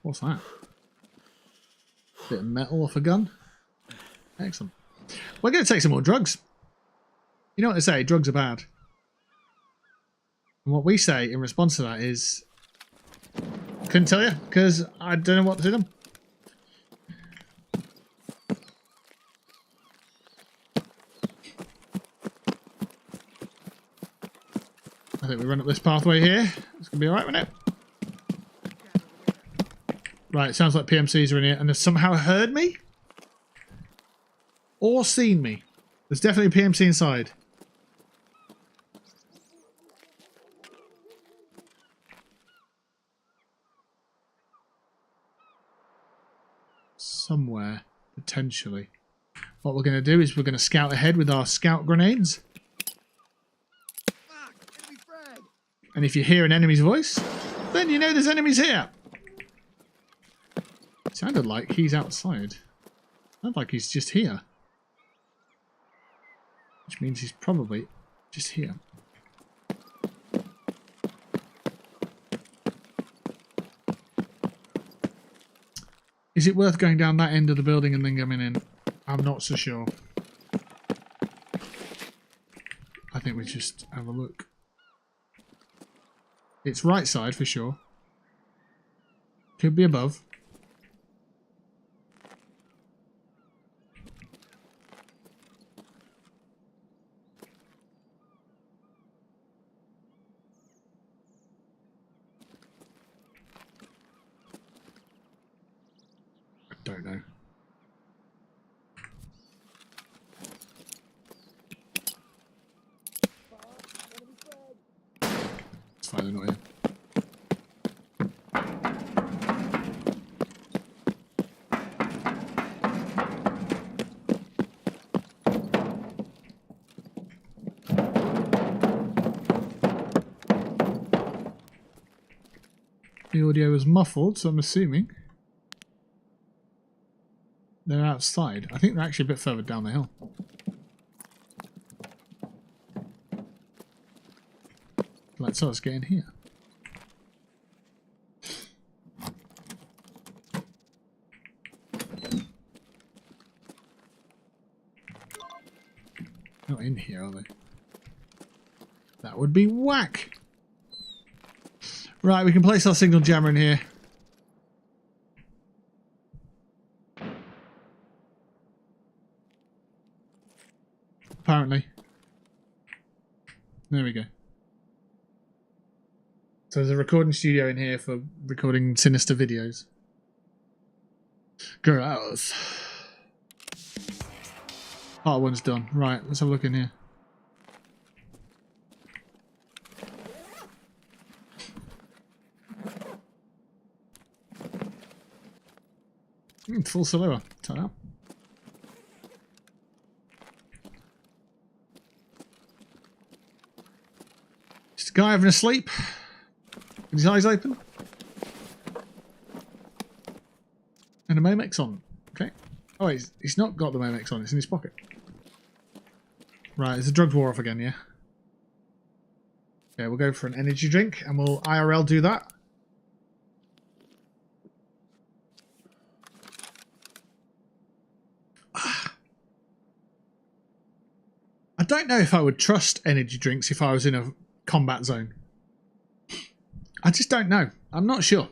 What's that? Bit of metal off a gun. Excellent. We're going to take some more drugs. You know what they say, drugs are bad. And what we say in response to that is... Couldn't tell you, because I don't know what to do them. I think we run up this pathway here. It's going to be alright, won't it? Right, it sounds like PMCs are in here and have somehow heard me? Or seen me. There's definitely a PMC inside. Somewhere, potentially. What we're going to do is we're going to scout ahead with our scout grenades. And if you hear an enemy's voice, then you know there's enemies here. It sounded like he's outside. Sounds like he's just here. Which means he's probably just here. Is it worth going down that end of the building and then coming in? I'm not so sure. I think we just have a look. It's right side for sure. Could be above. I don't know. It's fine, they're not here. The audio was muffled, so I'm assuming they're outside. I think they're actually a bit further down the hill. Let's us get in here. Not in here, are they? That would be whack. Right, we can place our signal jammer in here. Apparently. There we go. So there's a recording studio in here for recording sinister videos. Gross. Part one's done. Right, let's have a look in here. Full silhouette. Turn up. Just a guy having a sleep. With his eyes open. And a Momex on. Okay. Oh, he's not got the Momex on. It's in his pocket. Right, there's a drugs war off again, yeah? Okay, we'll go for an energy drink and we'll IRL do that. I don't know if I would trust energy drinks if I was in a combat zone. I just don't know. I'm not sure.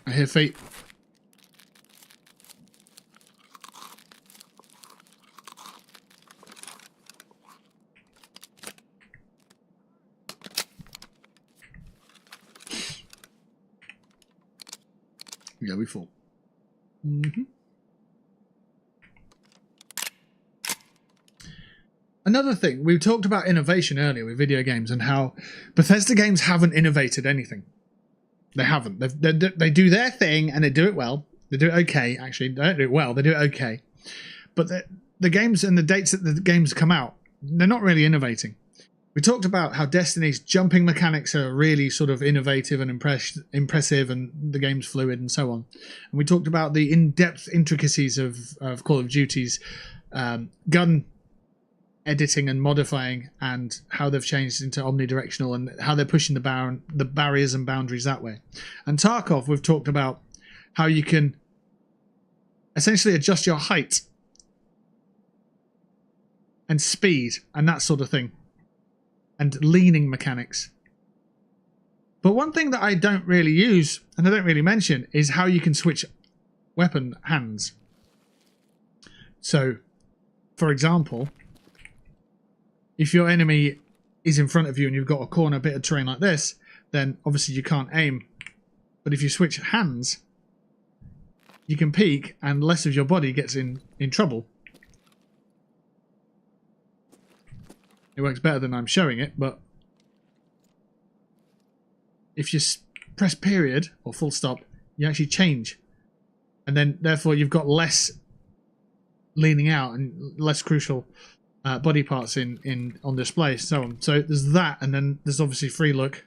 I hear feet. Yeah, we fall. Mm-hmm. Another thing, we talked about innovation earlier with video games and how Bethesda games haven't innovated anything. They haven't. They do their thing and they do it well. They do it okay, actually. They don't do it well, they do it okay. But the games and the dates that the games come out, they're not really innovating. We talked about how Destiny's jumping mechanics are really sort of innovative and impressive, and the game's fluid and so on. And we talked about the in-depth intricacies of Call of Duty's gun editing and modifying, and how they've changed into omnidirectional and how they're pushing the barriers and boundaries that way. And Tarkov, we've talked about how you can essentially adjust your height and speed and that sort of thing, and leaning mechanics. But one thing that I don't really use and I don't really mention is how you can switch weapon hands. So, for example, if your enemy is in front of you and you've got a corner bit of terrain like this, then obviously you can't aim. But if you switch hands, you can peek and less of your body gets in trouble. It works better than I'm showing it, but if you press period or full stop, you actually change. And then therefore you've got less leaning out and less crucial body parts on display, so on. So there's that, and then there's obviously free look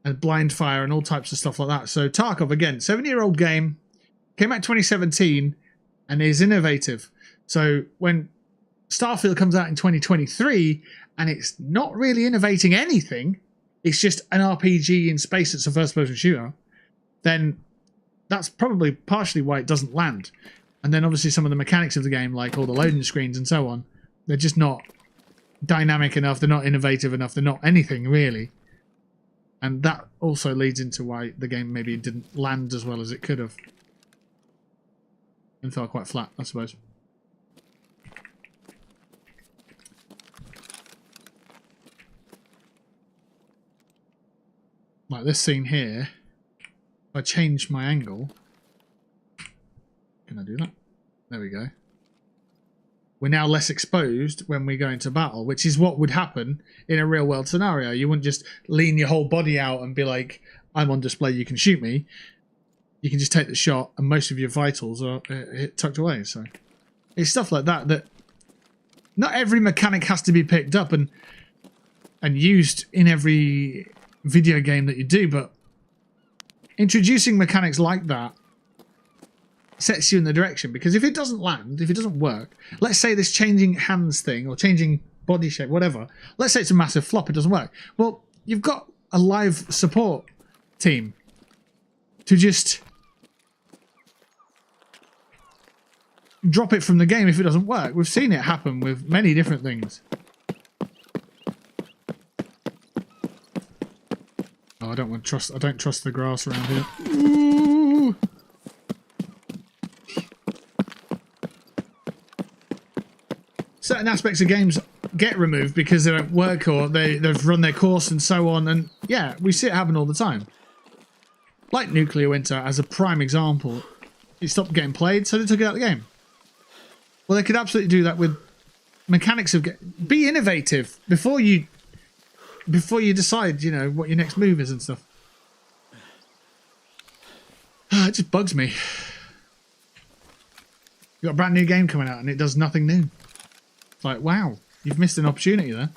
and blind fire and all types of stuff like that. So Tarkov, again, 7-year-old game, came out 2017 and is innovative. So when Starfield comes out in 2023 and it's not really innovating anything, it's just an RPG in space that's a first-person shooter, then that's probably partially why it doesn't land. And then obviously some of the mechanics of the game, like all the loading screens and so on, they're just not dynamic enough, they're not innovative enough, they're not anything really. And that also leads into why the game maybe didn't land as well as it could have. And fell quite flat, I suppose. Like this scene here, if I change my angle, can I do that? There we go. We're now less exposed when we go into battle, which is what would happen in a real world scenario. You wouldn't just lean your whole body out and be like, I'm on display, you can shoot me. You can just take the shot and most of your vitals are tucked away. So it's stuff like that that not every mechanic has to be picked up and used in every video game that you do, but introducing mechanics like that sets you in the direction. Because if it doesn't land, if it doesn't work, let's say this changing hands thing or changing body shape, whatever, let's say it's a massive flop, it doesn't work. Well, you've got a live support team to just drop it from the game if it doesn't work. We've seen it happen with many different things. Oh, I don't trust the grass around here. Ooh. Certain aspects of games get removed because they don't work or they've run their course and so on, and yeah, we see it happen all the time. Like Nuclear Winter as a prime example. It stopped getting played, so they took it out of the game. Well, they could absolutely do that with mechanics of be innovative before you decide, you know, what your next move is and stuff. It just bugs me. You've got a brand new game coming out and it does nothing new. It's like, wow, you've missed an opportunity there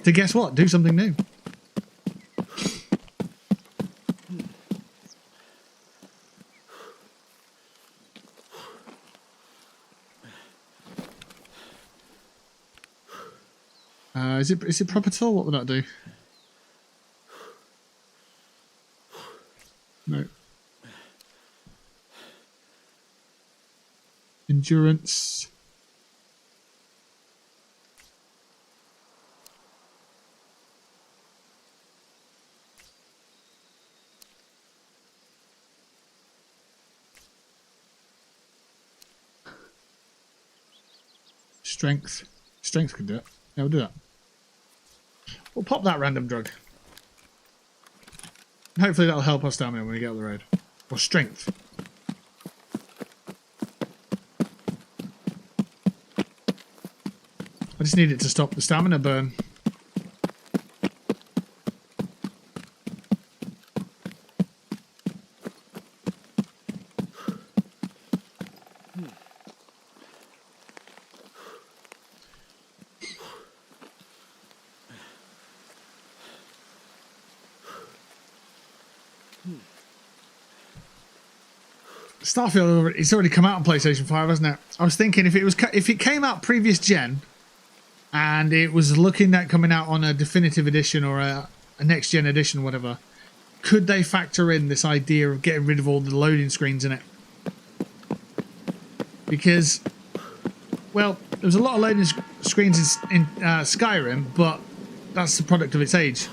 to, guess what, do something new. Is it proper tool? What would that do? No. Endurance. Strength. Strength could do it. Yeah, we'll do that. We'll pop that random drug. Hopefully that'll help us down when we get up the road. Or strength. I just need it to stop the stamina burn. Starfield, it's already come out on PlayStation 5, hasn't it? I was thinking if it came out previous gen and it was looking at coming out on a definitive edition or a next gen edition or whatever, could they factor in this idea of getting rid of all the loading screens in it? Because, well, there's a lot of loading screens in Skyrim, but that's the product of its age.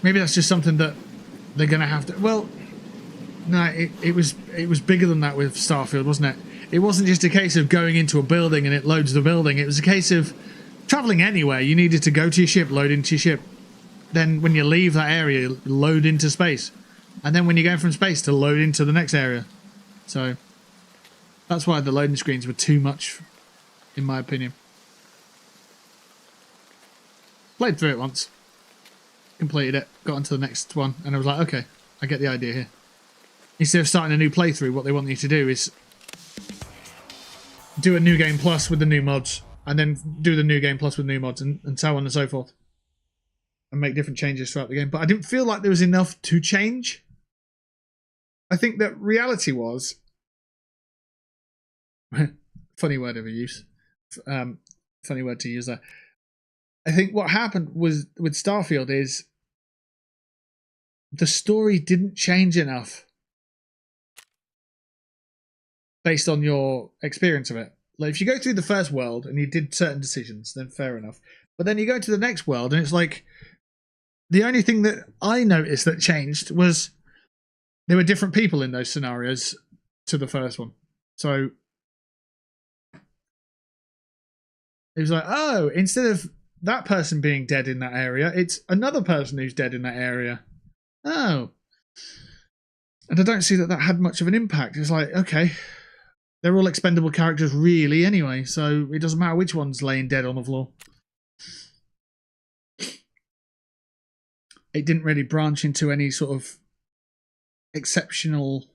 Maybe that's just something that they're going to have to... Well, no, it was bigger than that with Starfield, wasn't it? It wasn't just a case of going into a building and it loads the building. It was a case of travelling anywhere. You needed to go to your ship, load into your ship. Then when you leave that area, load into space. And then when you're going from space to load into the next area. So that's why the loading screens were too much, in my opinion. Played through it once. Completed it, got onto the next one, and I was like, okay, I get the idea here. Instead of starting a new playthrough, what they want you to do is do a new game plus with the new mods, and then do the new game plus with new mods, and so on and so forth. And make different changes throughout the game. But I didn't feel like there was enough to change. I think that reality was... funny word of use. Funny word to use there. I think what happened was with Starfield is the story didn't change enough based on your experience of it. Like if you go through the first world and you did certain decisions, then fair enough. But then you go to the next world and it's like the only thing that I noticed that changed was there were different people in those scenarios to the first one. So it was like, oh, instead of that person being dead in that area, it's another person who's dead in that area. Oh. And I don't see that that had much of an impact. It's like, okay, they're all expendable characters really anyway, so it doesn't matter which one's laying dead on the floor. It didn't really branch into any sort of exceptional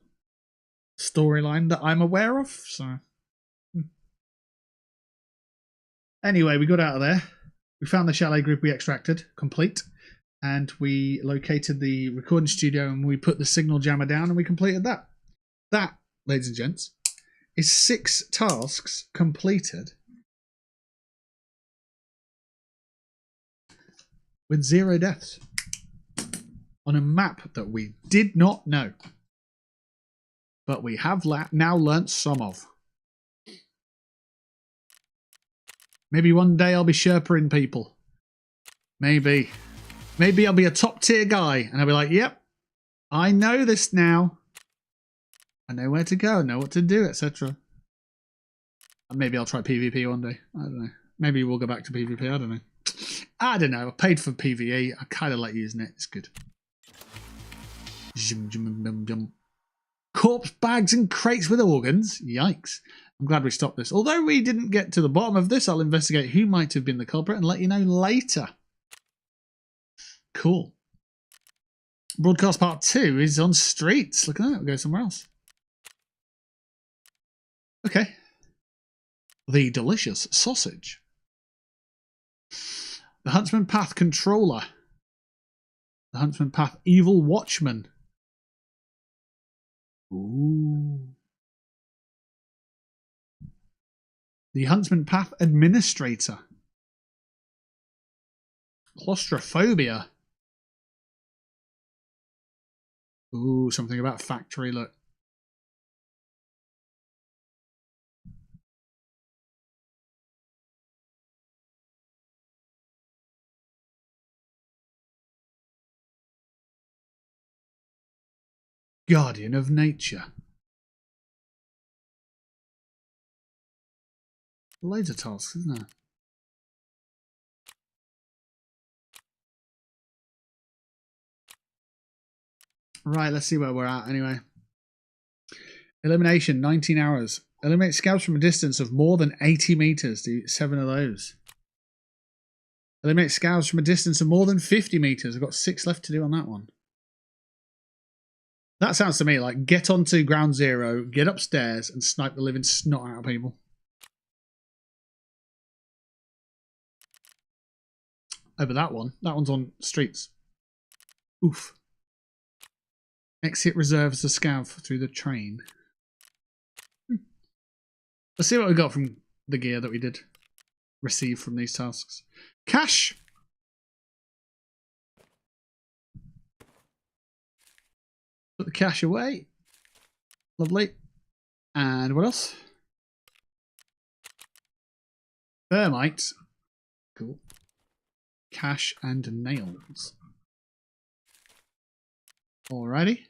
storyline that I'm aware of, so... Anyway, we got out of there. We found the chalet group we extracted, complete. And we located the recording studio and we put the signal jammer down and we completed that. That, ladies and gents, is 6 tasks completed with 0 deaths on a map that we did not know. But we have now learnt some of. Maybe one day I'll be Sherpering people. Maybe. Maybe I'll be a top tier guy and I'll be like, yep, I know this now. I know where to go, I know what to do, etc. Maybe I'll try PvP one day. I don't know. Maybe we'll go back to PvP, I don't know. I don't know. I paid for PvE. I kind of like using it. It's good. Corpse bags and crates with organs. Yikes. I'm glad we stopped this. Although we didn't get to the bottom of this, I'll investigate who might have been the culprit and let you know later. Cool. Broadcast part 2 is on streets. Look at that. We'll go somewhere else. Okay. The delicious sausage. The Huntsman Path Controller. The Huntsman Path Evil Watchman. Ooh. The Huntsman Path Administrator. Claustrophobia. Ooh, something about factory, look. Guardian of Nature. Loads of tasks, isn't there? Right, let's see where we're at anyway. Elimination, 19 hours. Eliminate scouts from a distance of more than 80 meters. Do 7 of those. Eliminate scouts from a distance of more than 50 meters. I've got 6 left to do on that one. That sounds to me like get onto ground zero, get upstairs, and snipe the living snot out of people. Oh, but that one's on streets. Oof. Exit reserves the scav through the train. Let's see what we got from the gear that we did receive from these tasks. Cash! Put the cash away. Lovely. And what else? Thermite. Cool. Cash and nails. Alrighty.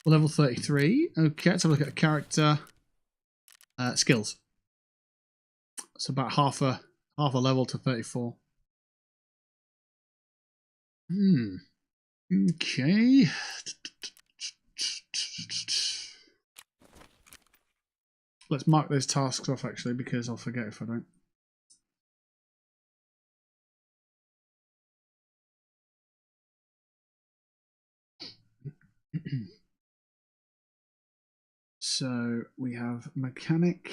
Level 33. Okay, let's have a look at character. Skills. It's about half a level to 34. Okay. Let's mark those tasks off actually, because I'll forget if I don't. So we have mechanic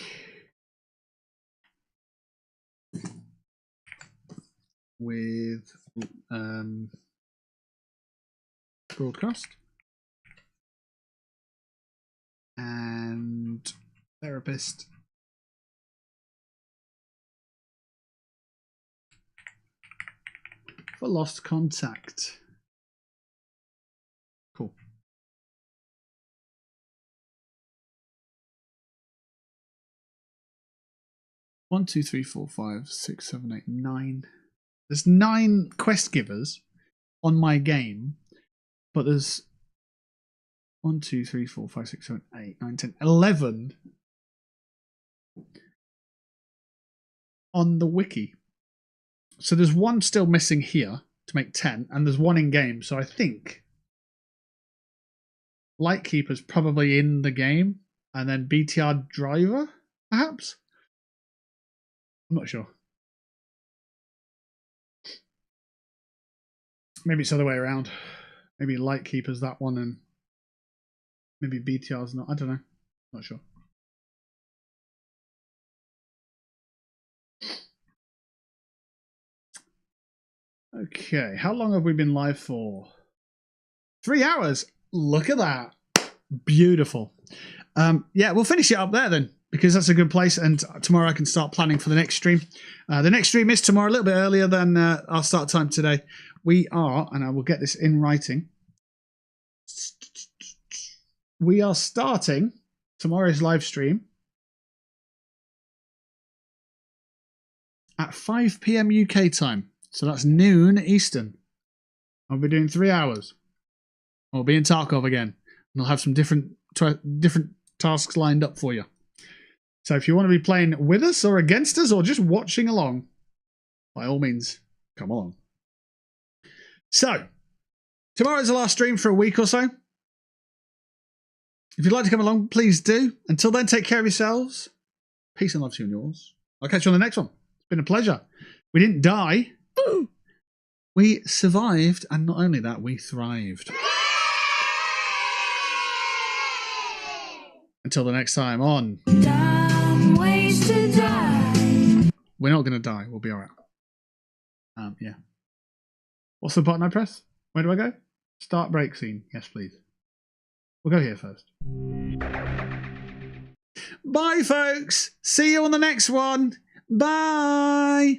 with broadcast and therapist for lost contact. Cool. One, two, three, four, five, six, seven, eight, 9. There's 9 quest givers on my game, but there's 1, 2, 3, 4, 5, 6, 7, 8, 9, 10, 11 on the wiki. So there's 1 still missing here to make 10, and there's 1 in game. So I think Lightkeeper's probably in the game, and then BTR driver, perhaps? I'm not sure. Maybe it's the other way around. Maybe Lightkeeper's that one and maybe BTR's not. I don't know. Not sure. Okay, how long have we been live for? 3 hours. Look at that. Beautiful. Yeah, we'll finish it up there then, because that's a good place, and tomorrow I can start planning for the next stream. The next stream is tomorrow, a little bit earlier than our start time today. We are, and I will get this in writing, we are starting tomorrow's live stream at 5 PM UK time. So that's noon Eastern. I'll be doing 3 hours. I'll be in Tarkov again, and I'll have some different tasks lined up for you. So if you want to be playing with us or against us or just watching along, by all means, come along. So, tomorrow's the last stream for a week or so. If you'd like to come along, please do. Until then, take care of yourselves. Peace and love to you and yours. I'll catch you on the next one. It's been a pleasure. We didn't die. We survived, and not only that, we thrived. Until the next time on... Dumb ways to die. We're not going to die. We'll be all right. Yeah. What's the button I press? Where do I go? Start break scene. Yes, please. We'll go here first. Bye, folks. See you on the next one. Bye.